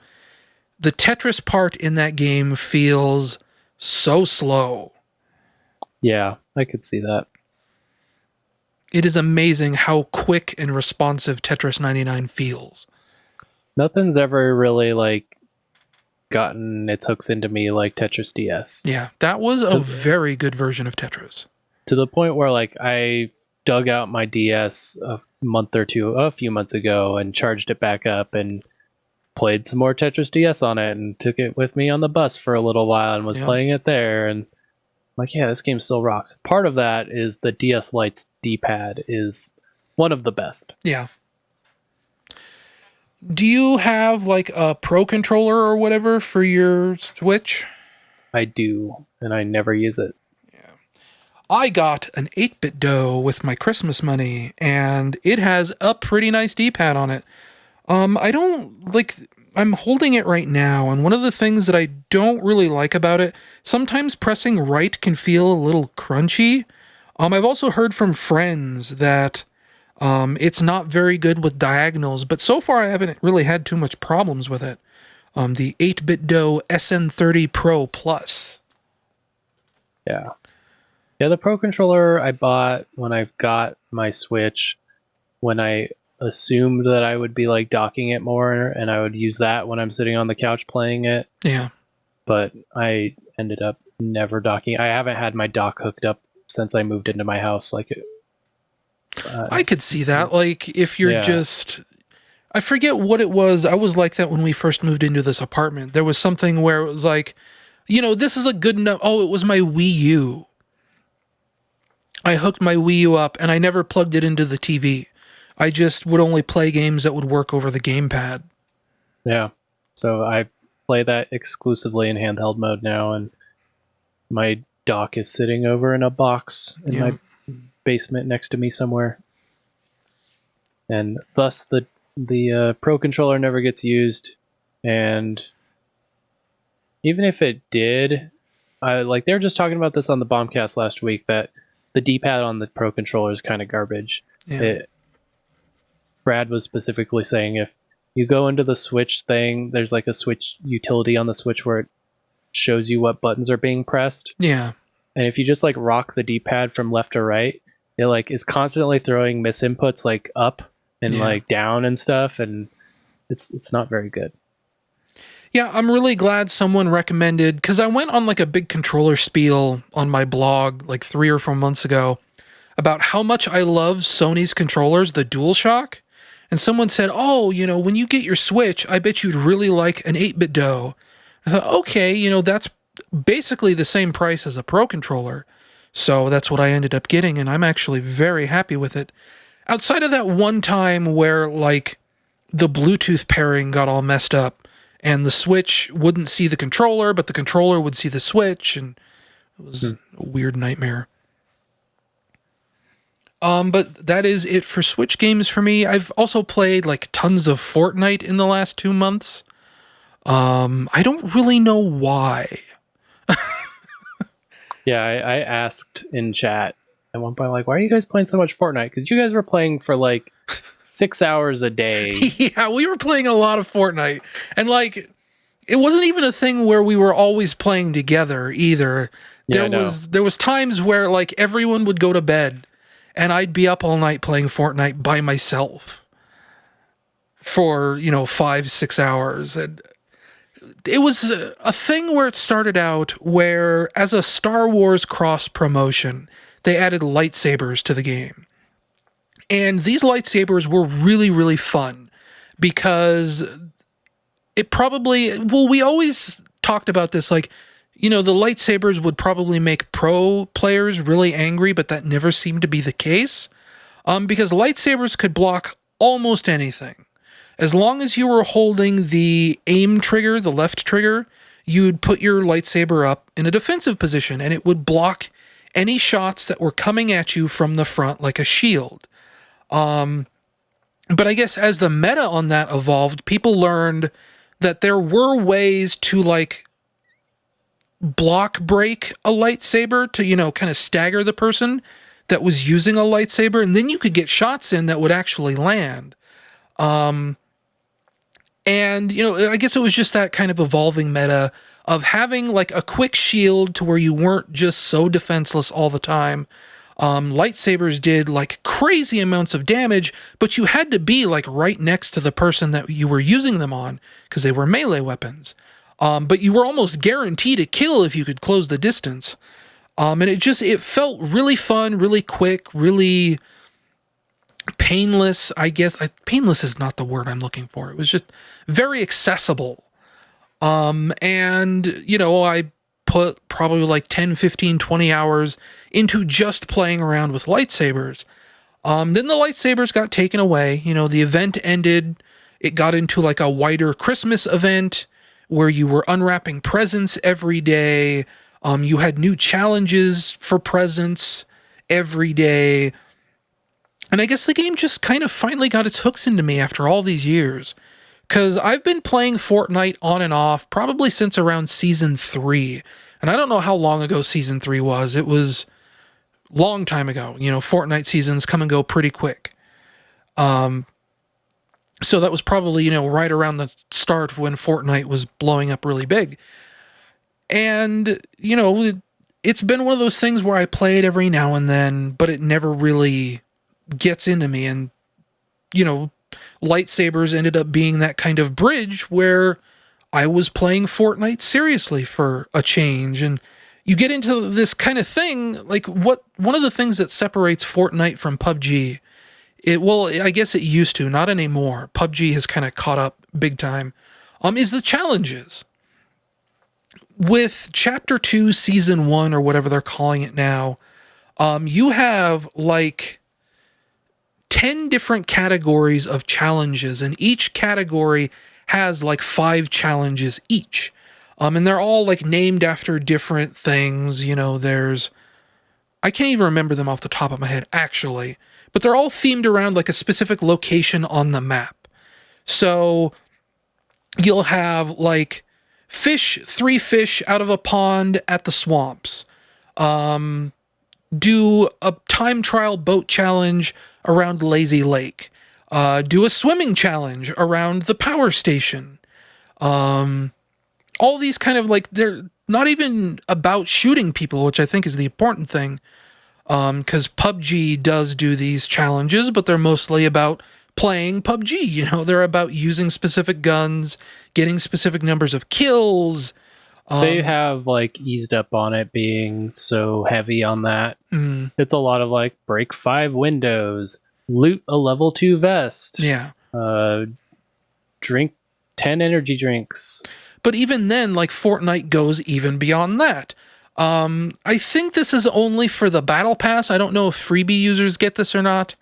the Tetris part in that game feels so slow. Yeah, I could see that. It is amazing how quick and responsive Tetris 99 feels. Nothing's ever really like gotten its hooks into me like Tetris DS. Yeah, that was a very good version of Tetris. To the point where like I dug out my DS a few months ago and charged it back up and played some more Tetris DS on it and took it with me on the bus for a little while and was playing it there, and like, yeah, this game still rocks. Part of that is the DS Lite's D-pad is one of the best. Yeah. Do you have like a Pro controller or whatever for your Switch? I do, and I never use it. Yeah. I got an 8-bit dough with my Christmas money, and it has a pretty nice D-pad on it. I don't like... I'm holding it right now, and one of the things that I don't really like about it, sometimes pressing right can feel a little crunchy. I've also heard from friends that it's not very good with diagonals, but so far I haven't really had too much problems with it. The 8-bit dough SN30 Pro Plus. Yeah. Yeah, the Pro controller I bought when I got my Switch, when I assumed that I would be like docking it more and I would use that when I'm sitting on the couch playing it. Yeah. But I ended up never docking. I haven't had my dock hooked up since I moved into my house. Like, I could see that. Like, if you're just... I forget what it was. I was like that when we first moved into this apartment. There was something where it was like, this is a good enough... Oh, it was my Wii U. I hooked my Wii U up, and I never plugged it into the TV. I just would only play games that would work over the gamepad. Yeah. So I play that exclusively in handheld mode now, and my dock is sitting over in a box in my basement next to me somewhere. And thus the Pro controller never gets used, and even if it did, they were just talking about this on the Bombcast last week, that the D-pad on the Pro controller is kind of garbage. Yeah. Brad was specifically saying if you go into the Switch thing, there's like a Switch utility on the Switch where it shows you what buttons are being pressed. Yeah. And if you just like rock the D-pad from left to right, it like is constantly throwing misinputs like up and like down and stuff, and it's not very good. Yeah, I'm really glad someone recommended, because I went on like a big controller spiel on my blog like 3 or 4 months ago about how much I love Sony's controllers, the DualShock. And someone said, oh, when you get your Switch, I bet you'd really like an 8-bit Do. I thought, okay, that's basically the same price as a Pro controller. So that's what I ended up getting, and I'm actually very happy with it. Outside of that one time where, like, the Bluetooth pairing got all messed up, and the Switch wouldn't see the controller, but the controller would see the Switch, and it was a weird nightmare. But that is it for Switch games for me. I've also played like tons of Fortnite in the last 2 months. I don't really know why. Yeah, I asked in chat at one point, like, why are you guys playing so much Fortnite? Because you guys were playing for like 6 hours a day. Yeah, we were playing a lot of Fortnite, and like, it wasn't even a thing where we were always playing together either. Yeah, There was times where like everyone would go to bed, and I'd be up all night playing Fortnite by myself for 5-6 hours, and it was a thing where it started out where, as a Star Wars cross promotion, they added lightsabers to the game. And these lightsabers were really, really fun because we always talked about this, like, the lightsabers would probably make pro players really angry, but that never seemed to be the case. Because lightsabers could block almost anything. As long as you were holding the aim trigger, the left trigger, you'd put your lightsaber up in a defensive position, and it would block any shots that were coming at you from the front like a shield. But I guess as the meta on that evolved, people learned that there were ways to like block break a lightsaber to, kind of stagger the person that was using a lightsaber, and then you could get shots in that would actually land. And, I guess it was just that kind of evolving meta of having like a quick shield to where you weren't just so defenseless all the time. Lightsabers did like crazy amounts of damage, but you had to be like right next to the person that you were using them on because they were melee weapons. But you were almost guaranteed a kill if you could close the distance. And it felt really fun, really quick, really painless, I guess. Painless is not the word I'm looking for. It was just very accessible. And, I put probably like 10, 15, 20 hours into just playing around with lightsabers. Then the lightsabers got taken away. The event ended. It got into like a wider Christmas event where you were unwrapping presents every day. You had new challenges for presents every day. And I guess the game just kind of finally got its hooks into me after all these years. Because I've been playing Fortnite on and off probably since around Season 3. And I don't know how long ago Season 3 was. It was a long time ago. Fortnite seasons come and go pretty quick. So that was probably, right around the start when Fortnite was blowing up really big. And, it's been one of those things where I play it every now and then, but it never really gets into me. And, lightsabers ended up being that kind of bridge where I was playing Fortnite seriously for a change. And you get into this kind of thing, like one of the things that separates Fortnite from PUBG, I guess it used to, not anymore. PUBG has kind of caught up big time, is the challenges. With Chapter 2, Season 1, or whatever they're calling it now, you have like 10 different categories of challenges, and each category has like 5 challenges each. And they're all like named after different things. I can't even remember them off the top of my head, actually, but they're all themed around like a specific location on the map. So you'll have like 3 fish out of a pond at the swamps. Do a time trial boat challenge around Lazy Lake. Do a swimming challenge around the power station. All these kind of like, they're not even about shooting people, which I think is the important thing. Because PUBG does do these challenges, but they're mostly about playing PUBG. They're about using specific guns, getting specific numbers of kills. They have like eased up on it being so heavy on that. It's a lot of like break 5 windows, loot a level 2 vest, drink 10 energy drinks. But even then, like, Fortnite goes even beyond that. I think this is only for the Battle Pass. I don't know if freebie users get this or not.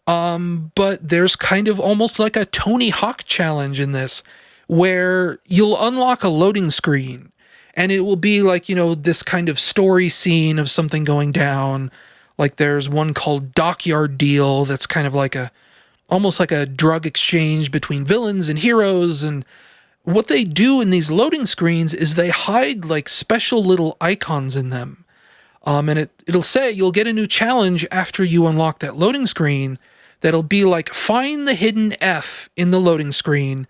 But there's kind of almost like a Tony Hawk challenge in this, where you'll unlock a loading screen, and it will be like, this kind of story scene of something going down. Like, there's one called Dockyard Deal that's kind of like almost like a drug exchange between villains and heroes. And what they do in these loading screens is they hide like special little icons in them. And it'll say you'll get a new challenge after you unlock that loading screen. That'll be like, find the hidden F in the loading screen.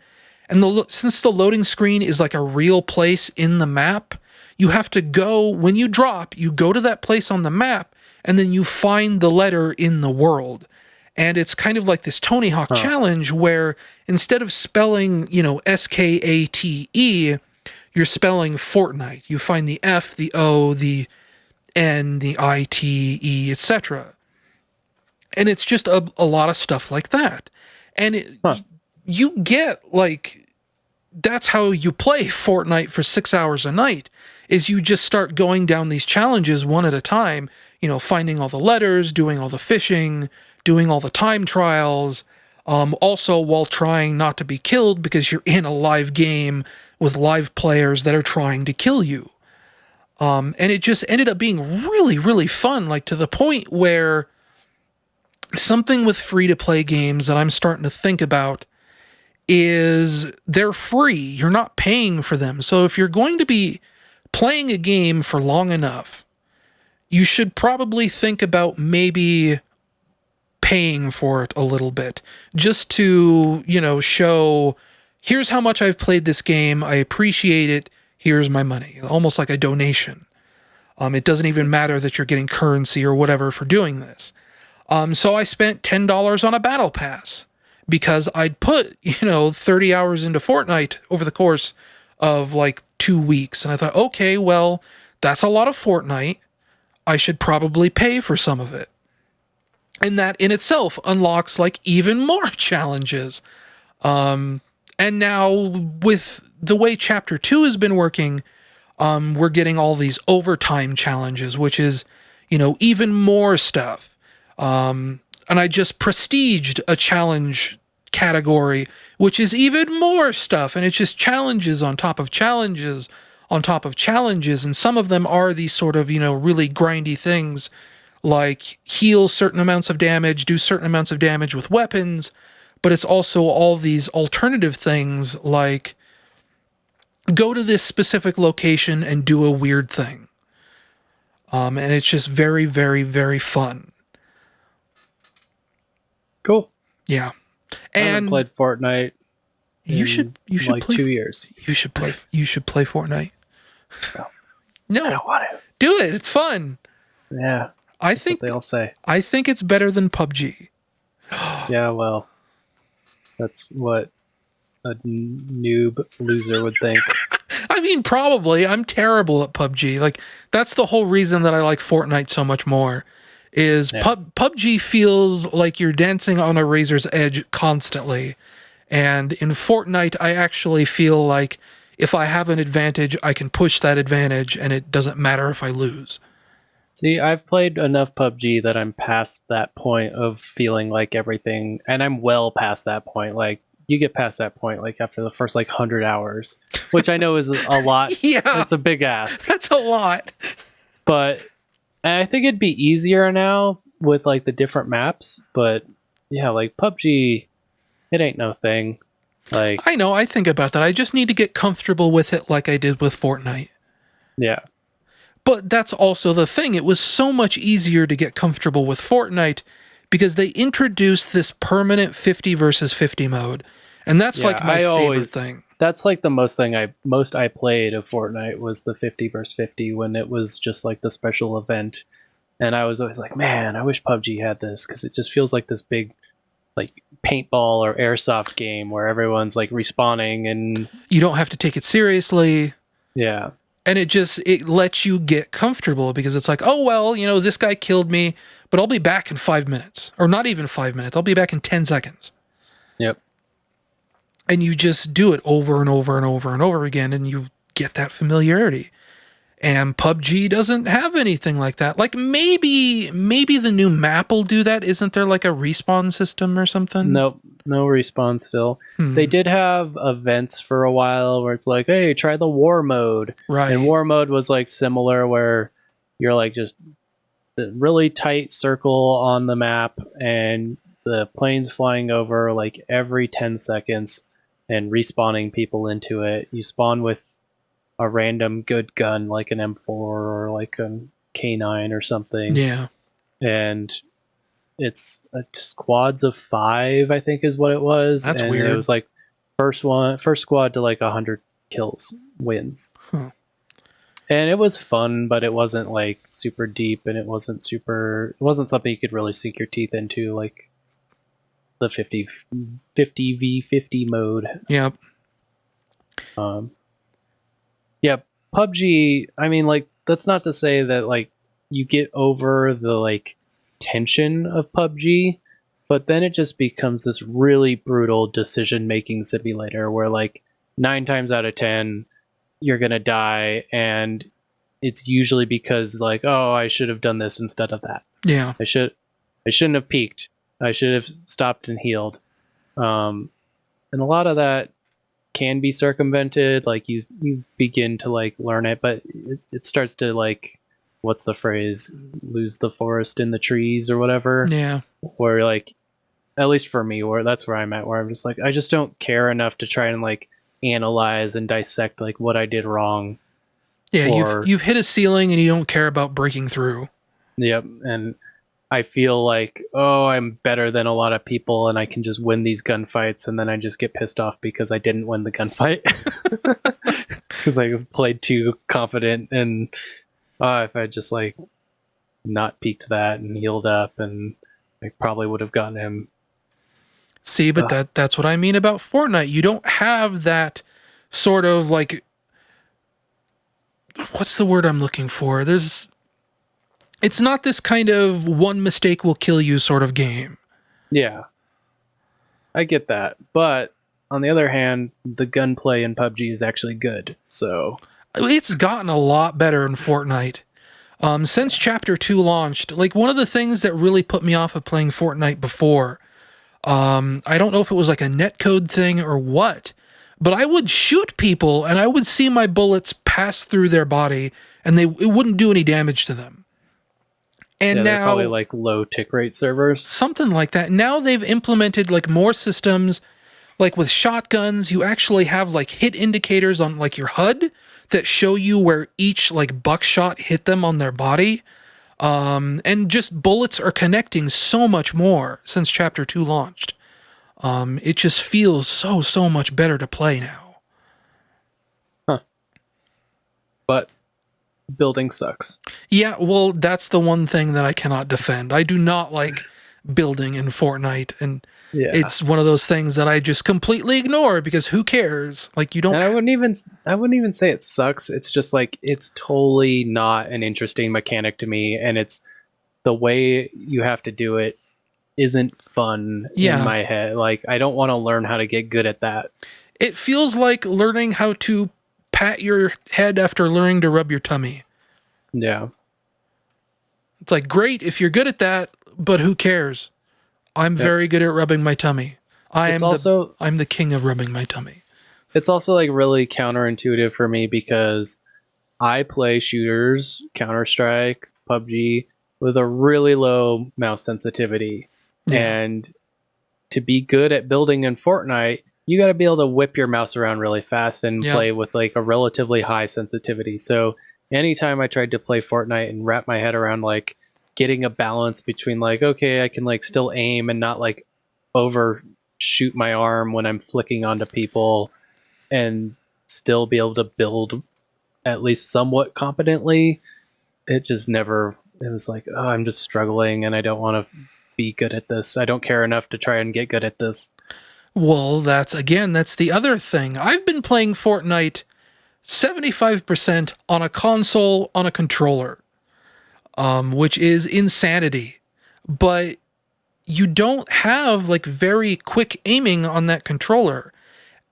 And since the loading screen is like a real place in the map, you have to go, when you drop, you go to that place on the map, and then you find the letter in the world. And it's kind of like this Tony Hawk challenge where instead of spelling, Skate, you're spelling Fortnite. You find the F, the O, the N, the ITE, etc. And it's just a lot of stuff like that. And you get, like, that's how you play Fortnite for 6 hours a night, is you just start going down these challenges one at a time, finding all the letters, doing all the fishing, doing all the time trials, also while trying not to be killed because you're in a live game with live players that are trying to kill you. And it just ended up being really, really fun, like to the point where something with free-to-play games that I'm starting to think about is they're free. You're not paying for them. So if you're going to be playing a game for long enough, you should probably think about maybe paying for it a little bit, just to, show, here's how much I've played this game. I appreciate it. Here's my money. Almost like a donation. It doesn't even matter that you're getting currency or whatever for doing this. So I spent $10 on a battle pass because I'd put, 30 hours into Fortnite over the course of like 2 weeks. And I thought, okay, well, that's a lot of Fortnite. I should probably pay for some of it. And that in itself unlocks like even more challenges. And now with the way Chapter 2 has been working, we're getting all these overtime challenges, which is, even more stuff. And I just prestiged a challenge category, which is even more stuff. And it's just challenges on top of challenges on top of challenges. And some of them are these sort of, really grindy things like heal certain amounts of damage, do certain amounts of damage with weapons. But it's also all these alternative things like go to this specific location and do a weird thing. And it's just very, very, very fun. Cool. Yeah. I haven't played Fortnite. You should like play 2 years. You should play Fortnite. No. I don't want to. Do it. It's fun. Yeah. I That's think what they all say. I think it's better than PUBG. Yeah, well, that's what a noob loser would think. I mean, probably. I'm terrible at PUBG. Like, that's the whole reason that I like Fortnite so much more. Is PUBG feels like you're dancing on a razor's edge constantly. And in Fortnite, I actually feel like if I have an advantage, I can push that advantage, and it doesn't matter if I lose. See, I've played enough PUBG that I'm past that point of feeling like everything, and I'm well past that point. Like, you get past that point, like, after the first, 100 hours, which I know is a lot. Yeah. It's a big ask. That's a lot. But I think it'd be easier now with, the different maps. But, yeah, PUBG, it ain't no thing. I know, I think about that. I just need to get comfortable with it like I did with Fortnite. Yeah. But that's also the thing. It was so much easier to get comfortable with Fortnite because they introduced this permanent 50 versus 50 mode. And that's my favorite thing. That's the most I played of Fortnite was the 50 versus 50 when it was just the special event. And I was always like, man, I wish PUBG had this because it just feels like this big paintball or airsoft game where everyone's respawning and You don't have to take it seriously. Yeah. And it lets you get comfortable because it's like, oh, well, this guy killed me, but I'll be back in 5 minutes. Or not even 5 minutes. I'll be back in 10 seconds. Yep. And you just do it over and over and over and over again, and you get that familiarity. And PUBG doesn't have anything like that. Like maybe the new map will do that. Isn't there like a respawn system or something? Nope, no respawn still. They did have events for a while where it's like, hey, try the war mode. Right. And war mode was like similar where you're like just the really tight circle on the map and the planes flying over like every 10 seconds and respawning people into it. You spawn with a random good gun like an M4 or like a K9 or something. Yeah. And it's squads of 5, I think is what it was. That's and weird. It was like first squad to like 100 kills wins. Huh. And it was fun, but it wasn't like super deep, and it wasn't something you could really sink your teeth into, like the 50v50 mode. Yep. Yeah, PUBG, I mean, like, that's not to say that, like, you get over the, like, tension of PUBG, but then it just becomes this really brutal decision-making simulator where, like, 9 times out of 10, you're gonna die, and it's usually because, like, oh, I should have done this instead of that. Yeah. I shouldn't have peeked. I should have stopped and healed. And a lot of that can be circumvented. Like you begin to like learn it, but it starts to like, what's the phrase? Lose the forest in the trees or whatever. Yeah. Where like, at least for me, that's where I'm at, where I'm just like, I just don't care enough to try and like analyze and dissect like what I did wrong. Yeah. You've hit a ceiling and you don't care about breaking through. Yep. And I feel like, oh, I'm better than a lot of people and I can just win these gunfights, and then I just get pissed off because I didn't win the gunfight. Because I played too confident, and if I just like not peeked that and healed up, and I probably would have gotten him. See, but that's what I mean about Fortnite. You don't have that sort of like, what's the word I'm looking for? It's not this kind of one mistake will kill you sort of game. Yeah. I get that. But on the other hand, the gunplay in PUBG is actually good. So it's gotten a lot better in Fortnite. Since Chapter 2 launched, like one of the things that really put me off of playing Fortnite before, I don't know if it was like a netcode thing or what, but I would shoot people and I would see my bullets pass through their body and it wouldn't do any damage to them. And now probably like low tick rate servers. Something like that. Now they've implemented like more systems, like with shotguns, you actually have like hit indicators on like your HUD that show you where each like buckshot hit them on their body. And just bullets are connecting so much more since Chapter 2 launched. It just feels so much better to play now. Huh. But building sucks. Yeah, well, that's the one thing that I cannot defend. I do not like building in Fortnite, and it's one of those things that I just completely ignore because who cares? Like you don't. And I wouldn't even say it sucks. It's just like it's totally not an interesting mechanic to me, and it's the way you have to do it isn't fun in my head. Like I don't want to learn how to get good at that. It feels like learning how to pat your head after learning to rub your tummy. Yeah. It's like, great if you're good at that, but who cares? I'm very good at rubbing my tummy. I'm the king of rubbing my tummy. It's also like really counterintuitive for me because I play shooters, Counter-Strike, PUBG with a really low mouse sensitivity. Yeah. And to be good at building in Fortnite, you got to be able to whip your mouse around really fast and play with like a relatively high sensitivity. So anytime I tried to play Fortnite and wrap my head around like getting a balance between like, okay, I can like still aim and not like overshoot my arm when I'm flicking onto people and still be able to build at least somewhat competently, it was like, oh, I'm just struggling and I don't want to be good at this. I don't care enough to try and get good at this. Well, that's the other thing. I've been playing Fortnite 75% on a console on a controller, which is insanity. But you don't have like very quick aiming on that controller.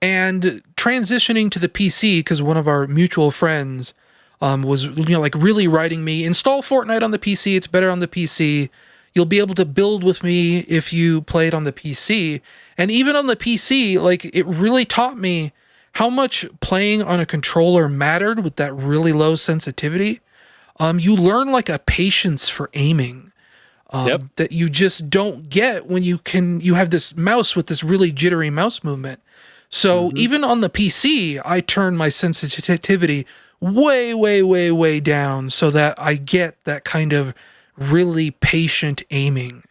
And transitioning to the PC, because one of our mutual friends was like really writing me, install Fortnite on the PC. It's better on the PC. You'll be able to build with me if you play it on the PC. And even on the PC, like it really taught me how much playing on a controller mattered with that really low sensitivity. You learn like a patience for aiming that you just don't get when you have this mouse with this really jittery mouse movement. So even on the PC, I turn my sensitivity way, way, way, way down so that I get that kind of really patient aiming.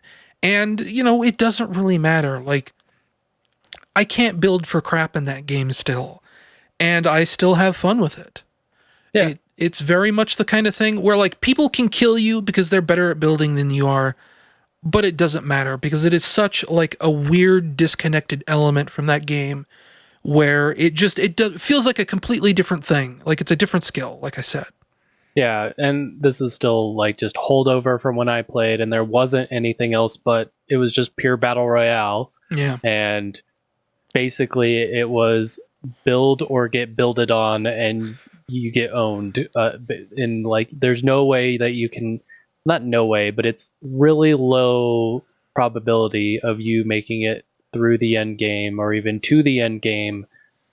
And, it doesn't really matter. Like, I can't build for crap in that game still. And I still have fun with it. Yeah. It's very much the kind of thing where, like, people can kill you because they're better at building than you are. But it doesn't matter because it is such, like, a weird, disconnected element from that game where it feels like a completely different thing. Like it's a different skill, like I said. Yeah, and this is still like just holdover from when I played, and there wasn't anything else, but it was just pure battle royale. Yeah. And basically it was build or get builded on, and you get owned. And like, there's no way that you can, not no way, but it's really low probability of you making it through the end game or even to the end game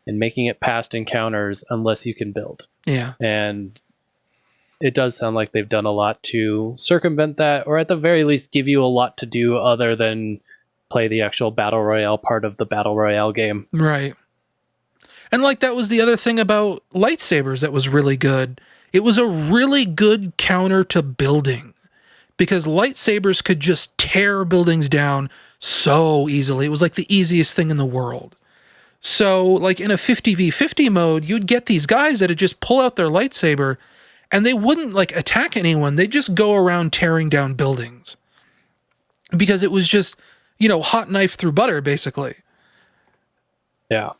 and making it past encounters unless you can build. Yeah. And it does sound like they've done a lot to circumvent that, or at the very least give you a lot to do other than play the actual battle royale part of the battle royale game. Right. And like that was the other thing about lightsabers that was really good. It was a really good counter to building because lightsabers could just tear buildings down so easily. It was like the easiest thing in the world. So like in a 50v50 mode, you'd get these guys that would just pull out their lightsaber and they wouldn't like attack anyone. They'd just go around tearing down buildings because it was just, hot knife through butter, basically. Yeah.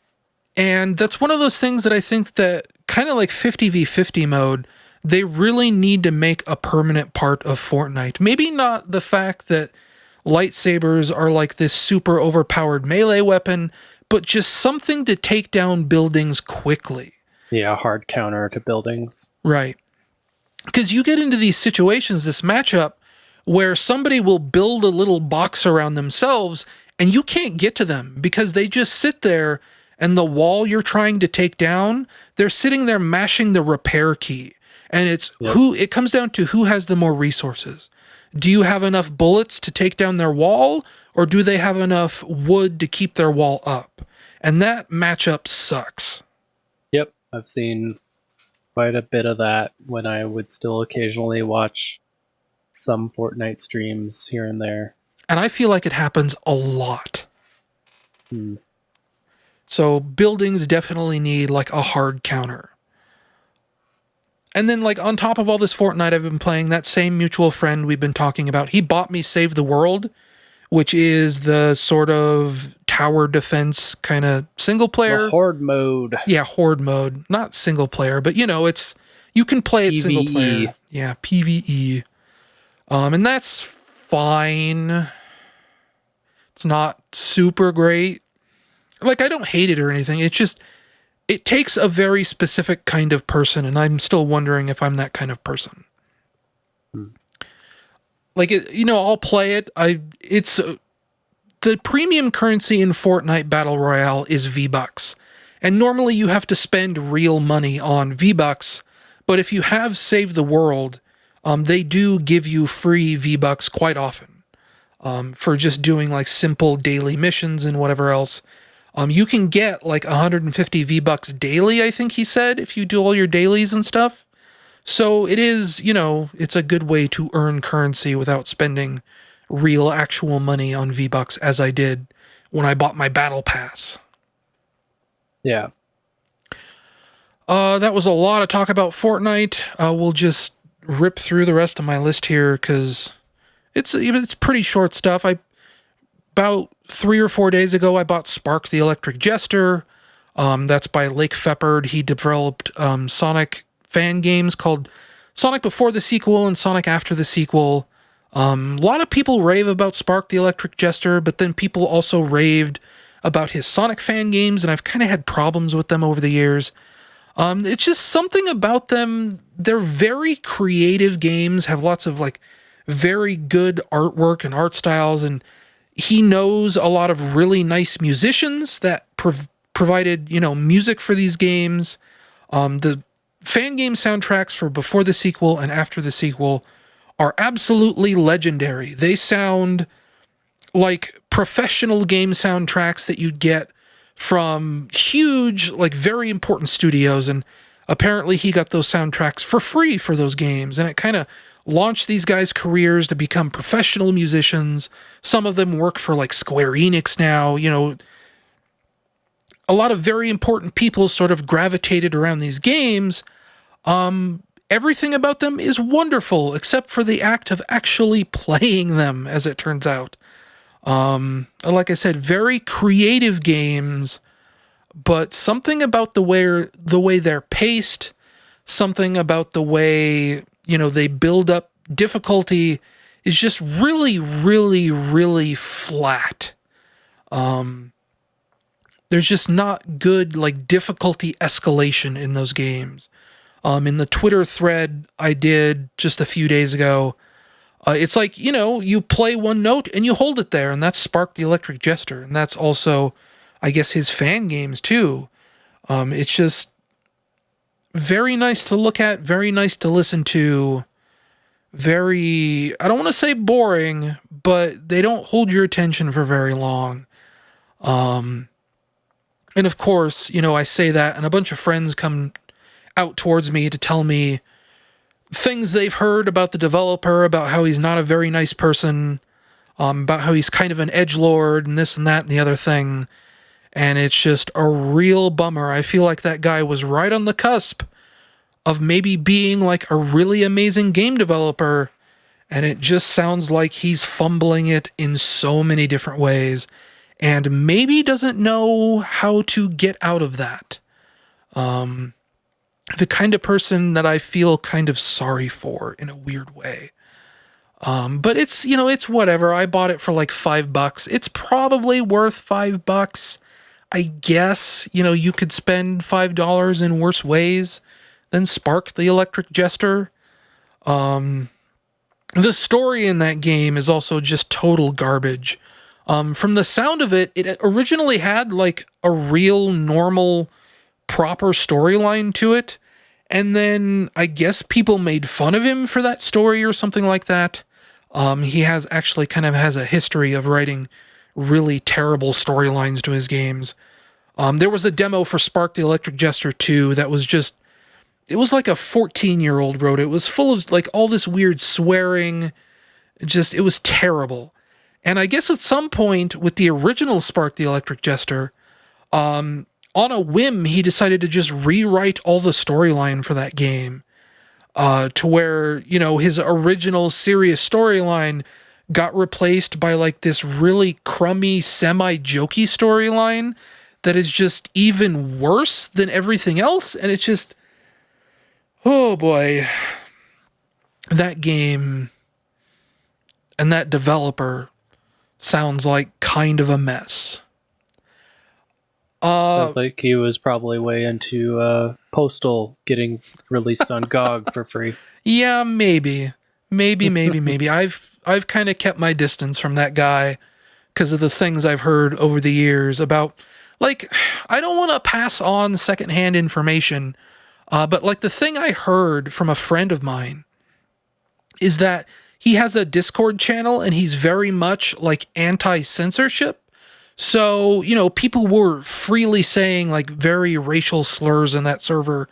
And that's one of those things that I think that kind of like 50v50 mode, they really need to make a permanent part of Fortnite. Maybe not the fact that lightsabers are like this super overpowered melee weapon, but just something to take down buildings quickly. Yeah, hard counter to buildings. Right. Because you get into these situations, this matchup, where somebody will build a little box around themselves and you can't get to them because they just sit there and the wall you're trying to take down, they're sitting there mashing the repair key. And it comes down to who has the more resources. Do you have enough bullets to take down their wall, or do they have enough wood to keep their wall up? And that matchup sucks. Yep, I've seen quite a bit of that when I would still occasionally watch some Fortnite streams here and there. And I feel like it happens a lot. So buildings definitely need like a hard counter. And then, like, on top of all this Fortnite I've been playing, that same mutual friend we've been talking about, he bought me Save the World, which is the sort of tower defense kind of single player. The horde mode. Yeah, horde mode. Not single player, but, you can play it PvE. single player. Yeah, PvE. And that's fine. It's not super great. Like, I don't hate it or anything. It's just... it takes a very specific kind of person, and I'm still wondering if I'm that kind of person. Like, I'll play it. The premium currency in Fortnite Battle Royale is V-Bucks. And normally you have to spend real money on V-Bucks, but if you have Save the World, they do give you free V-Bucks quite often for just doing, like, simple daily missions and whatever else. You can get like 150 V-Bucks daily, I think he said, if you do all your dailies and stuff. So it is, it's a good way to earn currency without spending real actual money on V-Bucks, as I did when I bought my battle pass. Yeah. That was a lot of talk about Fortnite. We'll just rip through the rest of my list here because it's pretty short stuff. about 3 or 4 days ago, I bought Spark the Electric Jester. That's by Lake Feppard. He developed Sonic fan games called Sonic Before the Sequel and Sonic After the Sequel. A lot of people rave about Spark the Electric Jester, but then people also raved about his Sonic fan games, and I've kind of had problems with them over the years. It's just something about them. They're very creative games, have lots of like very good artwork and art styles, and he knows a lot of really nice musicians that provided, music for these games. The fan game soundtracks for Before the Sequel and After the Sequel are absolutely legendary. They sound like professional game soundtracks that you'd get from huge, like very important studios. And apparently he got those soundtracks for free for those games. And it kind of launched these guys' careers to become professional musicians. Some of them work for like Square Enix now. A lot of very important people sort of gravitated around these games. Everything about them is wonderful, except for the act of actually playing them, as it turns out. Like I said, very creative games, but something about the way they're paced, something about the way, they build up difficulty is just really, really, really flat. There's just not good, like, difficulty escalation in those games. In the Twitter thread I did just a few days ago, it's like, you play one note and you hold it there, and that's Spark the Electric Jester. And that's also, I guess, his fan games too. It's just very nice to look at, very nice to listen to, very, I don't want to say boring, but they don't hold your attention for very long. And of course, I say that, and a bunch of friends come out towards me to tell me things they've heard about the developer, about how he's not a very nice person, about how he's kind of an edgelord and this and that and the other thing. And it's just a real bummer. I feel like that guy was right on the cusp of maybe being like a really amazing game developer, and it just sounds like he's fumbling it in so many different ways and maybe doesn't know how to get out of that. The kind of person that I feel kind of sorry for in a weird way. But it's, it's whatever. I bought it for like $5. It's probably worth $5. I guess, you could spend $5 in worse ways than Spark the Electric Jester. The story in that game is also just total garbage. From the sound of it, it originally had like a real normal, proper storyline to it. And then I guess people made fun of him for that story or something like that. He has actually kind of has a history of writing really terrible storylines to his games. There was a demo for Spark the Electric Jester 2 that was just, it was like a 14-year-old wrote it. It was full of like all this weird swearing. It was terrible. And I guess at some point with the original Spark the Electric Jester, on a whim, he decided to just rewrite all the storyline for that game, to where, his original serious storyline got replaced by like this really crummy, semi-jokey storyline that is just even worse than everything else. And it's just, oh boy, that game and that developer sounds like kind of a mess. Sounds like he was probably way into Postal getting released on GOG for free. Yeah, maybe. I've kind of kept my distance from that guy because of the things I've heard over the years about, like, I don't want to pass on secondhand information, but like the thing I heard from a friend of mine is that he has a Discord channel and he's very much like anti-censorship. So, people were freely saying like very racial slurs in that server,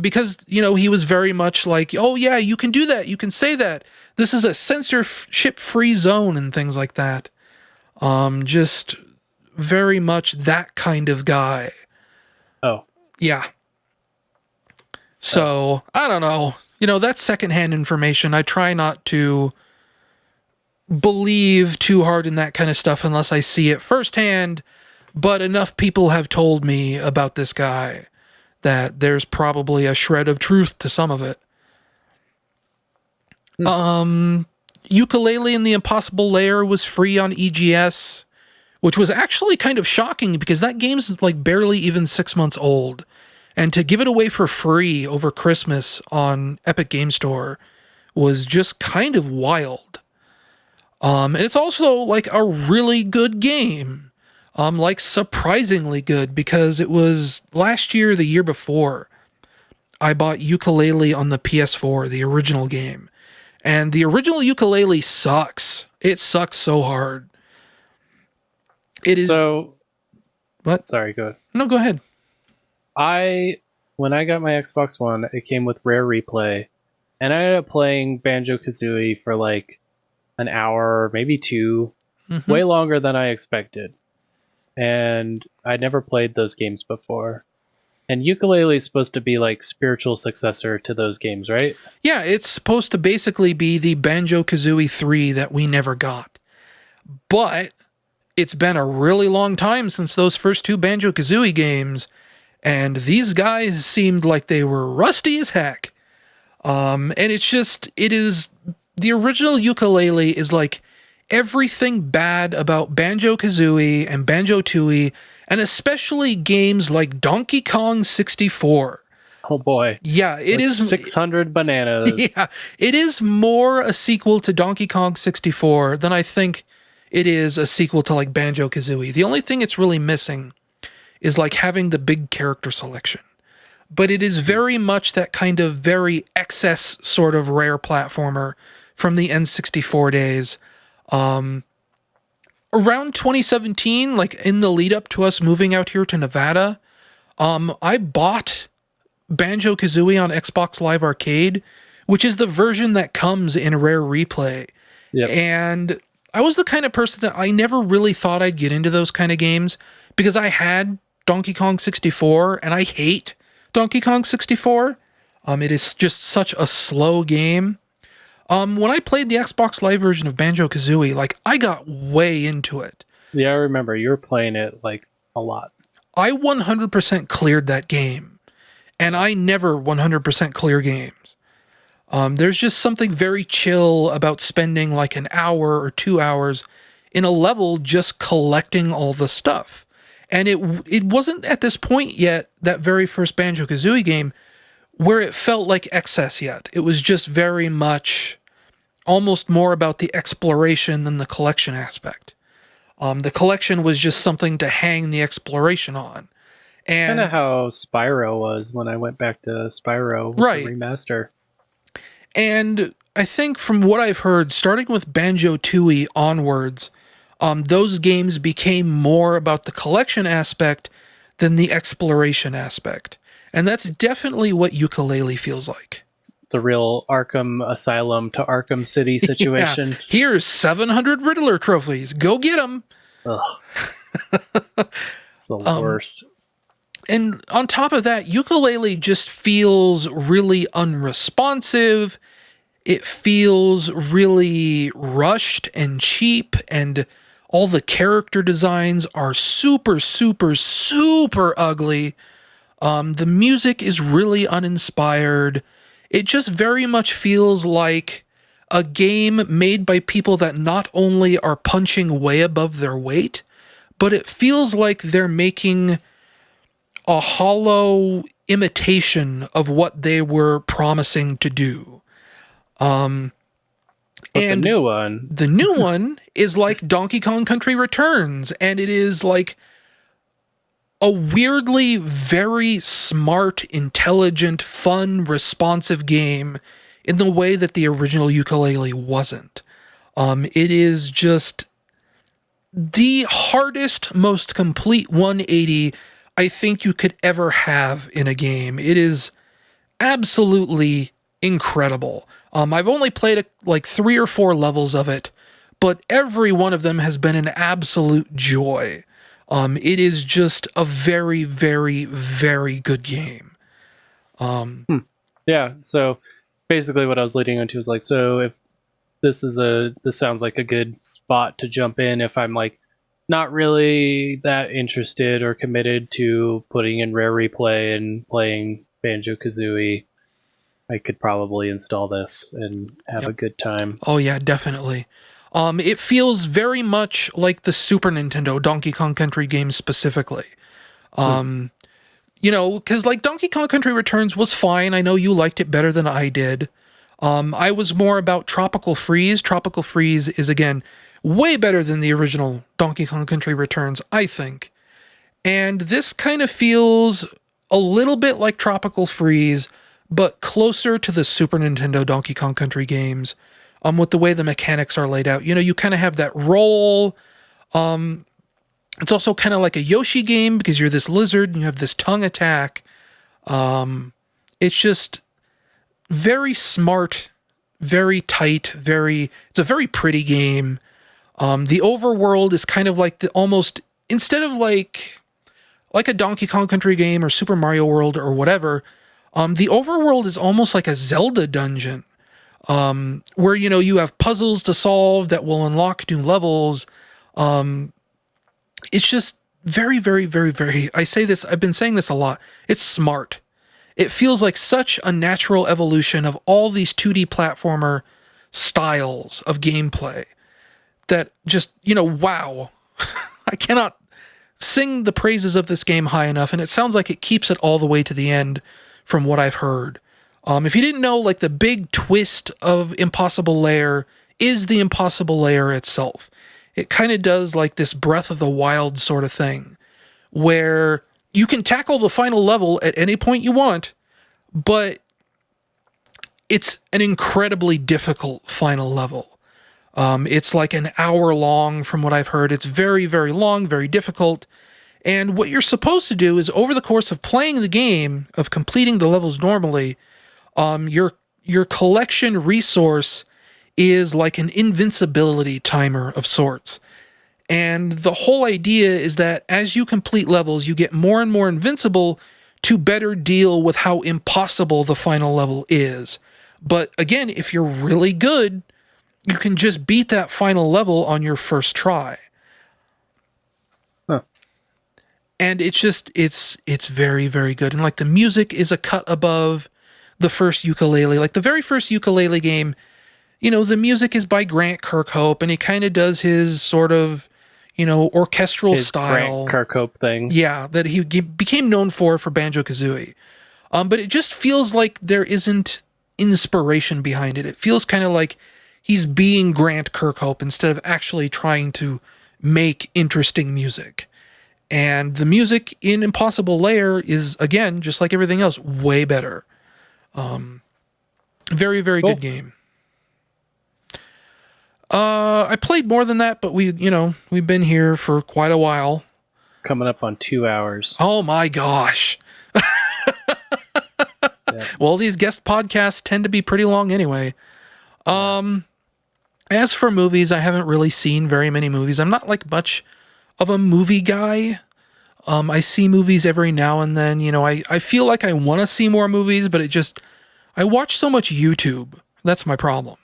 because, he was very much like, oh yeah, you can do that. You can say that. This is a censorship free zone and things like that. Just very much that kind of guy. Oh. Yeah. So, I don't know. That's secondhand information. I try not to believe too hard in that kind of stuff unless I see it firsthand, but enough people have told me about this guy that there's probably a shred of truth to some of it. Yooka-Laylee and the Impossible Lair was free on EGS, which was actually kind of shocking because that game's like barely even 6 months old. And to give it away for free over Christmas on Epic Game Store was just kind of wild. And it's also like a really good game. Like surprisingly good, because it was last year, the year before, I bought Yooka-Laylee on the PS4, the original game. And the original Yooka-Laylee sucks. It sucks so hard. It is. So, what? Sorry, go ahead. No, go ahead. When I got my Xbox One, it came with Rare Replay, and I ended up playing Banjo-Kazooie for like an hour, maybe two, way longer than I expected. And I'd never played those games before. And Yooka-Laylee is supposed to be like spiritual successor to those games, right? Yeah, it's supposed to basically be the Banjo-Kazooie 3 that we never got. But it's been a really long time since those first two Banjo-Kazooie games, and these guys seemed like they were rusty as heck. And it is, the original Yooka-Laylee is like everything bad about Banjo-Kazooie and Banjo-Tooie, and especially games like Donkey Kong 64. Oh boy. Yeah, it is 600 bananas. Yeah, it is more a sequel to Donkey Kong 64 than I think it is a sequel to like Banjo-Kazooie. The only thing it's really missing is like having the big character selection. But it is very much that kind of very excess sort of Rare platformer from the N64 days. Around 2017, like in the lead up to us moving out here to Nevada, I bought Banjo-Kazooie on Xbox Live Arcade, which is the version that comes in Rare Replay. Yep. And I was the kind of person that I never really thought I'd get into those kind of games because I had Donkey Kong 64 and I hate Donkey Kong 64. It is just such a slow game. When I played the Xbox Live version of Banjo-Kazooie, like I got way into it. Yeah, I remember you were playing it like a lot. I 100% cleared that game, and I never 100% clear games. There's just something very chill about spending like an hour or 2 hours in a level just collecting all the stuff. And it wasn't at this point yet, that very first Banjo-Kazooie game, where it felt like excess yet. It was just very much almost more about the exploration than the collection aspect. The collection was just something to hang the exploration on. And kind of how Spyro was when I went back to Spyro with right. the remaster. And I think from what I've heard, starting with Banjo-Tooie onwards, those games became more about the collection aspect than the exploration aspect. And that's definitely what Yooka-Laylee feels like. It's a real Arkham Asylum to Arkham City situation. Yeah. Here's 700 Riddler trophies. Go get them. Ugh. It's the worst. And on top of that, Yooka-Laylee just feels really unresponsive. It feels really rushed and cheap, and all the character designs are super, super, super ugly. The music is really uninspired. It just very much feels like a game made by people that not only are punching way above their weight, but it feels like they're making a hollow imitation of what they were promising to do. But and the new one is like Donkey Kong Country Returns, and it is like a weirdly very smart, intelligent, fun, responsive game in the way that the original Yooka-Laylee wasn't. It is just the hardest, most complete 180 I think you could ever have in a game. It is absolutely incredible. I've only played like 3 or 4 levels of it, but every one of them has been an absolute joy. It is just a very, very, very good game. Yeah, so basically what I was leading into is like, so if this sounds like a good spot to jump in if I'm like not really that interested or committed to putting in Rare Replay and playing Banjo-Kazooie. I could probably install this and have a good time. Oh yeah, definitely. It feels very much like the Super Nintendo Donkey Kong Country games specifically. You know, because like Donkey Kong Country Returns was fine. I know you liked it better than I did. I was more about Tropical Freeze. Tropical Freeze is, again, way better than the original Donkey Kong Country Returns, I think. And this kind of feels a little bit like Tropical Freeze, but closer to the Super Nintendo Donkey Kong Country games, with the way the mechanics are laid out. You know, you kind of have that roll. It's also kind of like a Yoshi game because you're this lizard and you have this tongue attack. It's just very smart, very tight, it's a very pretty game. The overworld is kind of like instead of like a Donkey Kong Country game or Super Mario World or whatever, the overworld is almost like a Zelda dungeon, where, you know, you have puzzles to solve that will unlock new levels. It's just very, very, very, very, I've been saying this a lot. It's smart. It feels like such a natural evolution of all these 2D platformer styles of gameplay that just, you know, wow. I cannot sing the praises of this game high enough, and it sounds like it keeps it all the way to the end from what I've heard. If you didn't know, like, the big twist of Impossible Lair is the Impossible Lair itself. It kind of does like this Breath of the Wild sort of thing, where you can tackle the final level at any point you want, but it's an incredibly difficult final level. It's like an hour long from what I've heard. It's very, very long, very difficult. And what you're supposed to do is, over the course of playing the game, of completing the levels normally, your collection resource is like an invincibility timer of sorts. And the whole idea is that as you complete levels, you get more and more invincible to better deal with how impossible the final level is. But again, if you're really good, you can just beat that final level on your first try. Huh. And it's very, very good. And like the music is a cut above the first Yooka-Laylee. Like the very first Yooka-Laylee game, you know, the music is by Grant Kirkhope, and he kind of does his sort of, you know, orchestral His style. Grant Kirkhope thing. Yeah, that he became known for Banjo-Kazooie. But it just feels like there isn't inspiration behind it. It feels kind of like he's being Grant Kirkhope instead of actually trying to make interesting music. And the music in Impossible Lair is, again, just like everything else, way better. Very, very good game. I played more than that, but we've been here for quite a while. Coming up on 2 hours. Oh my gosh. Yeah. Well, these guest podcasts tend to be pretty long anyway. As for movies, I haven't really seen very many movies. I'm not like much of a movie guy. I see movies every now and then. You know, I feel like I want to see more movies, but I watch so much YouTube. That's my problem.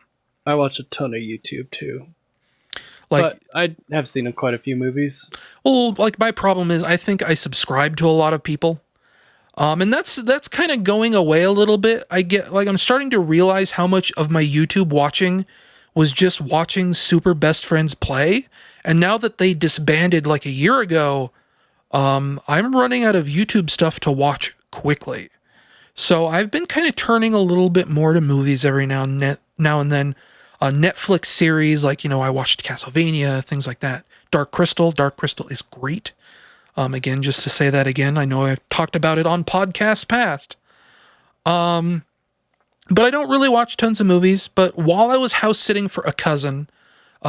I watch a ton of YouTube too. Like, but I have seen quite a few movies. Well, like my problem is I think I subscribe to a lot of people. And that's kind of going away a little bit. I'm starting to realize how much of my YouTube watching was just watching Super Best Friends play. And now that they disbanded like a year ago, I'm running out of YouTube stuff to watch quickly. So I've been kind of turning a little bit more to movies every now and then. A Netflix series, like, you know, I watched Castlevania, things like that. Dark Crystal is great. Again, just to say that again, I know I've talked about it on podcasts past. But I don't really watch tons of movies. But while I was house sitting for a cousin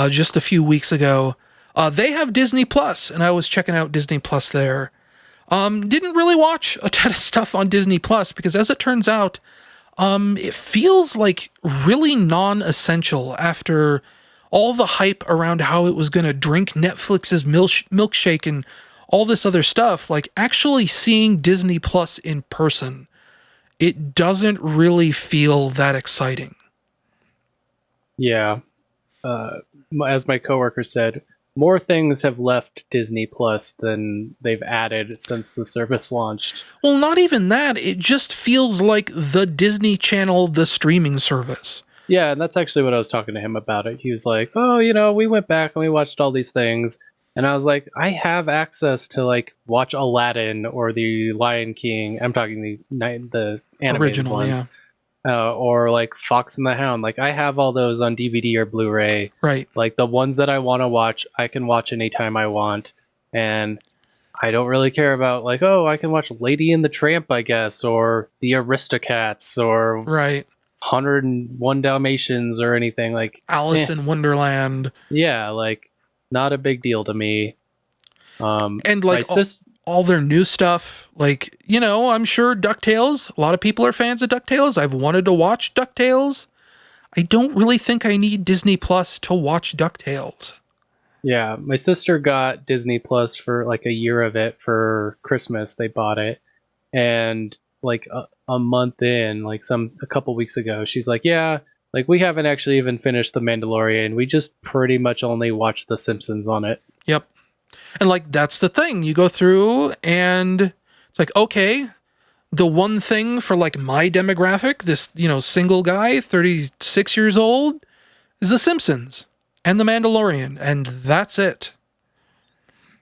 just a few weeks ago, they have Disney Plus, and I was checking out Disney Plus there. Didn't really watch a ton of stuff on Disney Plus because, as it turns out, it feels like really non-essential after all the hype around how it was going to drink Netflix's milkshake and all this other stuff. Like, actually seeing Disney Plus in person, it doesn't really feel that exciting. Yeah, as my coworker said, more things have left Disney Plus than they've added since the service launched. Well, not even that. It just feels like the Disney Channel, the streaming service. Yeah, and that's actually what I was talking to him about it. He was like, "Oh, we went back and we watched all these things." And I was like, "I have access to like watch Aladdin or the Lion King. I'm talking the animated Original, ones. Or like Fox and the Hound. Like I have all those on DVD or Blu-ray. Right. Like the ones that I want to watch, I can watch anytime I want. And I don't really care about like, oh, I can watch Lady and the Tramp, I guess, or the Aristocats, or Right. 101 Dalmatians, or anything like Alice in Wonderland. Yeah, like not a big deal to me. And like all their new stuff, like, I'm sure DuckTales, a lot of people are fans of DuckTales. I've wanted to watch DuckTales. I don't really think I need Disney Plus to watch DuckTales. Yeah, my sister got Disney Plus for like a year of it for Christmas. They bought it, and like a month in, like a couple weeks ago, she's like, "Yeah, like we haven't actually even finished The Mandalorian. We just pretty much only watched The Simpsons on it." Yep. And like that's the thing. You go through and it's like, okay, the one thing for like my demographic, this, single guy, 36 years old, is The Simpsons and The Mandalorian, and that's it.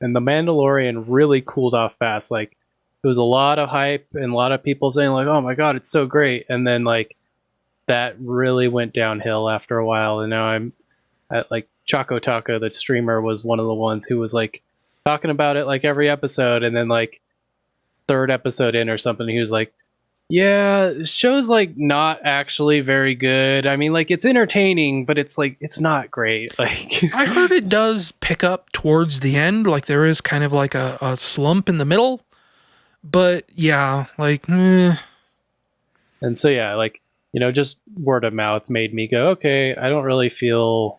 And The Mandalorian really cooled off fast. Like, there was a lot of hype and a lot of people saying like, "Oh my god, it's so great." And then like that really went downhill after a while. And now I'm at like Choco Taco, the streamer, was one of the ones who was like talking about it like every episode, and then like third episode in or something, he was like, "Yeah, the show's like not actually very good. I mean, like it's entertaining, but it's like it's not great." Like I heard it does pick up towards the end, like there is kind of like a slump in the middle. But yeah, like And so yeah, like, just word of mouth made me go, "Okay, I don't really feel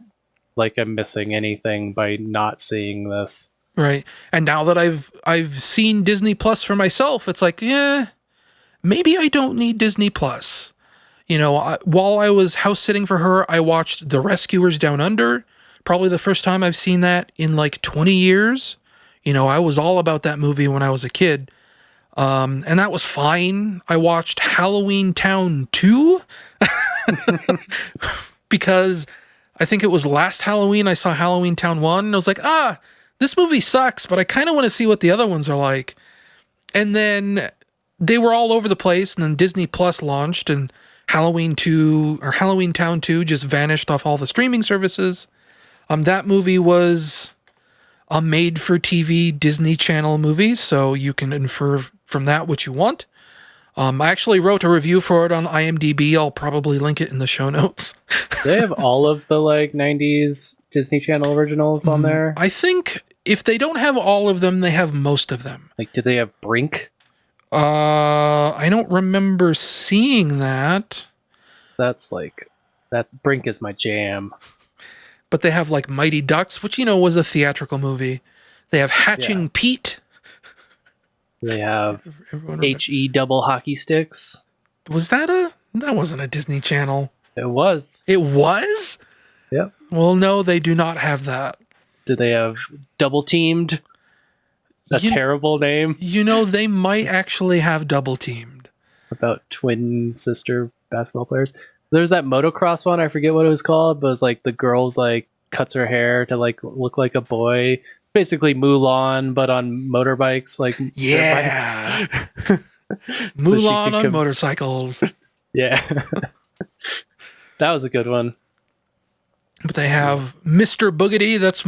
like I'm missing anything by not seeing this." Right. And now that I've seen Disney Plus for myself, it's like, yeah, maybe I don't need Disney Plus. While I was house sitting for her, I watched The Rescuers Down Under. Probably the first time I've seen that in like 20 years. I was all about that movie when I was a kid. And that was fine. I watched Halloween Town 2 because I think it was last Halloween I saw Halloween Town 1. And I was like, this movie sucks, but I kind of want to see what the other ones are like. And then they were all over the place, and then Disney Plus launched, and Halloween Town 2 just vanished off all the streaming services. That movie was a made-for-TV Disney Channel movie, so you can infer from that what you want. I actually wrote a review for it on IMDb. I'll probably link it in the show notes. They have all of the like 90s Disney Channel originals on there. I think if they don't have all of them, they have most of them. Like, do they have Brink? I don't remember seeing that. That Brink is my jam. But they have like Mighty Ducks, which was a theatrical movie. They have Hatching Pete. They have HE double hockey sticks. Was that that wasn't a Disney Channel. It was. It was? Yep. Well, no, they do not have that. Do they have Double Teamed? A terrible name. They might actually have Double Teamed. About twin sister basketball players. There's that motocross one, I forget what it was called, but it was like the girl's like cuts her hair to like look like a boy. Basically Mulan, but on motorbikes, like yeah. Mulan on motorcycles. Yeah. That was a good one. But they have Mr. Boogedy, that's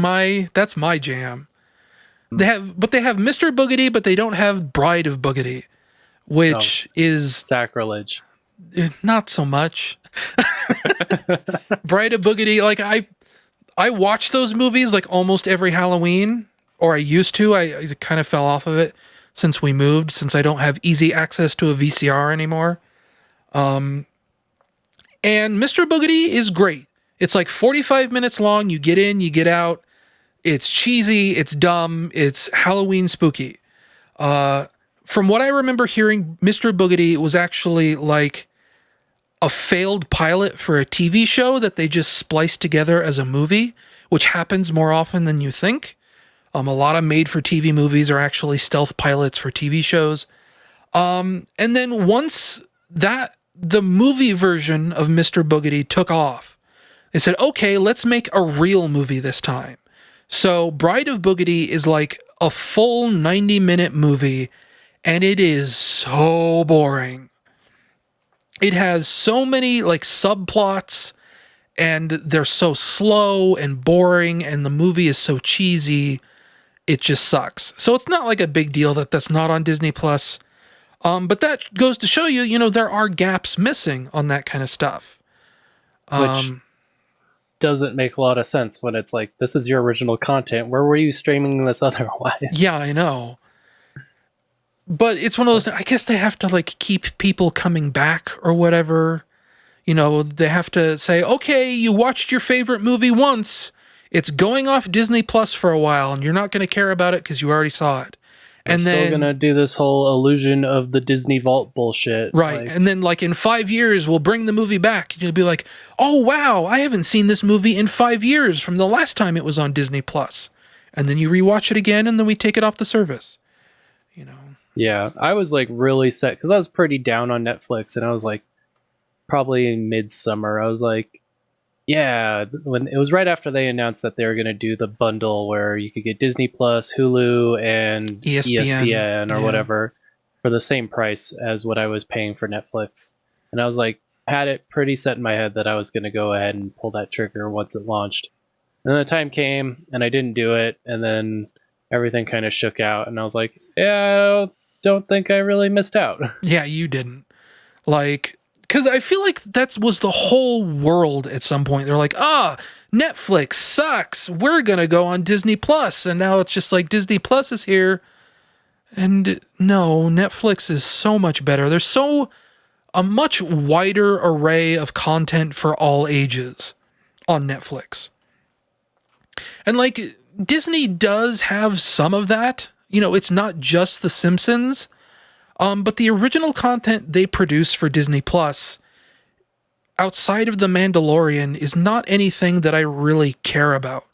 my jam. They have Mr. Boogedy, but they don't have Bride of Boogedy, which is sacrilege. Not so much. Bride of Boogedy, like I watch those movies like almost every Halloween, or I used to. I kind of fell off of it since we moved, since I don't have easy access to a VCR anymore. And Mr. Boogedy is great. It's like 45 minutes long. You get in, you get out. It's cheesy, it's dumb, it's Halloween spooky. From what I remember hearing, Mr. Boogedy was actually like a failed pilot for a TV show that they just spliced together as a movie, which happens more often than you think. A lot of made-for-TV movies are actually stealth pilots for TV shows. And then once the movie version of Mr. Boogedy took off, they said, okay, let's make a real movie this time. So Bride of Boogedy is like a full 90-minute movie, and it is so boring. It has so many like subplots, and they're so slow and boring, and the movie is so cheesy. It just sucks. So it's not like a big deal that that's not on Disney Plus. But that goes to show you, there are gaps missing on that kind of stuff. Which doesn't make a lot of sense when it's like, this is your original content. Where were you streaming this otherwise? Yeah, I know. But it's one of those, I guess they have to like keep people coming back or whatever. They have to say, okay, you watched your favorite movie once. It's going off Disney Plus for a while, and you're not going to care about it because you already saw it. And then still gonna do this whole illusion of the Disney Vault bullshit, right? And then, like in 5 years, we'll bring the movie back, and you'll be like, "Oh wow, I haven't seen this movie in 5 years from the last time it was on Disney Plus." And then you rewatch it again, and then we take it off the service. Yeah, I was like really set because I was pretty down on Netflix, and I was like, probably in midsummer, I was like, yeah, when it was right after they announced that they were going to do the bundle where you could get Disney Plus, Hulu, and ESPN or whatever for the same price as what I was paying for Netflix. And I was like, had it pretty set in my head that I was going to go ahead and pull that trigger once it launched. And then the time came and I didn't do it. And then everything kind of shook out. And I was like, yeah, I don't think I really missed out. Yeah, you didn't. Like, because I feel like that was the whole world at some point. They're like, Netflix sucks. We're going to go on Disney Plus. And now it's just like Disney Plus is here. And no, Netflix is so much better. There's a much wider array of content for all ages on Netflix. And like Disney does have some of that. It's not just The Simpsons. But the original content they produce for Disney Plus, outside of The Mandalorian, is not anything that I really care about.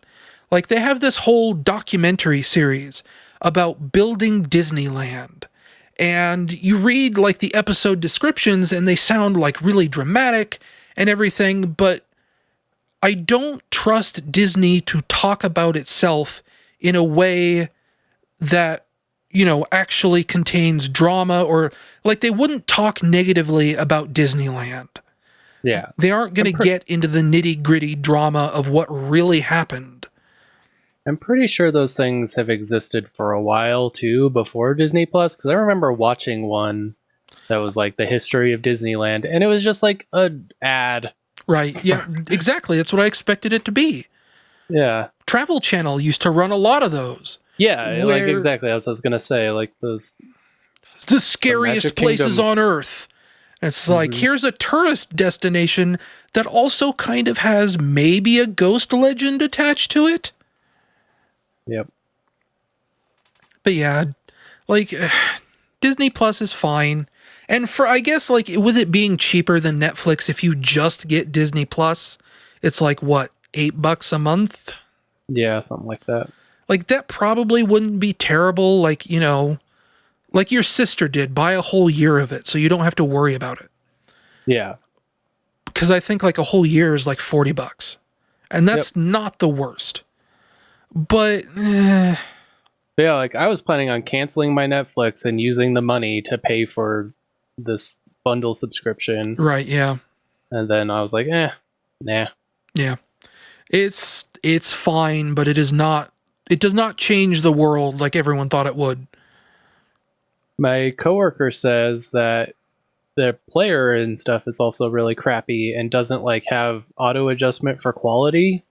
Like, they have this whole documentary series about building Disneyland. And you read, like, the episode descriptions, and they sound, like, really dramatic and everything, but I don't trust Disney to talk about itself in a way that actually contains drama, or like they wouldn't talk negatively about Disneyland. Yeah. They aren't going to get into the nitty-gritty drama of what really happened. I'm pretty sure those things have existed for a while too before Disney Plus, because I remember watching one that was like the history of Disneyland, and it was just like an ad. Right. Yeah, exactly. That's what I expected it to be. Yeah. Travel Channel used to run a lot of those. Yeah, like exactly as I was going to say, like those... The scariest places on Earth. It's like, here's a tourist destination that also kind of has maybe a ghost legend attached to it. Yep. But yeah, like, Disney Plus is fine. And I guess, like, with it being cheaper than Netflix, if you just get Disney Plus, it's like, what, $8 a month? Yeah, something like that. Like, that probably wouldn't be terrible, like, like your sister did, buy a whole year of it so you don't have to worry about it. Yeah. Because I think, like, a whole year is like $40. And that's not the worst. But, yeah, like, I was planning on canceling my Netflix and using the money to pay for this bundle subscription. Right, yeah. And then I was like, nah. Yeah. It's fine, but it does not change the world like everyone thought it would. My coworker says that the player and stuff is also really crappy and doesn't like have auto adjustment for quality.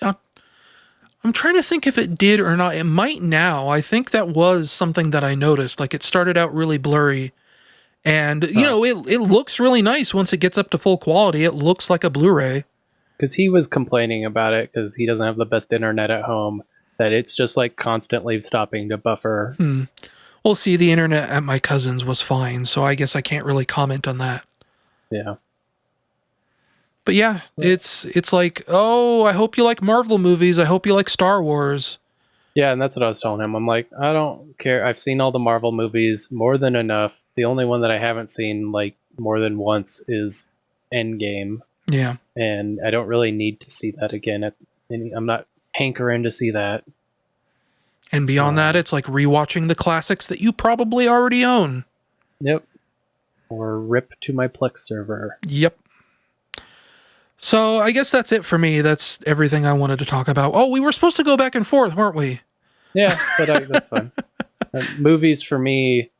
I'm trying to think if it did or not. It might now. I think that was something that I noticed. Like, it started out really blurry, and it looks really nice once it gets up to full quality. It looks like a Blu-ray. Because he was complaining about it because he doesn't have the best internet at home, that it's just like constantly stopping to buffer. Well, see, the internet at my cousin's was fine, so I guess I can't really comment on that. Yeah. But yeah, it's like, oh, I hope you like Marvel movies. I hope you like Star Wars. Yeah, and that's what I was telling him. I'm like, I don't care. I've seen all the Marvel movies more than enough. The only one that I haven't seen like more than once is Endgame, Yeah. and I don't really need to see that again. I'm not hankering to see that. And beyond that, it's like rewatching the classics that you probably already own. Yep. Or rip to my Plex server. Yep. So I guess that's it for me. That's everything I wanted to talk about. Oh, we were supposed to go back and forth, weren't we? Yeah, but that's fine. Movies for me,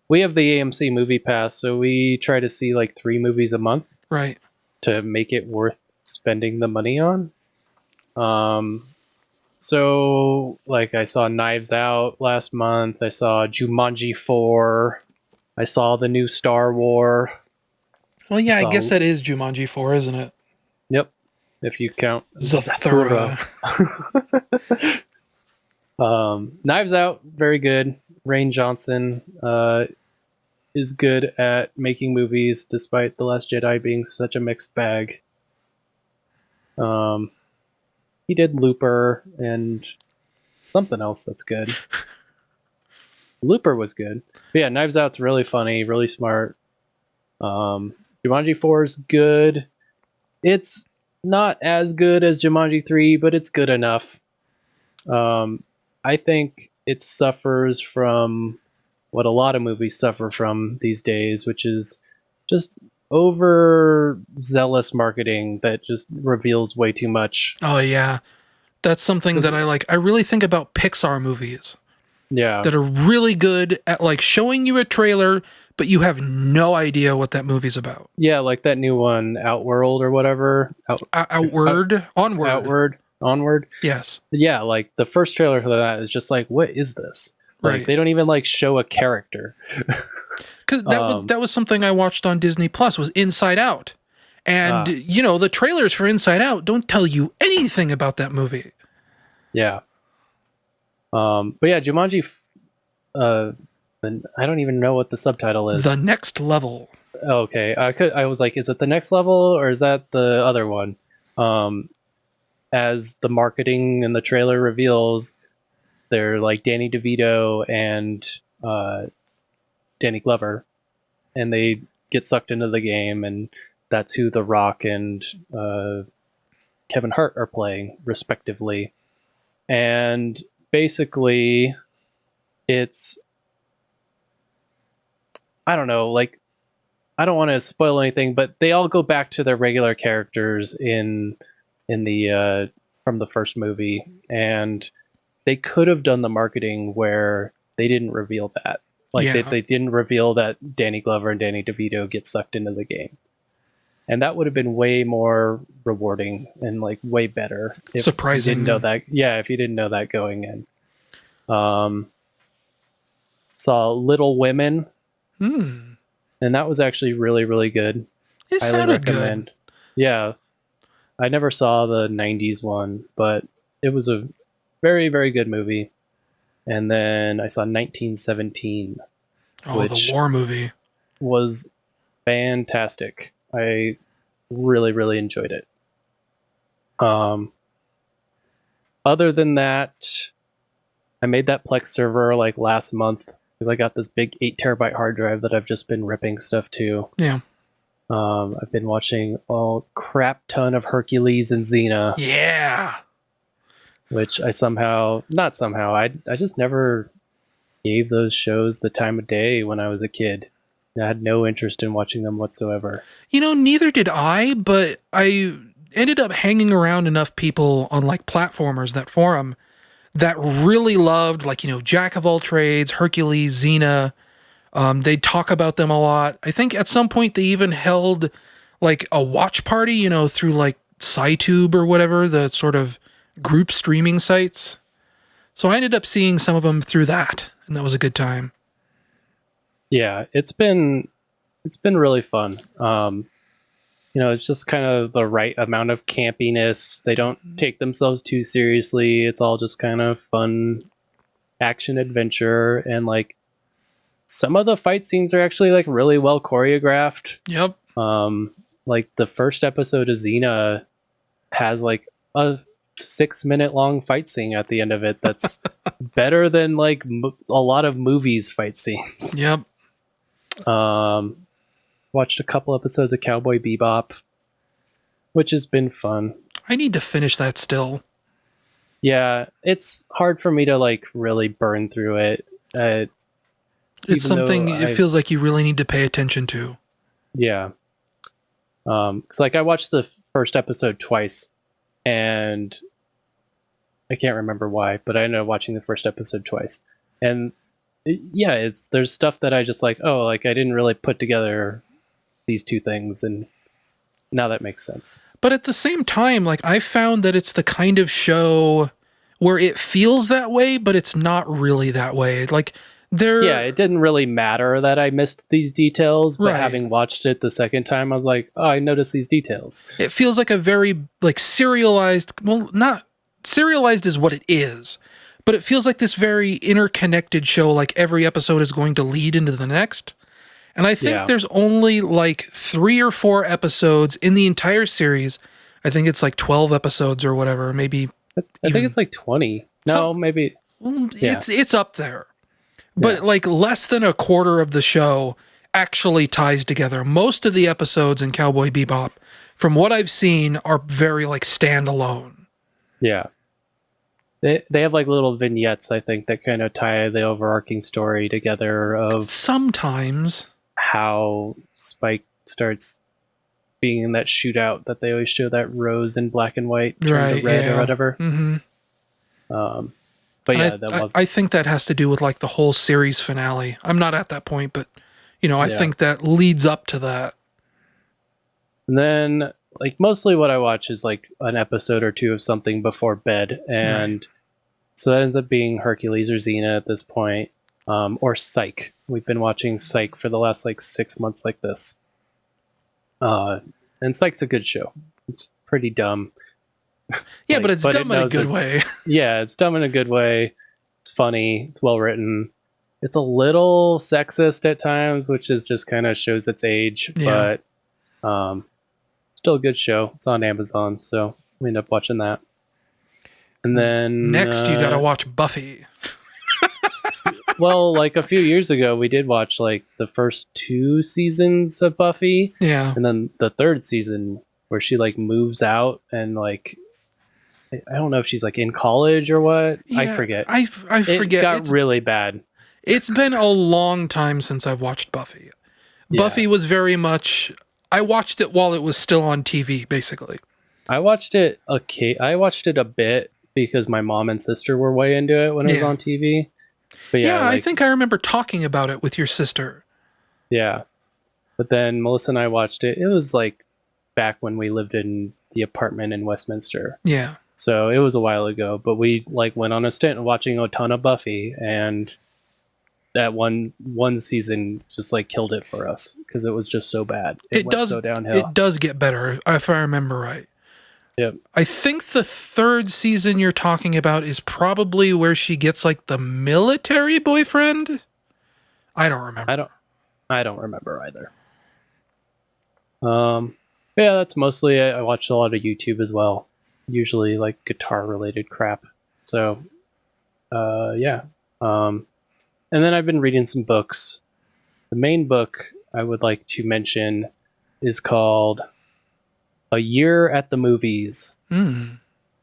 we have the AMC Movie Pass, so we try to see like 3 movies a month. Right. To make it worth spending the money on. So like I saw Knives Out last month. I saw Jumanji 4. I saw the new Star Wars. Well, yeah, I guess that is Jumanji 4, isn't it? Yep. If you count Zathura. Knives Out, very good. Rain Johnson is good at making movies despite The Last Jedi being such a mixed bag. He did Looper and something else that's good. Looper was good. But yeah, Knives Out's really funny, really smart. Jumanji 4 is good. It's not as good as Jumanji 3, but it's good enough. I think it suffers from what a lot of movies suffer from these days, which is just overzealous marketing that just reveals way too much. Oh, yeah. That's something that I like. I really think about Pixar movies. Yeah. That are really good at like showing you a trailer, but you have no idea what that movie's about. Yeah, like that new one, Outworld or whatever. Onward. Yes. Yeah, like the first trailer for that is just like, what is this? Like, Right. they don't even like show a character. Because that was something I watched on Disney Plus was Inside Out. And, you know, the trailers for Inside Out don't tell you anything about that movie. Yeah. But yeah, Jumanji, I don't even know what the subtitle is. The Next Level. Okay. I was like, is it The Next Level or is that the other one? As the marketing and the trailer reveals, they're like Danny DeVito and Danny Glover, and they get sucked into the game, and that's who The Rock and Kevin Hart are playing, respectively. And basically, it's, I don't know, like, I don't want to spoil anything, but they all go back to their regular characters in the from the first movie, and they could have done the marketing where they didn't reveal that. Like, they didn't reveal that Danny Glover and Danny DeVito get sucked into the game. And that would have been way more rewarding and like way better. If surprising. You didn't know that. Yeah, if you didn't know that going in. Saw Little Women. And that was actually really, really good. It Highly sounded recommend. good. Yeah. I never saw the 90s one, but it was a very, very good movie. And then I saw 1917. Oh, the war movie. Was fantastic. I really, really enjoyed it. Other than that, I made that Plex server like last month because I got this big 8 terabyte hard drive that I've just been ripping stuff to. Yeah. I've been watching a crap ton of Hercules and Xena. Yeah. Which I I just never gave those shows the time of day when I was a kid. I had no interest in watching them whatsoever. You know, neither did I, but I ended up hanging around enough people on like platformers, that forum, that really loved, like, you know, Jack of all trades, Hercules, Xena. They'd talk about them a lot. I think at some point they even held like a watch party, you know, through like SciTube or whatever, the sort of group streaming sites. So I ended up seeing some of them through that, and that was a good time. Yeah, it's been really fun. You know, it's just kind of the right amount of campiness. They don't take themselves too seriously. It's all just kind of fun action adventure, and like some of the fight scenes are actually like really well choreographed. Yep. like the first episode of Xena has like a 6-minute long fight scene at the end of it that's better than like a lot of movies fight scenes. Yep. Watched a couple episodes of Cowboy Bebop, which has been fun. I need to finish that still. Yeah, it's hard for me to like really burn through it. It's something it feels like you really need to pay attention to. Yeah. Cause like I watched the first episode twice and I can't remember why, but I ended up watching the first episode twice. And there's stuff that I just like, oh, like I didn't really put together these two things, and now that makes sense. But at the same time, like I found that it's the kind of show where it feels that way, but it's not really that way. Like it didn't really matter that I missed these details, but Right. having watched it the second time, I was like, oh, I noticed these details. It feels like a very like serialized, well, not serialized is what it is, but it feels like this very interconnected show, like every episode is going to lead into the next. And I think there's only like 3 or 4 episodes in the entire series. I think it's like 12 episodes or whatever, maybe. I think it's like 20. No, maybe. It's up there. But like less than a quarter of the show actually ties together. Most of the episodes in Cowboy Bebop, from what I've seen, are very like standalone. Yeah. They have like little vignettes, I think, that kind of tie the overarching story together of Sometimes how Spike starts being in that shootout that they always show, that rose in black and white turn to red or whatever. Mm-hmm. But yeah, I think that has to do with like the whole series finale. I'm not at that point, but I think that leads up to that. And then like mostly what I watch is like an episode or two of something before bed, and so that ends up being Hercules or Xena at this point, or Psych. We've been watching Psych for the last like 6 months like this. And Psych's a good show. It's pretty dumb. Yeah, but it's dumb in a good way. Yeah, it's dumb in a good way. It's funny. It's well written. It's a little sexist at times, which is just kind of shows its age. Yeah. But still a good show. It's on Amazon, so we end up watching that. And then next, you got to watch Buffy. Well, like a few years ago, we did watch like the first 2 seasons of Buffy. Yeah. And then the 3rd season where she like moves out and like, I don't know if she's like in college or what. Yeah, I forget. I forget. It got really bad. It's been a long time since I've watched Buffy. Yeah. Buffy was very much, I watched it while it was still on TV, basically. I watched it a bit because my mom and sister were way into it when it was on TV. But yeah, I think I remember talking about it with your sister. Yeah. But then Melissa and I watched it. It was like back when we lived in the apartment in Westminster. Yeah. So it was a while ago, but we like went on a stint watching a ton of Buffy, and that one season just like killed it for us because it was just so bad. It went so downhill. It does get better if I remember right. Yep. I think the 3rd season you're talking about is probably where she gets like the military boyfriend. I don't remember. I don't remember either. Yeah, that's mostly it. I watched a lot of YouTube as well. Usually like guitar related crap. So yeah. And then I've been reading some books. The main book I would like to mention is called A Year at the Movies.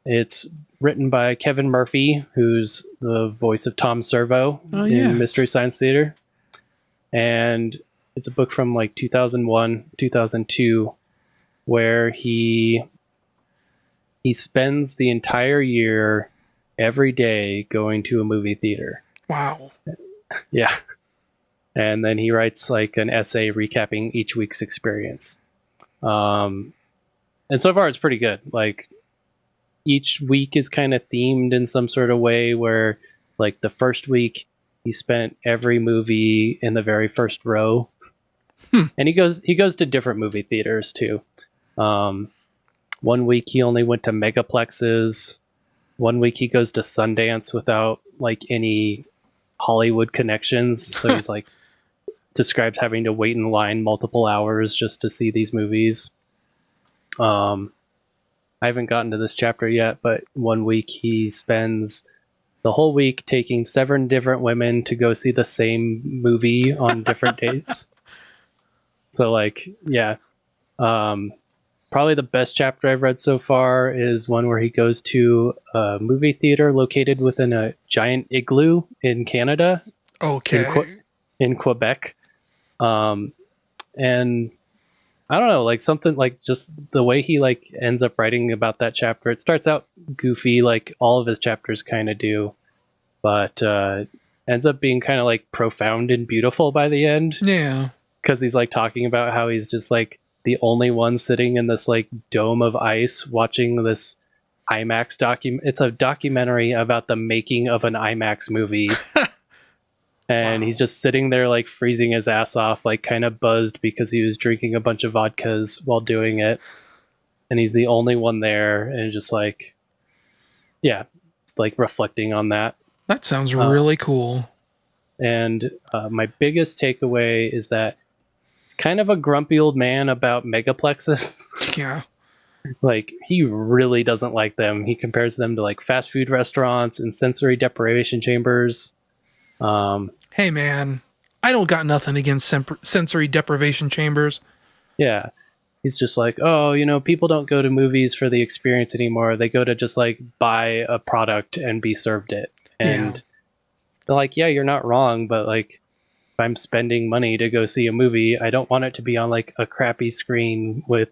It's written by Kevin Murphy, who's the voice of Tom Servo in Mystery Science Theater. And it's a book from like 2001, 2002, where he spends the entire year every day going to a movie theater. Wow. Yeah. And then he writes like an essay recapping each week's experience. And so far it's pretty good. Like each week is kind of themed in some sort of way where like the first week he spent every movie in the very first row. And he goes to different movie theaters too. 1 week he only went to megaplexes. 1 week he goes to Sundance without like any Hollywood connections. So he's like describes having to wait in line multiple hours just to see these movies. I haven't gotten to this chapter yet, but one week he spends the whole week taking 7 different women to go see the same movie on different dates. So like, yeah. Probably the best chapter I've read so far is one where he goes to a movie theater located within a giant igloo in Canada, Okay. in Quebec. And I don't know, like something like just the way he like ends up writing about that chapter. It starts out goofy, like all of his chapters kind of do, but ends up being kind of like profound and beautiful by the end. Yeah. Because he's like talking about how he's just like the only one sitting in this like dome of ice watching this IMAX it's a documentary about the making of an IMAX movie. And Wow. he's just sitting there like freezing his ass off, like kind of buzzed because he was drinking a bunch of vodkas while doing it. And he's the only one there, and just like, yeah, it's like reflecting on that. That sounds really cool. And my biggest takeaway is that it's kind of a grumpy old man about megaplexes. Yeah. Like, he really doesn't like them. He compares them to like fast food restaurants and sensory deprivation chambers. Hey, man, I don't got nothing against sensory deprivation chambers. Yeah. He's just like, oh, you know, people don't go to movies for the experience anymore. They go to just like buy a product and be served it. And they're like, yeah, you're not wrong, but like, if I'm spending money to go see a movie, I don't want it to be on like a crappy screen with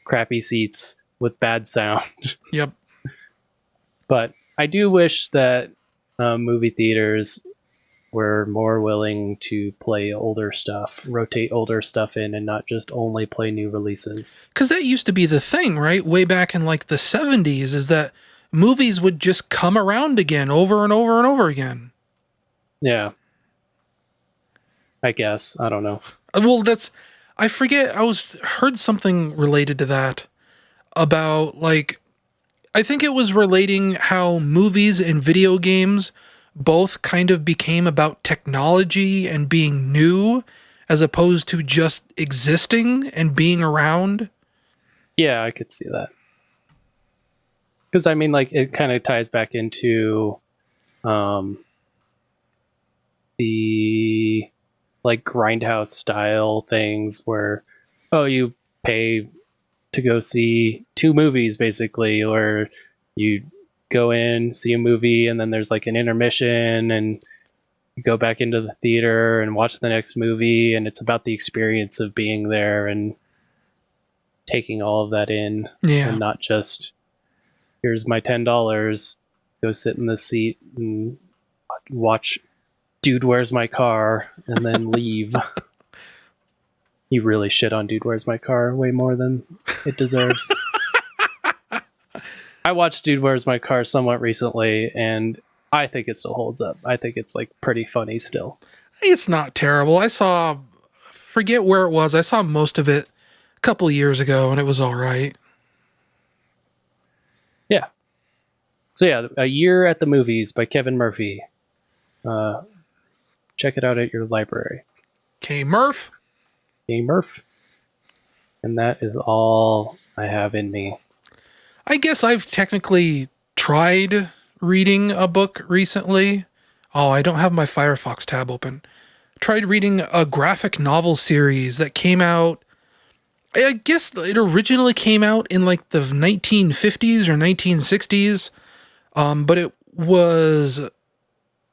crappy seats with bad sound. Yep. But I do wish that movie theaters were more willing to play older stuff, rotate older stuff in, and not just only play new releases. Because that used to be the thing, right? Way back in like the 70s, is that movies would just come around again over and over and over again. Yeah. I guess. I don't know. Well, I forget, heard something related to that about like, I think it was relating how movies and video games both kind of became about technology and being new as opposed to just existing and being around. Yeah, I could see that. Because I mean, like, it kind of ties back into the like grindhouse style things where, oh, you pay to go see 2 movies basically, or you go in, see a movie, and then there's like an intermission, and you go back into the theater and watch the next movie, and it's about the experience of being there and taking all of that in, and not just, here's my $10, go sit in the seat and watch Dude, Where's My Car, and then leave. You really shit on Dude, Where's My Car way more than it deserves. I watched Dude, Where's My Car somewhat recently, and I think it still holds up. I think it's like pretty funny still. It's not terrible. Forget where it was. I saw most of it a couple of years ago, and it was all right. Yeah. So yeah, A Year at the Movies by Kevin Murphy. Check it out at your library. Okay, Murph. Hey, Murph. And that is all I have in me. I guess I've technically tried reading a book recently. Oh, I don't have my Firefox tab open. Tried reading a graphic novel series that came out. I guess it originally came out in like the 1950s or 1960s, but it was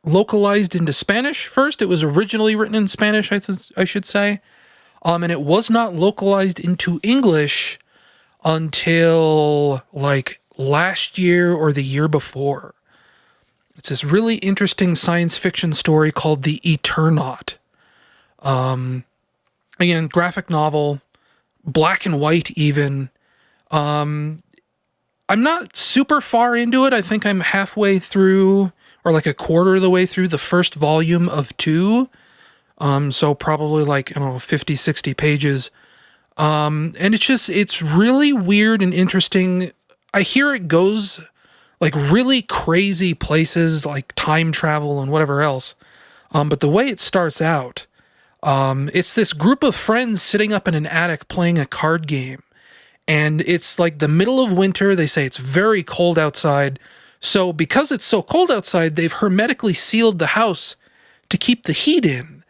localized into Spanish first. It was originally written in Spanish, I should say, and it was not localized into English until like last year or the year before. It's this really interesting science fiction story called The Eternaut. Again, graphic novel, black and white even. I'm not super far into it. I think I'm halfway through, or like a quarter of the way through the first volume of 2. So probably like, I don't know, 50, 60 pages. And it's really weird and interesting. I hear it goes like really crazy places like time travel and whatever else. But the way it starts out, it's this group of friends sitting up in an attic playing a card game. And it's like the middle of winter. They say it's very cold outside. So because it's so cold outside, they've hermetically sealed the house to keep the heat in.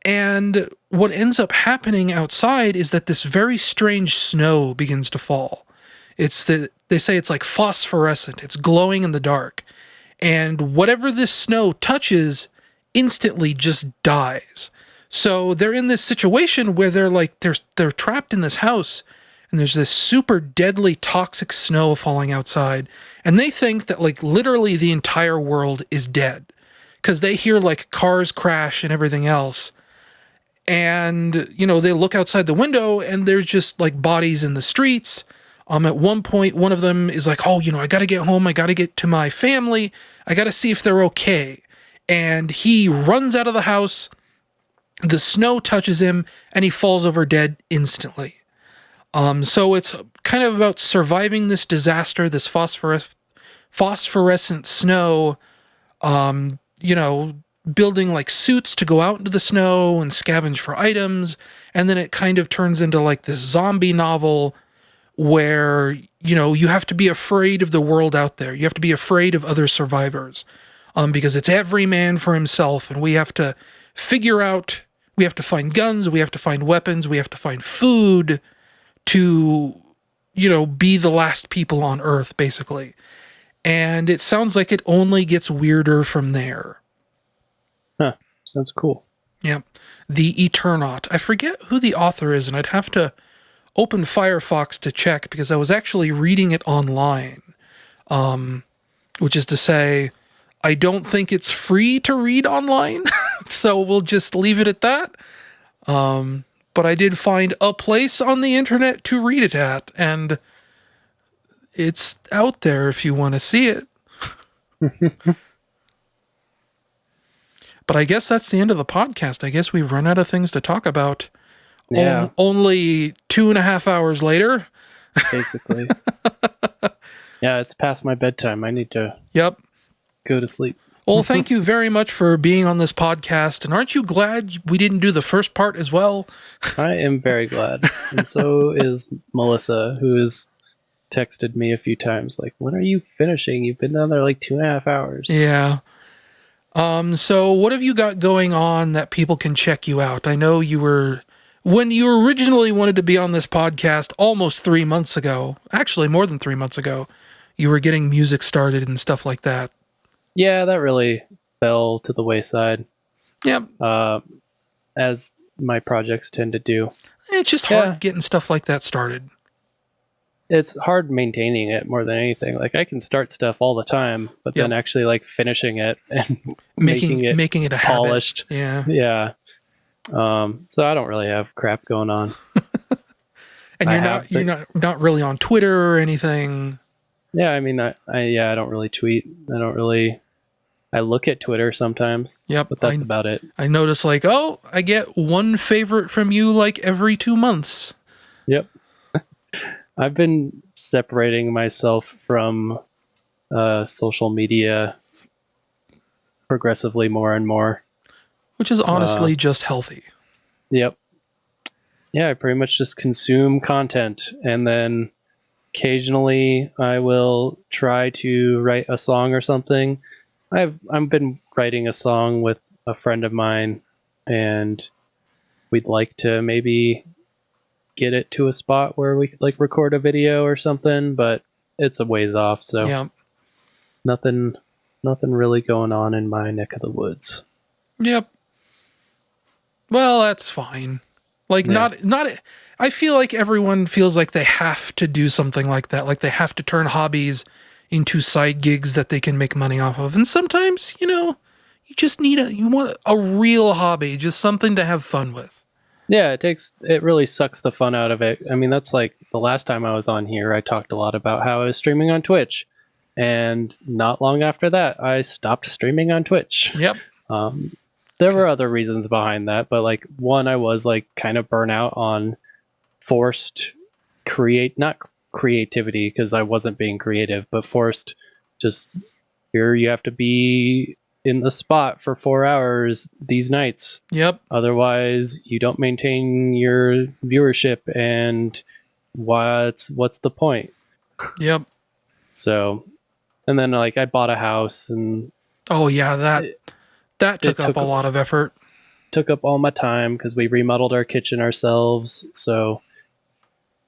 And what ends up happening outside is that this very strange snow begins to fall. They say it's like phosphorescent. It's glowing in the dark. And whatever this snow touches instantly just dies. So they're in this situation where they're trapped in this house, and there's this super deadly toxic snow falling outside, and they think that like literally the entire world is dead because they hear like cars crash and everything else. And they look outside the window and there's just like bodies in the streets. At one point, one of them is like, oh, I got to get home. I got to get to my family. I got to see if they're okay. And he runs out of the house. The snow touches him and he falls over dead instantly. So it's kind of about surviving this disaster, this phosphorescent snow, building like suits to go out into the snow and scavenge for items. And then it kind of turns into like this zombie novel where, you have to be afraid of the world out there. You have to be afraid of other survivors, because it's every man for himself. And we have to we have to find guns, we have to find weapons, we have to find food to, be the last people on Earth, basically. And it sounds like it only gets weirder from there. Huh. Sounds cool. Yep. The Eternaut. I forget who the author is, and I'd have to open Firefox to check because I was actually reading it online. Which is to say, I don't think it's free to read online, so we'll just leave it at that. But I did find a place on the internet to read it at, and it's out there if you want to see it. But I guess that's the end of the podcast. I guess we've run out of things to talk about. Yeah. Only 2.5 hours later. Basically. Yeah, it's past my bedtime. I need to go to sleep. Well, thank you very much for being on this podcast. And aren't you glad we didn't do the first part as well? I am very glad. And so is Melissa, who has texted me a few times, like, when are you finishing? You've been down there like 2.5 hours. Yeah. So what have you got going on that people can check you out? I know when you originally wanted to be on this podcast almost 3 months ago, actually more than 3 months ago, you were getting music started and stuff like that. Yeah, that really fell to the wayside. Yep. As my projects tend to do. It's just hard getting stuff like that started. It's hard maintaining it more than anything. Like I can start stuff all the time, but then actually like finishing it and making it a polished. Habit. Yeah. So I don't really have crap going on. And you're not really on Twitter or anything. Yeah, I mean, I don't really tweet. I look at Twitter sometimes. Yep, but that's about it. I notice I get one favorite from you like every 2 months. Yep. I've been separating myself from social media progressively more and more. Which is honestly just healthy. Yep. Yeah, I pretty much just consume content, and then occasionally I will try to write a song or something. I've been writing a song with a friend of mine, and we'd like to maybe get it to a spot where we could like record a video or something, but it's a ways off, so nothing really going on in my neck of the woods. Yep. Well, that's fine. I feel like everyone feels like they have to do something like that. Like they have to turn hobbies into side gigs that they can make money off of. And sometimes, you just you want a real hobby, just something to have fun with. Yeah, it really sucks the fun out of it. I mean, that's like the last time I was on here, I talked a lot about how I was streaming on Twitch. And not long after that, I stopped streaming on Twitch. Yep. There were other reasons behind that, but like one, I was like kind of burnt out on forced not creativity because I wasn't being creative, but forced just here you have to be in the spot for 4 hours these nights. Yep. Otherwise you don't maintain your viewership and what's the point? Yep. So, and then like I bought a house, and Oh yeah, that took up a lot of effort. Took up all my time because we remodeled our kitchen ourselves. So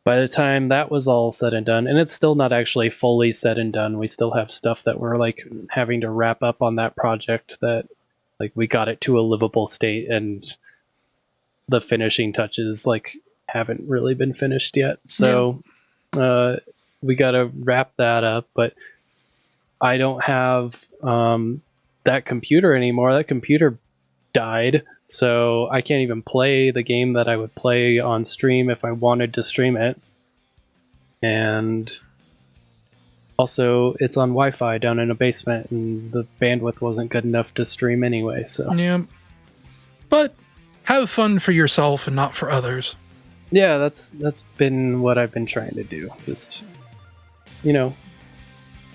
by the time that was all said and done, and it's still not actually fully said and done, we still have stuff that we're like having to wrap up on that project, that like we got it to a livable state, and the finishing touches like haven't really been finished yet. So we got to wrap that up, but I don't have that computer anymore. That computer died, so I can't even play the game that I would play on stream if I wanted to stream it. And also, it's on Wi-Fi down in a basement, and the bandwidth wasn't good enough to stream anyway. So yeah, but have fun for yourself and not for others. Yeah, that's been what I've been trying to do. Just,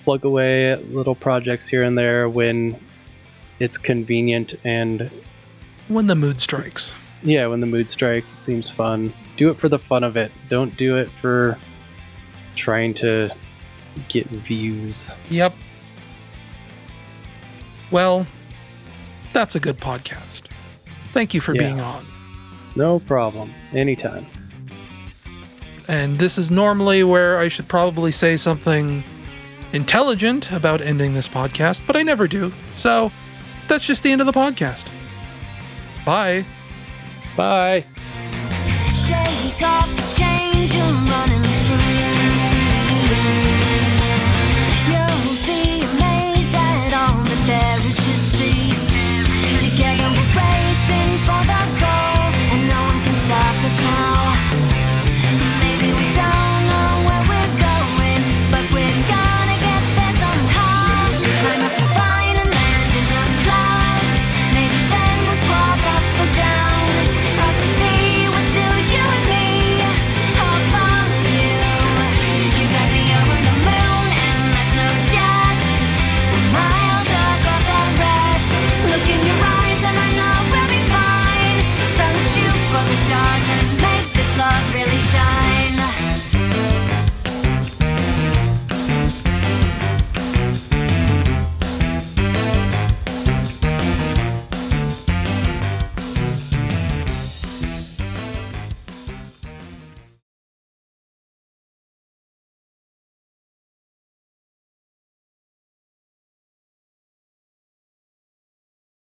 plug away at little projects here and there when it's convenient, and when the mood strikes. Yeah, when the mood strikes, it seems fun. Do it for the fun of it. Don't do it for trying to get views. Yep. Well, that's a good podcast. Thank you for being on. No problem. Anytime. And this is normally where I should probably say something intelligent about ending this podcast, but I never do. So that's just the end of the podcast. Bye. Bye. Shake off